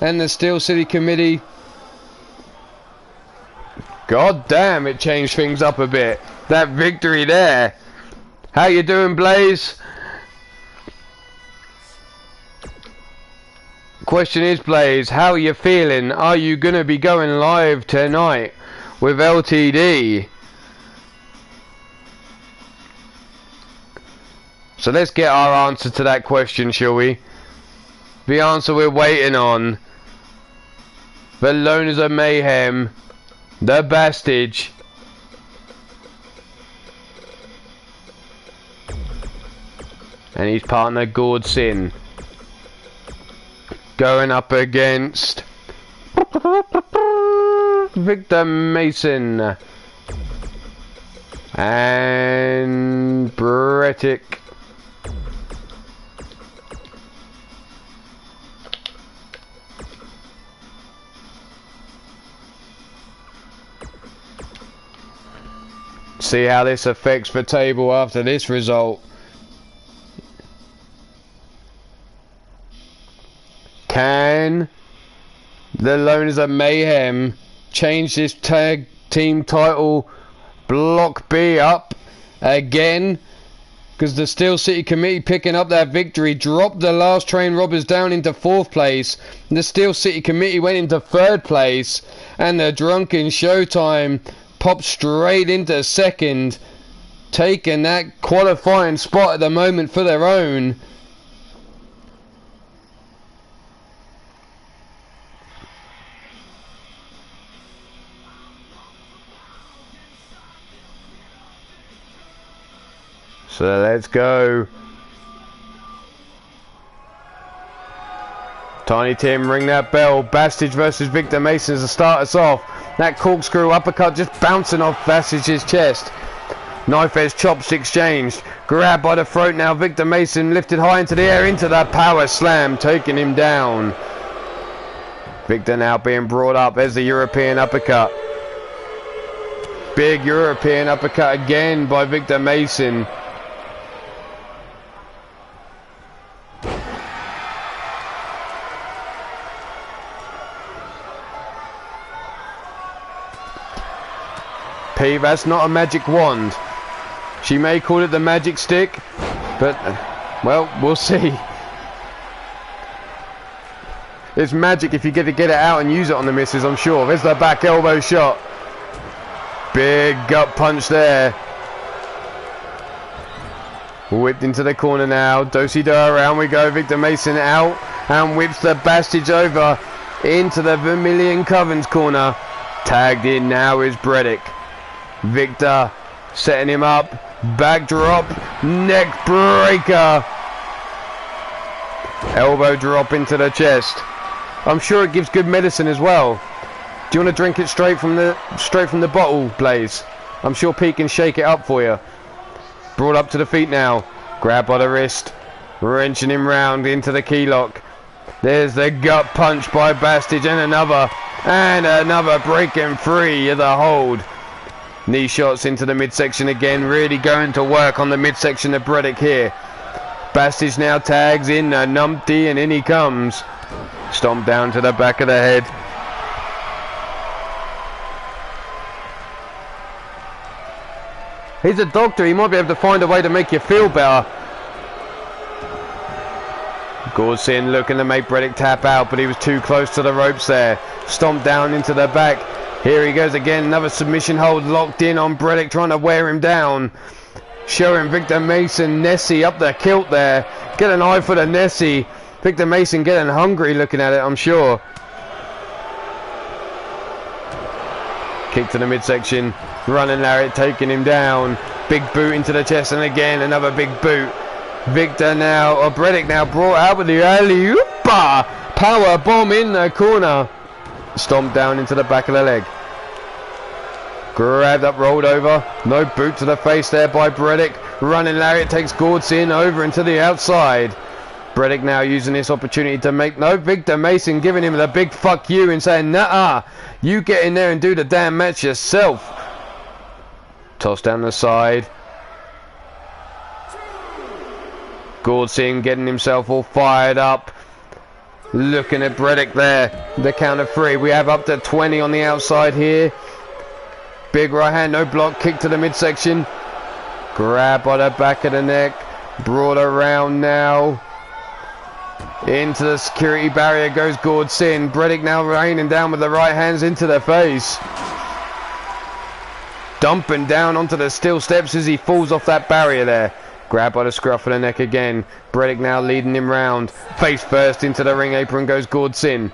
and the Steel City Committee, god damn, it changed things up a bit. That victory there. How you doing, Blaze? Question is, Blaze, how are you feeling? Are you going to be going live tonight with LTD? So let's get our answer to that question, shall we? The answer we're waiting on. The Loners of Mayhem, the Bastage, and his partner Gord Sin going up against Victor Mason and Bretic. See how this affects the table after this result. Can the Loners of Mayhem change this tag team title block B up again? Because the Steel City Committee picking up that victory dropped the last train robbers down into 4th place. The Steel City Committee went into 3rd place, and the Drunken Showtime popped straight into 2nd, taking that qualifying spot at the moment for their own. So let's go. Tiny Tim, ring that bell. Bastage versus Victor Mason to start us off. That corkscrew uppercut just bouncing off Bastage's chest. Knife edge chops exchanged. Grabbed by the throat now. Victor Mason lifted high into the air into that power slam, taking him down. Victor now being brought up as the European uppercut. Big European uppercut again by Victor Mason. P, that's not a magic wand. She may call it the magic stick, but, well, we'll see. It's magic if you get to get it out and use it on the misses, I'm sure. There's the back elbow shot. Big gut punch there. Whipped into the corner now. Do-si-do around we go. Victor Mason out and whips the Bastage over into the Vermilion Coven's corner. Tagged in now is Bredick. Victor setting him up. Backdrop. Neck breaker. Elbow drop into the chest. I'm sure it gives good medicine as well. Do you want to drink it straight from the bottle, Blaze? I'm sure Pete can shake it up for you. Brought up to the feet now. Grab by the wrist. Wrenching him round into the key lock. There's the gut punch by Bastage and another. And another breaking free of the hold. Knee shots into the midsection again. Really going to work on the midsection of Bredick here. Bastage now tags in a numpty and in he comes. Stomp down to the back of the head. He's a doctor, he might be able to find a way to make you feel better. Gordson looking to make Bredick tap out, but he was too close to the ropes there. Stomp down into the back. Here he goes again, another submission hold locked in on Bredick, trying to wear him down. Showing Victor Mason Nessie up the kilt there. Get an eye for the Nessie. Victor Mason getting hungry looking at it, I'm sure. Kick to the midsection. Running Lariat taking him down. Big boot into the chest and again another big boot. Victor now, or Bredick now brought out with the alley-oopa. Power bomb in the corner. Stomp down into the back of the leg. Grabbed up, rolled over. No boot to the face there by Bredick. Running Lariat takes Gordson over into the outside. Bredick now using this opportunity to make Victor Mason giving him the big fuck you and saying, nah, you get in there and do the damn match yourself. Toss down the side. Gordson getting himself all fired up. Looking at Bredick there. The count of 3. We have up to 20 on the outside here. Big right hand, no block, kick to the midsection. Grab by the back of the neck. Brought around now. Into the security barrier goes Gordson. Bredick now raining down with the right hands into the face. Dumping down onto the steel steps as he falls off that barrier there. Grab by the scruff of the neck again. Bredick now leading him round. Face first into the ring apron goes Gordson.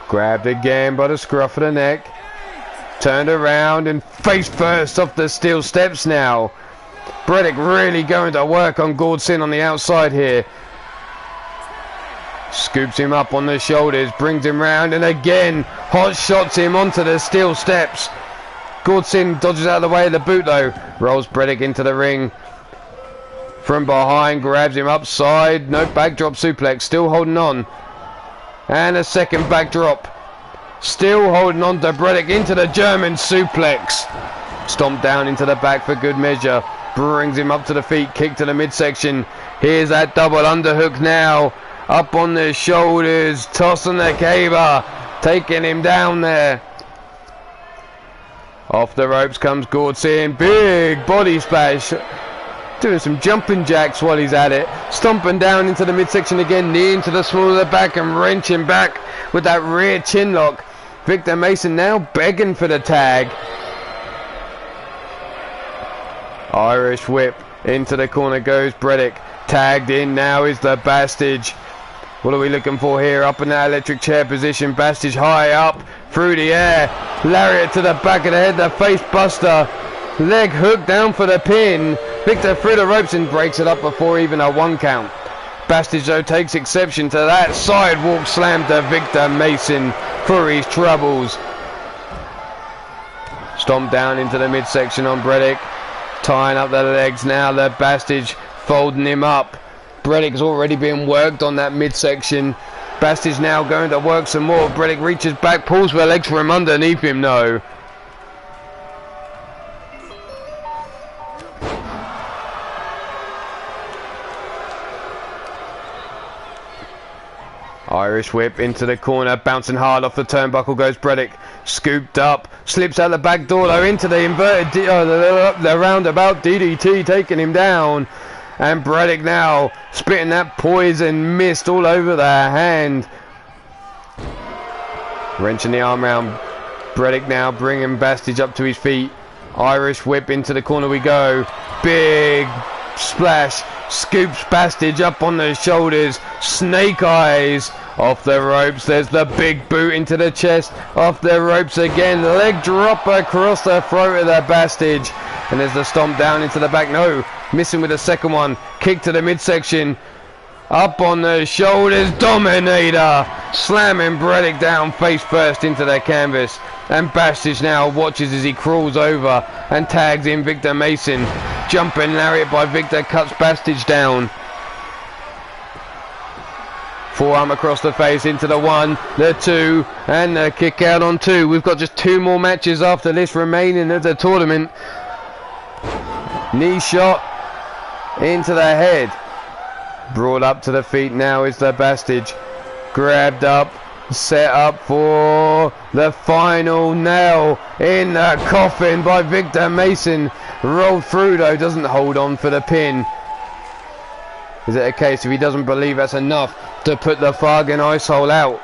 Grabbed again by the scruff of the neck. Turned around and face first off the steel steps now. Bredick really going to work on Gordson on the outside here. Scoops him up on the shoulders, brings him round, and again hot shots him onto the steel steps. Gordson dodges out of the way of the boot though. Rolls Bredick into the ring. From behind, grabs him upside. No backdrop suplex, still holding on. And a second backdrop. Still holding on to Bredick into the German suplex. Stomp down into the back for good measure. Brings him up to the feet, kick to the midsection. Here's that double underhook now. Up on the shoulders, tossing the caber, taking him down there. Off the ropes comes Gordson, big body splash. Doing some jumping jacks while he's at it. Stomping down into the midsection again, knee into the small of the back and wrenching back with that rear chin lock. Victor Mason now begging for the tag. Irish whip into the corner goes Bredick. Tagged in now is the Bastage. What are we looking for here? Up in that electric chair position. Bastage high up through the air. Lariat to the back of the head. The face buster. Leg hook down for the pin. Victor through the ropes and breaks it up before even a 1 count. Bastage though takes exception to that. Sidewalk slam to Victor Mason for his troubles. Stomp down into the midsection on Bredick. Tying up the legs now. The Bastage folding him up. Bredick's already being worked on that midsection. Bastage now going to work some more. Bredick reaches back, pulls the legs from underneath him. No. Irish whip into the corner, bouncing hard off the turnbuckle goes Bredick. Scooped up, slips out the back door though into the inverted, the roundabout DDT, taking him down. And Bredick now spitting that poison mist all over the hand. Wrenching the arm round. Bredick now bringing Bastage up to his feet. Irish whip into the corner we go. Big splash. Scoops Bastage up on the shoulders. Snake eyes off the ropes. There's the big boot into the chest. Off the ropes again. Leg drop across the throat of the Bastage. And there's the stomp down into the back. No. Missing with the second one. Kick to the midsection. Up on the shoulders. Dominator. Slamming Bredick down face first into the canvas. And Bastage now watches as he crawls over and tags in Victor Mason. Jumping lariat by Victor cuts Bastage down. Forearm across the face into the 1, the 2, and the kick out on 2. We've got just 2 more matches after this remaining of the tournament. Knee shot into the head. Brought up to the feet now is the Bastage. Grabbed up. Set up for the final nail in the coffin by Victor Mason. Rolled through though, doesn't hold on for the pin. Is it a case if he doesn't believe that's enough to put the Fargan ice hole out?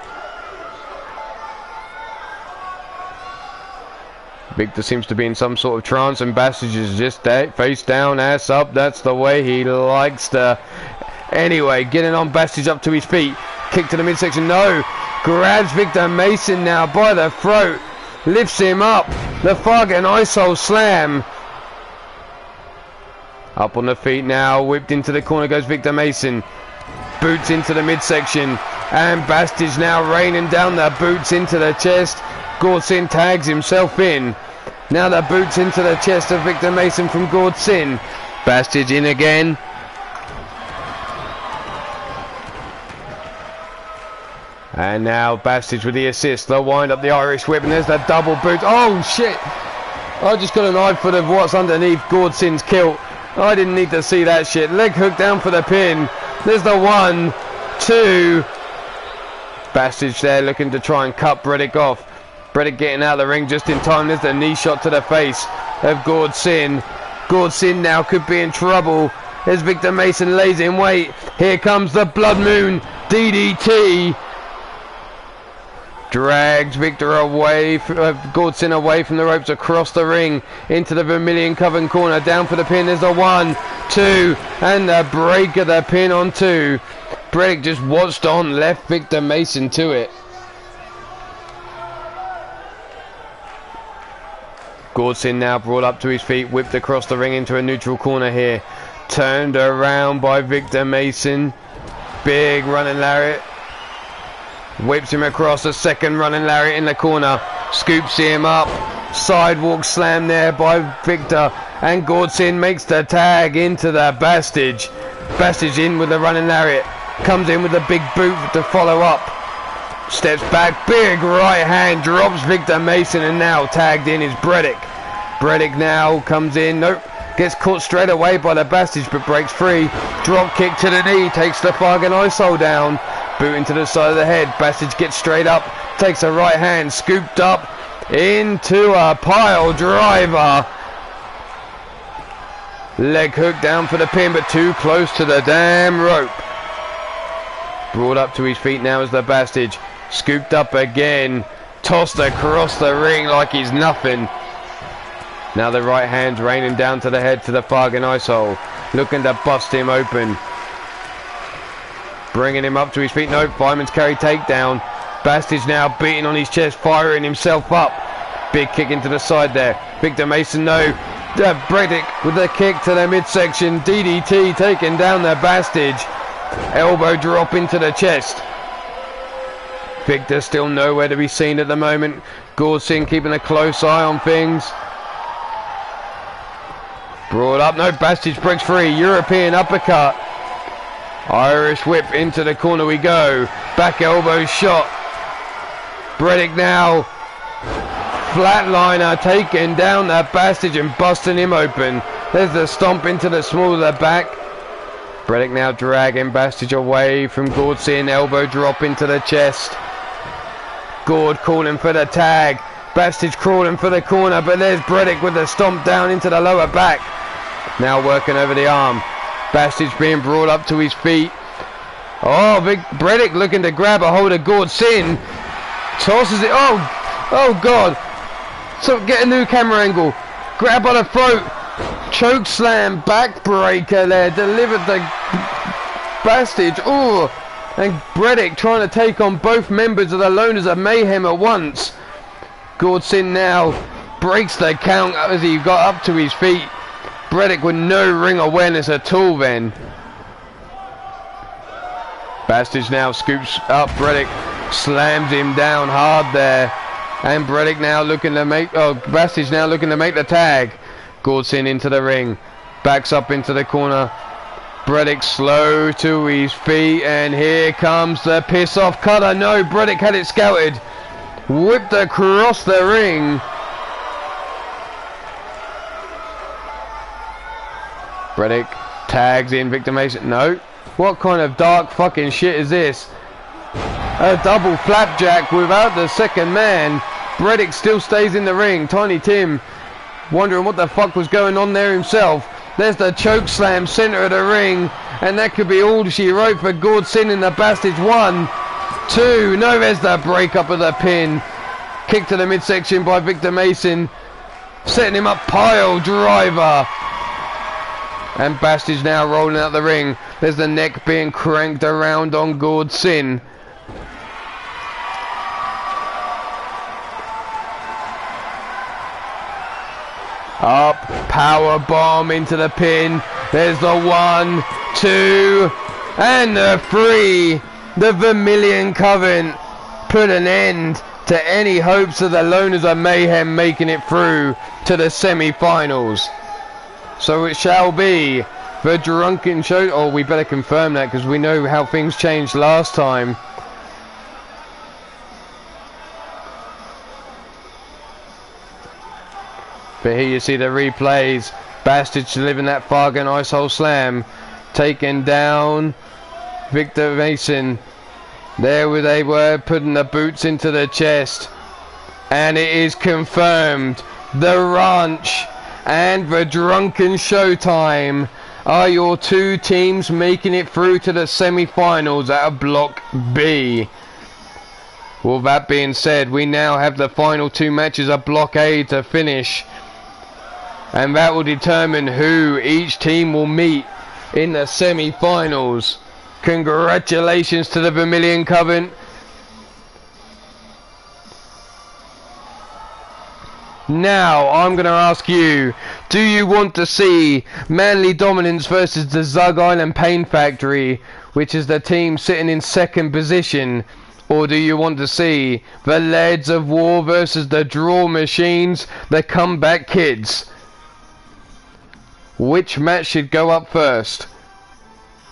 Victor seems to be in some sort of trance and Bastage is just face down, ass up. That's the way he likes to. Anyway, getting on Bastage up to his feet. Kick to the midsection, no. Grabs Victor Mason now by the throat. Lifts him up. The Fargan ice hole slam. Up on the feet now. Whipped into the corner goes Victor Mason. Boots into the midsection. And Bastage now raining down the boots into the chest. Gordsin tags himself in. Now the boots into the chest of Victor Mason from Gordsin. Bastage in again. And now Bastage with the assist. They'll wind up the Irish whip and there's the double boot. Oh shit! I just got an eye foot of what's underneath Gordsin's kilt. I didn't need to see that shit. Leg hook down for the pin. There's the 1, 2. Bastage there looking to try and cut Bredick off. Bredick getting out of the ring just in time. There's the knee shot to the face of Gordsin. Gordsin now could be in trouble as Victor Mason lays in wait. Here comes the Blood Moon DDT. Drags Victor away, Gordsin away from the ropes across the ring into the Vermilion Coven corner. Down for the pin. There's the 1, 2, and the break of the pin on 2. Bredick just watched on, left Victor Mason to it. Gordsin now brought up to his feet, whipped across the ring into a neutral corner here. Turned around by Victor Mason. Big running lariat. Whips him across, a second running lariat in the corner. Scoops him up. Sidewalk slam there by Victor. And Gordsin makes the tag into the Bastage. Bastage in with the running lariat. Comes in with a big boot to follow up. Steps back, big right hand, drops Victor Mason, and now tagged in is Bredick. Bredick now comes in, nope, gets caught straight away by the Bastage but breaks free. Drop kick to the knee, takes the Fargan ice hole down. Boot into the side of the head, Bastage gets straight up, takes a right hand, scooped up into a pile driver. Leg hook down for the pin but too close to the damn rope. Brought up to his feet now as the Bastage. Scooped up again. Tossed across the ring like he's nothing. Now the right hand's raining down to the head to the Fargan ice hole. Looking to bust him open. Bringing him up to his feet. No, Fireman's carry takedown. Bastard now beating on his chest, firing himself up. Big kick into the side there. Victor Mason, no. Bredick with a kick to the midsection. DDT taking down the Bastard. Elbow drop into the chest. Victor still nowhere to be seen at the moment. Gordson keeping a close eye on things. Brought up, no, Bastard breaks free. European uppercut. Irish whip into the corner we go. Back elbow shot. Bredick now. Flatliner taking down that Bastard and busting him open. There's the stomp into the small of the back. Bredick now dragging Bastard away from Gordson. Elbow drop into the chest. Gord calling for the tag. Bastard crawling for the corner, but there's Bredick with the stomp down into the lower back. Now working over the arm. Bastard's being brought up to his feet. Oh, big Bredick looking to grab a hold of Gordson. Tosses it. Oh God. So get a new camera angle. Grab by the throat. Choke slam. Backbreaker there. Delivered the Bastard. Oh. And Bredick trying to take on both members of the Loners of Mayhem at once. Gordson now breaks the count as he got up to his feet. Bredick with no ring awareness at all then. Bastard now scoops up Bredick, slams him down hard there. And Bredick now looking to make, Bastard now looking to make the tag. Gordson into the ring, backs up into the corner. Bredick slow to his feet, and here comes the piss off cutter. No, Bredick had it scouted. Whipped across the ring. Bredick tags in Victor Mason. No. What kind of dark fucking shit is this? A double flapjack without the second man. Bredick still stays in the ring. Tiny Tim wondering what the fuck was going on there himself. There's the choke slam center of the ring, and that could be all she wrote for Gordson in the Bastards. 1, 2. No, there's the breakup of the pin. Kick to the midsection by Victor Mason, setting him up. Pile driver. And Bastards now rolling out the ring. There's the neck being cranked around on Gordson. Up, power bomb into the pin. There's the 1, 2, and the 3. The Vermilion Coven put an end to any hopes of the Loners of Mayhem making it through to the semi-finals. So it shall be the Drunken Show. Oh, we better confirm that because we know how things changed last time. But here you see the replays. Bastards delivering that Fargan Icehole Slam. Taking down Victor Mason. There where they were, putting the boots into the chest. And it is confirmed. The Ranch and the Drunken Showtime are your two teams making it through to the semi-finals out of Block B. Well, that being said, we now have the final two matches of Block A to finish. And that will determine who each team will meet in the semi-finals. Congratulations to the Vermilion Coven. Now, I'm going to ask you, do you want to see Manly Dominance versus the Zug Island Pain Factory, which is the team sitting in second position? Or do you want to see the Lads of War versus the Draw Machines, the Comeback Kids? Which match should go up first?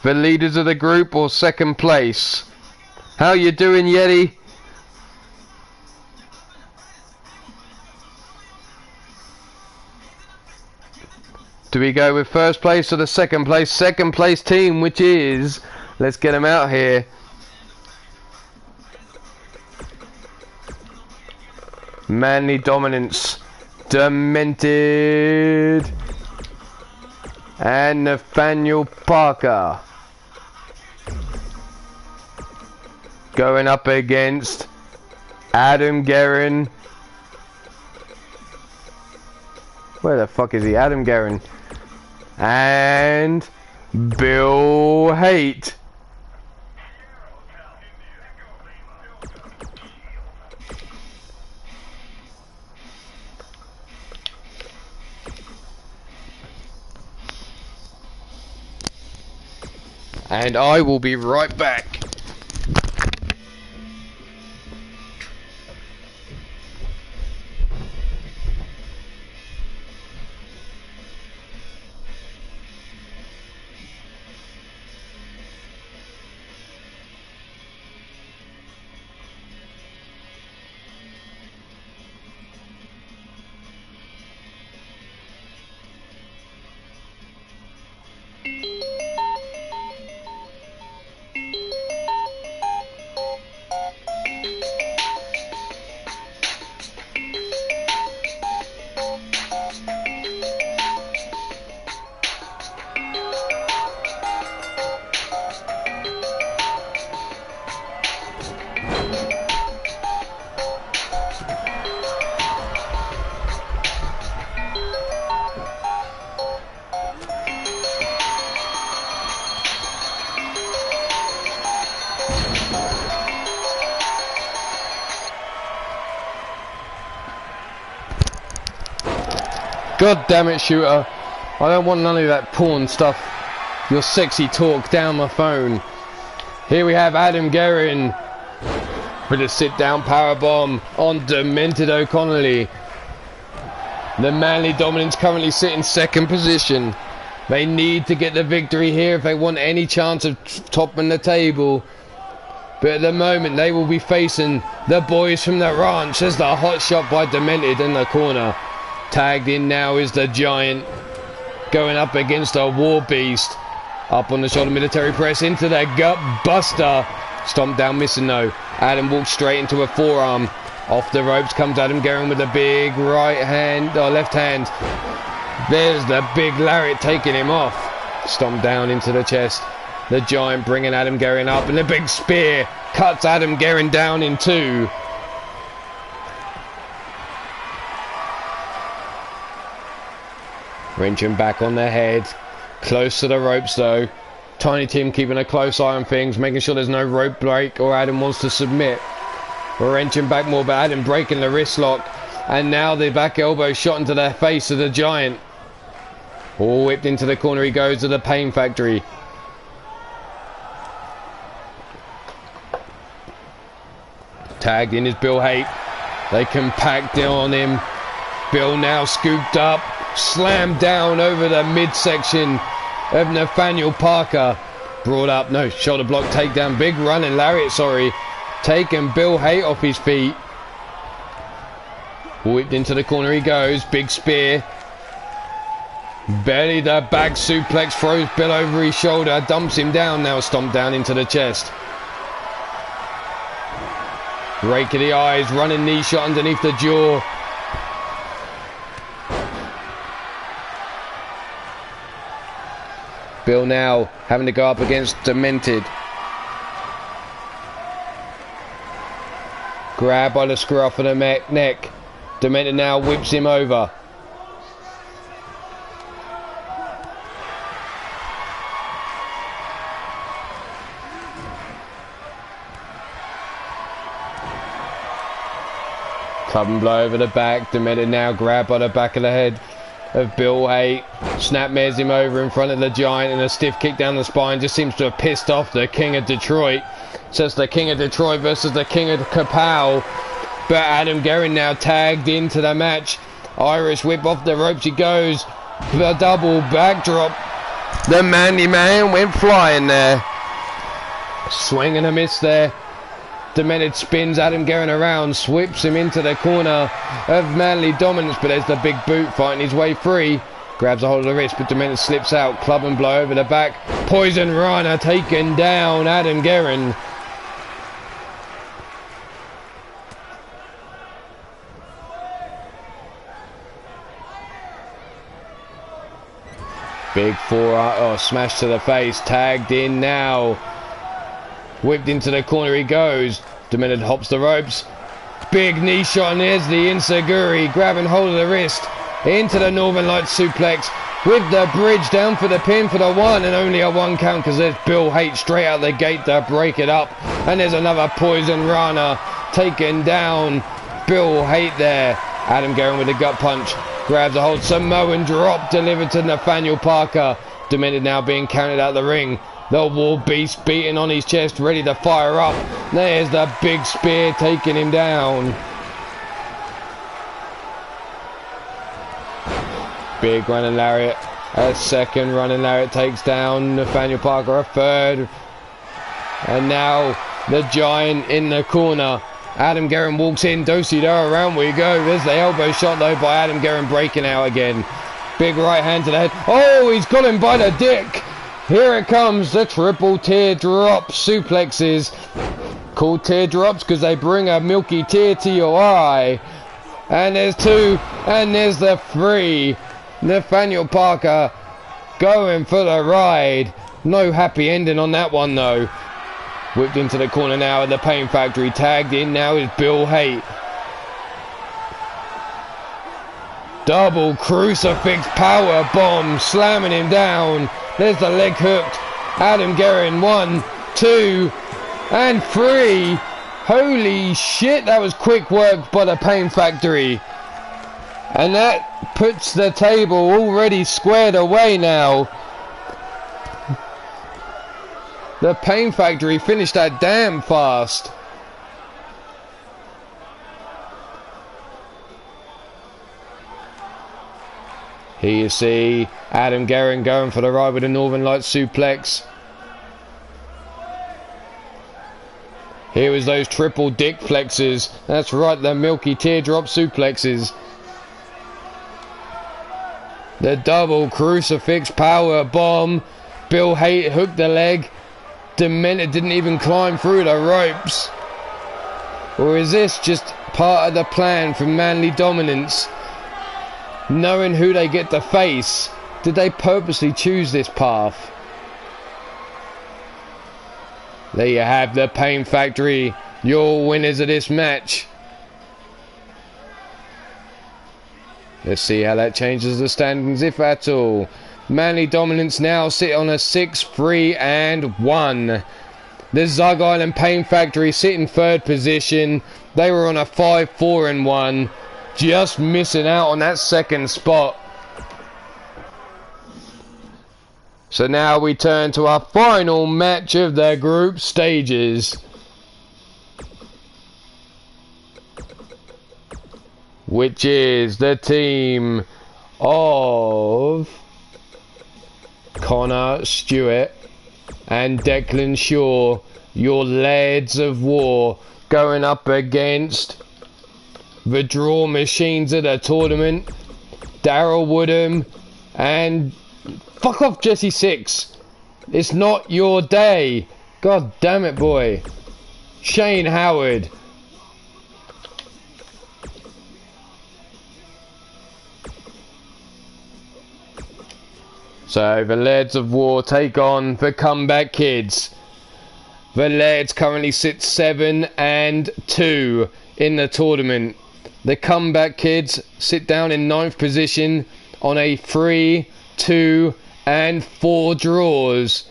The leaders of the group or second place? How you doing, Yeti? Do we go with first place or the second place? Second place team, which is... Let's get them out here. Manly Dominance. Demented. And Nathaniel Parker. Going up against Adam Guerin. Where the fuck is he? Adam Guerin. And Bill Haight. and I will be right back. God damn it, shooter. I don't want none of that porn stuff. Your sexy talk down my phone. Here we have Adam Guerin with a sit-down powerbomb on Demented O'Connolly. The Manly Dominants currently sit in second position. They need to get the victory here if they want any chance of topping the table. But at the moment they will be facing the boys from the ranch as the hot shot by Demented in the corner. Tagged in now is the Giant going up against a War Beast. Up on the shoulder military press into the gut buster. Stomped down, missing though. Adam walks straight into a forearm. Off the ropes comes Adam Guerin with a big right hand, or left hand. There's the big lariat taking him off. Stomped down into the chest. The Giant bringing Adam Guerin up, and the big spear cuts Adam Guerin down in two. Wrenching back on their head. Close to the ropes though. Tiny Tim keeping a close eye on things, making sure there's no rope break or Adam wants to submit. We're wrenching back more, but Adam breaking the wrist lock. And now the back elbow shot into the face of the Giant. All whipped into the corner he goes to the Pain Factory. Tagged in is Bill Haight. They compact on him. Bill now scooped up. Slammed down over the midsection of Nathaniel Parker. Brought up, no, shoulder block takedown. Big running lariat, sorry. Taking Bill Haight off his feet. Whipped into the corner he goes. Big spear. Belly the back suplex. Throws Bill over his shoulder. Dumps him down now. Stomped down into the chest. Rake of the eyes. Running knee shot underneath the jaw. Bill now having to go up against Demented. Grab by the scruff of the neck. Demented now whips him over. Club and blow over the back. Demented now grab by the back of the head of Bill Haight. Snapmares him over in front of the Giant, and a stiff kick down the spine just seems to have pissed off the King of Detroit. So it's the King of Detroit versus the King of Kapow. But Adam Guerin now tagged into the match. Irish whip off the ropes he goes. The double backdrop. The Manly Man went flying there. Swing and a miss there. Demented spins Adam Guerin around, sweeps him into the corner of Manly Dominance, but there's the big boot fighting his way free. Grabs a hold of the wrist, but Demented slips out. Club and blow over the back. Poison Rana taking down Adam Guerin. Big forearm, smash to the face. Tagged in now. Whipped into the corner he goes. Demented hops the ropes. Big knee shot, and there's the Insaguri grabbing hold of the wrist. Into the Northern Lights suplex with the bridge down for the pin for the one, and only a one count because there's Bill Haight straight out the gate to break it up. And there's another Poison Rana taking down Bill Haight there. Adam Guerin with a gut punch. Grabs a hold. Samoan drop delivered to Nathaniel Parker. Demented now being counted out of the ring. The War Beast beating on his chest, ready to fire up. There's the big spear taking him down. Big running lariat. A second running lariat takes down Nathaniel Parker. A third. And now the giant in the corner. Adam Guerin walks in. Do-si-do, around we go. There's the elbow shot though by Adam Guerin, breaking out again. Big right hand to the head. Oh, he's got him by the dick. Here it comes, the triple teardrop suplexes. Called teardrops because they bring a milky tear to your eye. And there's two, and there's the three. Nathaniel Parker going for the ride. No happy ending on that one though. Whipped into the corner now at the Pain Factory. Tagged in now is Bill Haight. Double crucifix power bomb, slamming him down. There's the leg hooked. Adam Guerin, 1, 2, and 3. Holy shit, that was quick work by the Pain Factory. And that puts the table already squared away now. The Pain Factory finished that damn fast. Here you see Adam Guerin going for the ride with a Northern Lights suplex. Here is those triple dick flexes. That's right, the milky teardrop suplexes. The double crucifix power bomb. Bill Haight hooked the leg. Demented didn't even climb through the ropes. Or is this just part of the plan from Manly Dominance? Knowing who they get to face, did they purposely choose this path? There you have the Pain Factory, your winners of this match. Let's see how that changes the standings, if at all. Manly Dominance now sit on a 6-3-1. The Zug Island Pain Factory sit in third position. They were on a 5-4-1. Just missing out on that second spot. So now we turn to our final match of the group stages. Which is the team of Connor Stewart and Declan Shaw, your lads of war, going up against the draw machines of the tournament, Daryl Woodham and fuck off Jesse Six. It's not your day. God damn it, boy. Shane Howard. So the Lairds of War take on the Comeback Kids. The Lairds currently sit 7-2 in the tournament. The Comeback Kids sit down in 9th position on a 3, 2 and 4 draws.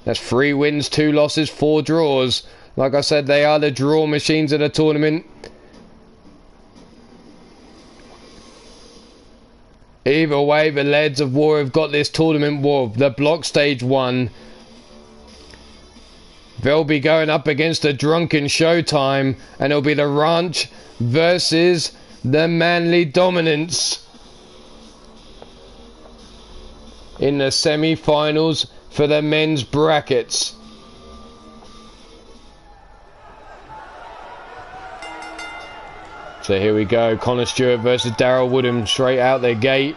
That's 3 wins, 2 losses, 4 draws. Like I said, they are the draw machines of the tournament. Either way, the Lads of War have got this tournament war. The block stage 1. They'll be going up against the Drunken Showtime, and it'll be the Ranch versus the Manly Dominance in the semi-finals for the men's brackets. So here we go, Connor Stewart versus Daryl Woodham, straight out the gate.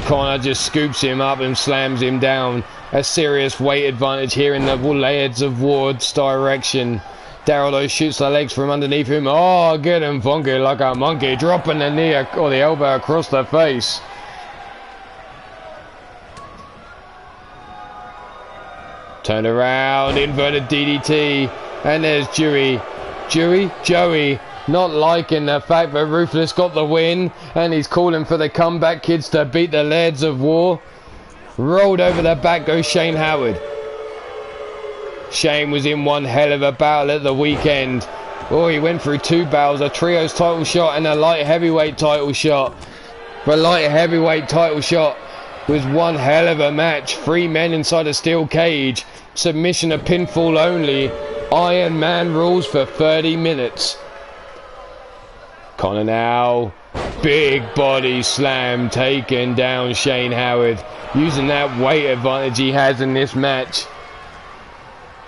Connor just scoops him up and slams him down. A serious weight advantage here in the Lairds of War's direction. Daryl though shoots the legs from underneath him. Oh, get him funky like a monkey, dropping the knee or the elbow across the face. Turned around, inverted DDT, and there's Joey. Not liking the fact that Ruthless got the win, and he's calling for the Comeback Kids to beat the Lairds of War. Rolled over the back goes Shane Howard. Shane was in one hell of a battle at the weekend. Oh, he went through 2 battles, a trios title shot and a light heavyweight title shot. The light heavyweight title shot was one hell of a match. 3 men inside a steel cage. Submission a pinfall only. Iron Man rules for 30 minutes. Connor now. Big body slam taken down Shane Howard. Using that weight advantage he has in this match.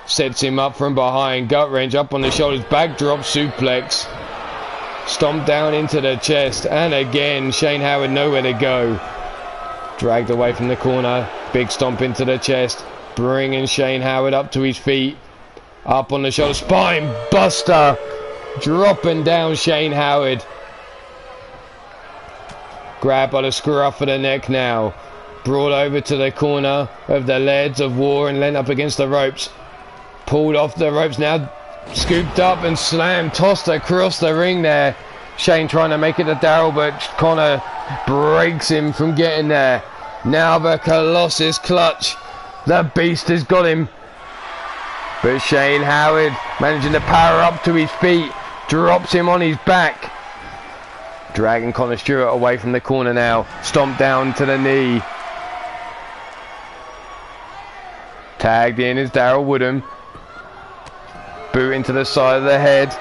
Sets him up from behind. Gut wrench up on the shoulders. Backdrop suplex. Stomp down into the chest. And again, Shane Howard nowhere to go. Dragged away from the corner. Big stomp into the chest. Bringing Shane Howard up to his feet. Up on the shoulder. Spine buster. Dropping down Shane Howard. Grabbed by the scruff of the neck now. Brought over to the corner of the Leads of War and leant up against the ropes. Pulled off the ropes now. Scooped up and slammed. Tossed across the ring there. Shane trying to make it to Daryl, but Connor breaks him from getting there. Now the Colossus clutch. The Beast has got him. But Shane Howard managing to power up to his feet. Drops him on his back. Dragging Connor Stewart away from the corner now. Stomp down to the knee. Tagged in is Daryl Woodham. Boot into the side of the head.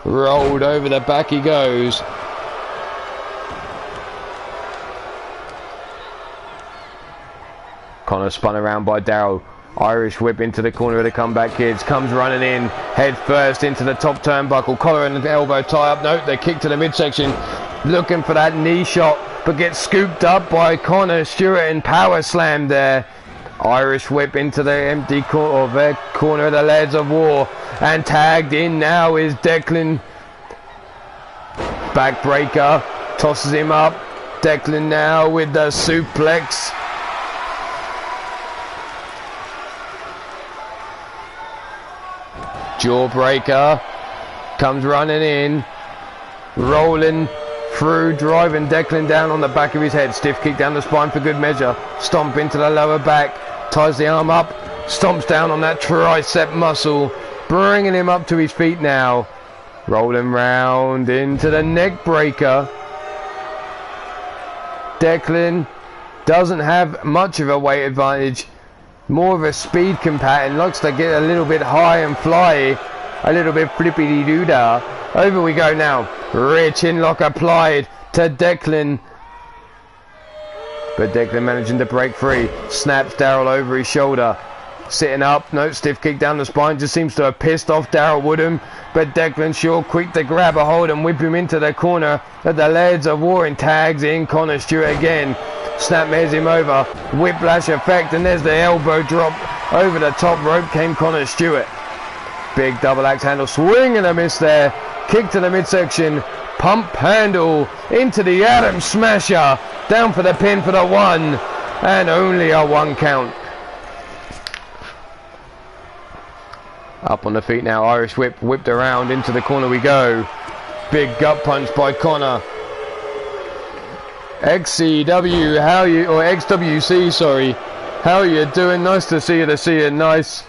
Rolled over the back he goes. Connor spun around by Daryl. Irish whip into the corner of the Comeback Kids. Comes running in. Head first into the top turnbuckle. Collar and elbow tie up. Note they kick to the midsection. Looking for that knee shot. But gets scooped up by Connor Stewart and power slammed there. Irish whip into the empty corner of the Leads of War. And tagged in now is Declan. Backbreaker. Tosses him up. Declan now with the suplex. Jawbreaker. Comes running in. Rolling through, driving Declan down on the back of his head. Stiff kick down the spine for good measure. Stomp into the lower back. Ties the arm up. Stomps down on that tricep muscle. Bringing him up to his feet now. Rolling round into the neck breaker. Declan doesn't have much of a weight advantage. More of a speed combatant. Likes to get a little bit high and fly. A little bit flippity-doo-dah. Over we go now. Rear chin lock applied to Declan. But Declan managing to break free. Snaps Daryl over his shoulder. Sitting up. No, stiff kick down the spine. Just seems to have pissed off Daryl Woodham. But Declan Shaw quick to grab a hold and whip him into the corner of the Leads of War and tags in Connor Stewart again. Snapmares him over. Whiplash effect, and there's the elbow drop. Over the top rope came Connor Stewart. Big double axe handle. Swing and a miss there. Kick to the midsection. Pump handle into the Atom Smasher. Down for the pin for the one. And only a 1 count. Up on the feet now. Irish whip. Whipped around into the corner we go. Big gut punch by Connor. XCW, how you, or XWC, sorry. How are you doing? Nice to see you, Nice.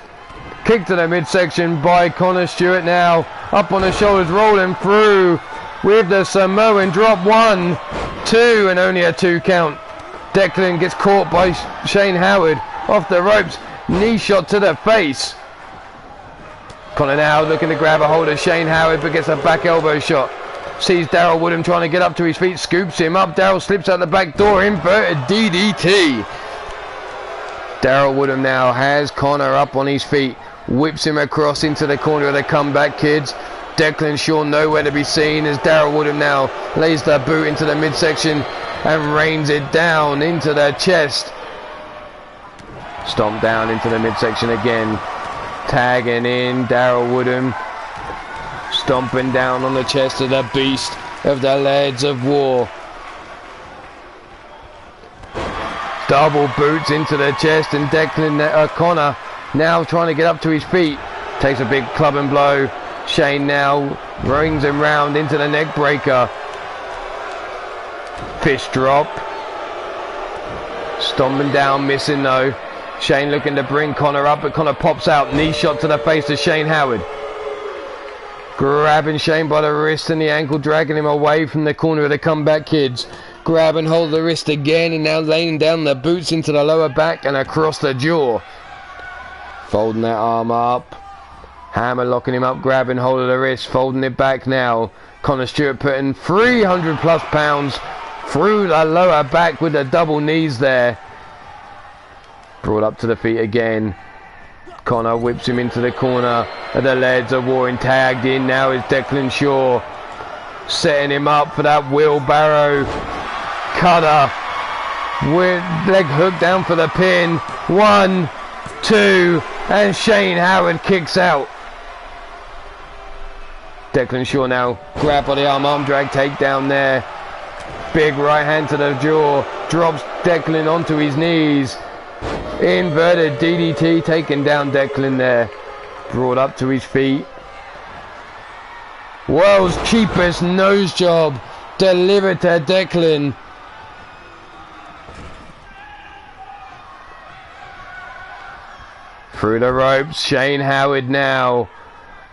Kick to the midsection by Connor Stewart now. Up on the shoulders, rolling through with the Samoan drop. 1, 2, and only a 2 count. Declan gets caught by Shane Howard off the ropes. Knee shot to the face. Connor now looking to grab a hold of Shane Howard, but gets a back elbow shot. Sees Daryl Woodham trying to get up to his feet, scoops him up. Daryl slips out the back door, inverted DDT. Daryl Woodham now has Connor up on his feet, whips him across into the corner of the Comeback Kids. Declan Shaw nowhere to be seen as Daryl Woodham now lays the boot into the midsection and rains it down into the chest. Stomp down into the midsection again. Tagging in Daryl Woodham. Stomping down on the chest of the Beast of the Leads of War. Double boots into the chest, and Declan Connor now trying to get up to his feet. Takes a big club and blow. Shane now rings him round into the neck breaker. Fish drop. Stomping down, missing though. Shane looking to bring Connor up, but Connor pops out. Knee shot to the face of Shane Howard. Grabbing Shane by the wrist and the ankle, dragging him away from the corner of the Comeback Kids. Grab and hold the wrist again, and now laying down the boots into the lower back and across the jaw. Folding that arm up. Hammer locking him up, grabbing hold of the wrist, folding it back now. Connor Stewart putting 300 plus pounds through the lower back with the double knees there. Brought up to the feet again. Connor whips him into the corner of the Lairds of War, and tagged in now is Declan Shaw. Setting him up for that wheelbarrow cutter. With leg hook down for the pin. 1, 2, and Shane Howard kicks out. Declan Shaw now grab by the arm drag takedown there. Big right hand to the jaw. Drops Declan onto his knees. Inverted DDT taking down Declan there. Brought up to his feet. World's cheapest nose job delivered to Declan. Through the ropes, Shane Howard now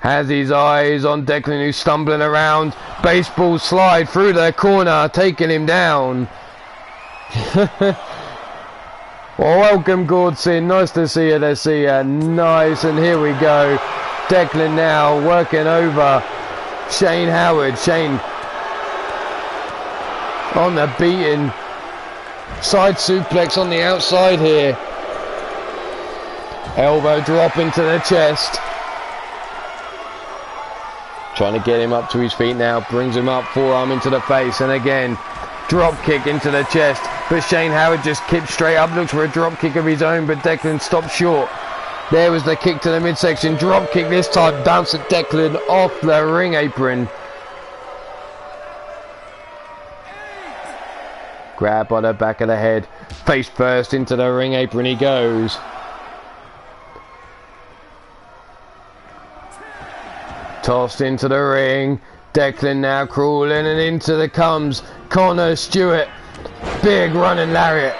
has his eyes on Declan, who's stumbling around. Baseball slide through the corner, taking him down. Well, welcome, Gordson. Nice to see you. Let's see you. Nice, and here we go. Declan now working over Shane Howard. Shane on the beating. Side suplex on the outside here. Elbow drop into the chest. Trying to get him up to his feet now. Brings him up, forearm into the face, and again drop kick into the chest. But Shane Howard just kicked straight up, looks for a drop kick of his own, but Declan stopped short. There was the kick to the midsection. Drop kick this time, bounced at Declan off the ring apron. Grab by the back of the head. Face first into the ring apron he goes. Tossed into the ring. Declan now crawling and into the comes Connor Stewart. Big running lariat.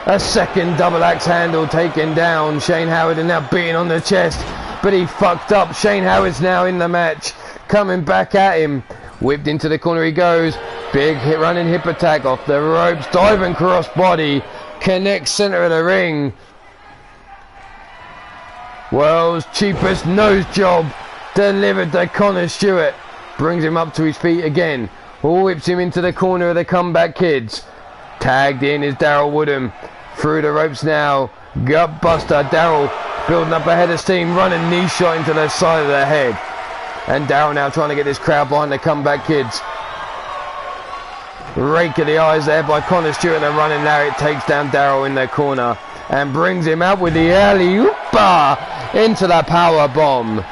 A second double axe handle taken down. Shane Howard and now beating on the chest. But he fucked up. Shane Howard's now in the match. Coming back at him. Whipped into the corner he goes. Big hit, running hip attack off the ropes. Diving cross body. Connects center of the ring. World's cheapest nose job delivered to Connor Stewart. Brings him up to his feet again. Whips him into the corner of the Comeback Kids. Tagged in is Daryl Woodham. Through the ropes now. Gut buster. Daryl building up a head of steam. Running knee shot into the side of the head. And Daryl now trying to get this crowd behind the Comeback Kids. Rake of the eyes there by Connor Stewart. And a running lariat takes down Daryl in the corner. And brings him out with the alley-oop into the power bomb.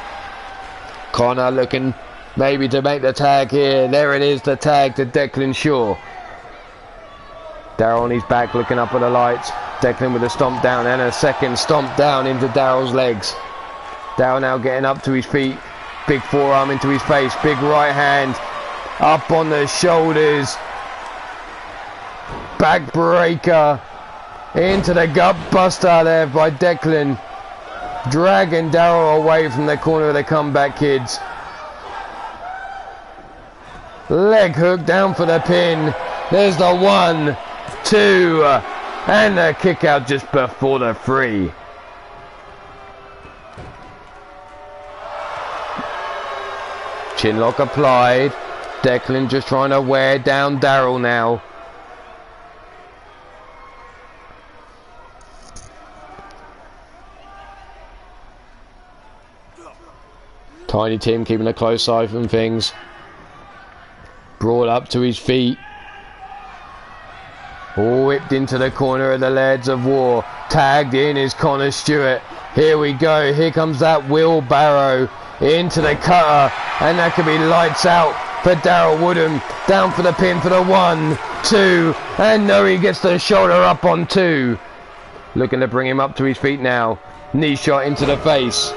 Connor looking maybe to make the tag here. There it is, the tag to Declan Shaw. Daryl on his back looking up at the lights. Declan with a stomp down and a second stomp down into Daryl's legs. Daryl now getting up to his feet. Big forearm into his face. Big right hand up on the shoulders. Backbreaker into the gut buster there by Declan. Dragging Daryl away from the corner of the Comeback Kids. Leg hook down for the pin. There's the 1, 2, and the kick out just before the 3. Chinlock applied. Declan just trying to wear down Daryl now. Tiny Tim keeping a close eye on things. Brought up to his feet. Whipped into the corner of the Lairds of War. Tagged in is Connor Stewart. Here we go. Here comes that wheelbarrow into the cutter. And that could be lights out for Daryl Woodham. Down for the pin for the 1, 2. And no, he gets the shoulder up on 2. Looking to bring him up to his feet now. Knee shot into the face.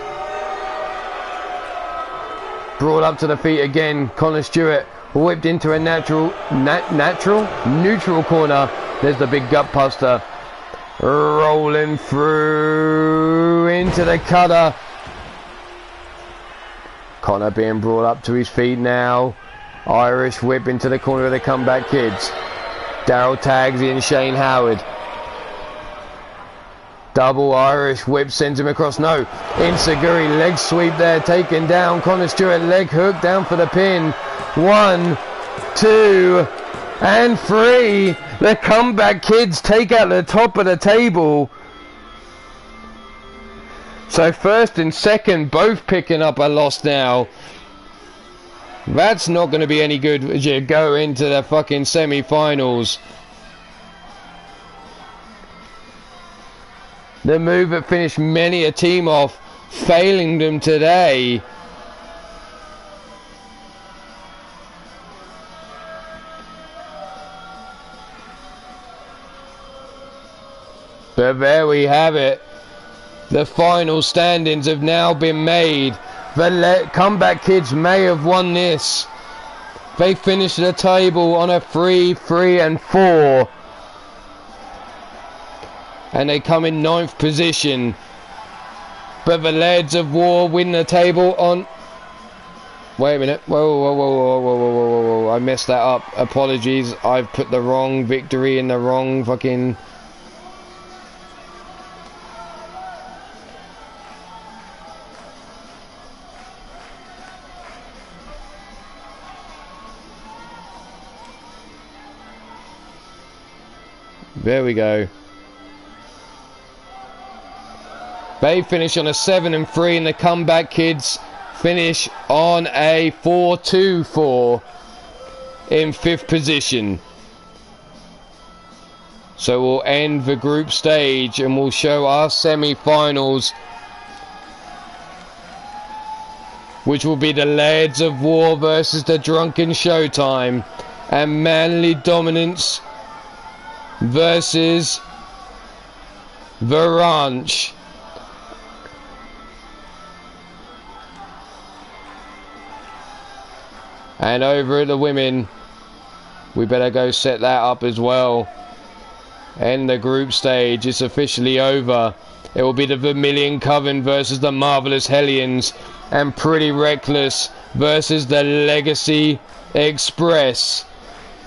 Brought up to the feet again. Connor Stewart whipped into a neutral corner. There's the big gut buster. Rolling through into the cutter. Connor being brought up to his feet now. Irish whip into the corner of the Comeback Kids. Daryl tags in Shane Howard. Double Irish whip sends him across. No. Insaguri leg sweep there. Taken down. Connor Stewart leg hook down for the pin. 1, 2, and 3. The comeback kids take out the top of the table. So first and second both picking up a loss now. That's not going to be any good as you go into the fucking semi-finals. The move that finished many a team off, failing them today. But there we have it. The final standings have now been made. The comeback kids may have won this. They finished the table on a 3, 3, and 4. And they come in 9th position. But the Lads of War win the table on... Wait a minute. Whoa. I messed that up. Apologies. I've put the wrong victory in the wrong fucking... There we go. They finish on a 7 and 3, and the comeback kids finish on a 4-2-4 in 5th position. So we'll end the group stage and we'll show our semi-finals, which will be the Lads of War versus the Drunken Showtime, and Manly Dominance versus the Ranch. And over at the women, we better go set that up as well. And the group stage is officially over. It will be the Vermilion Coven versus the Marvelous Hellions, and Pretty Reckless versus the Legacy Express.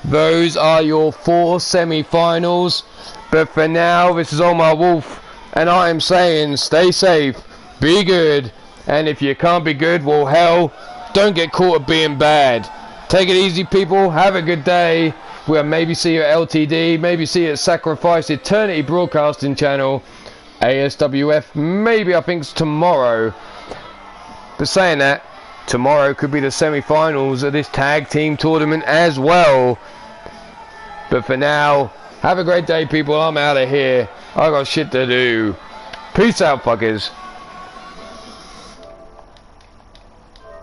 Those are your 4 semi-finals. But for now, this is Ulmarwolf, and I am saying stay safe, be good, and if you can't be good, well hell, don't get caught at being bad. Take it easy, people. Have a good day. We'll maybe see you at LTD, maybe see you at Sacrifice Eternity Broadcasting Channel, ASWF, maybe I think it's tomorrow. But saying that, tomorrow could be the semi-finals of this tag team tournament as well. But for now, have a great day, people. I'm out of here. I got shit to do. Peace out, fuckers.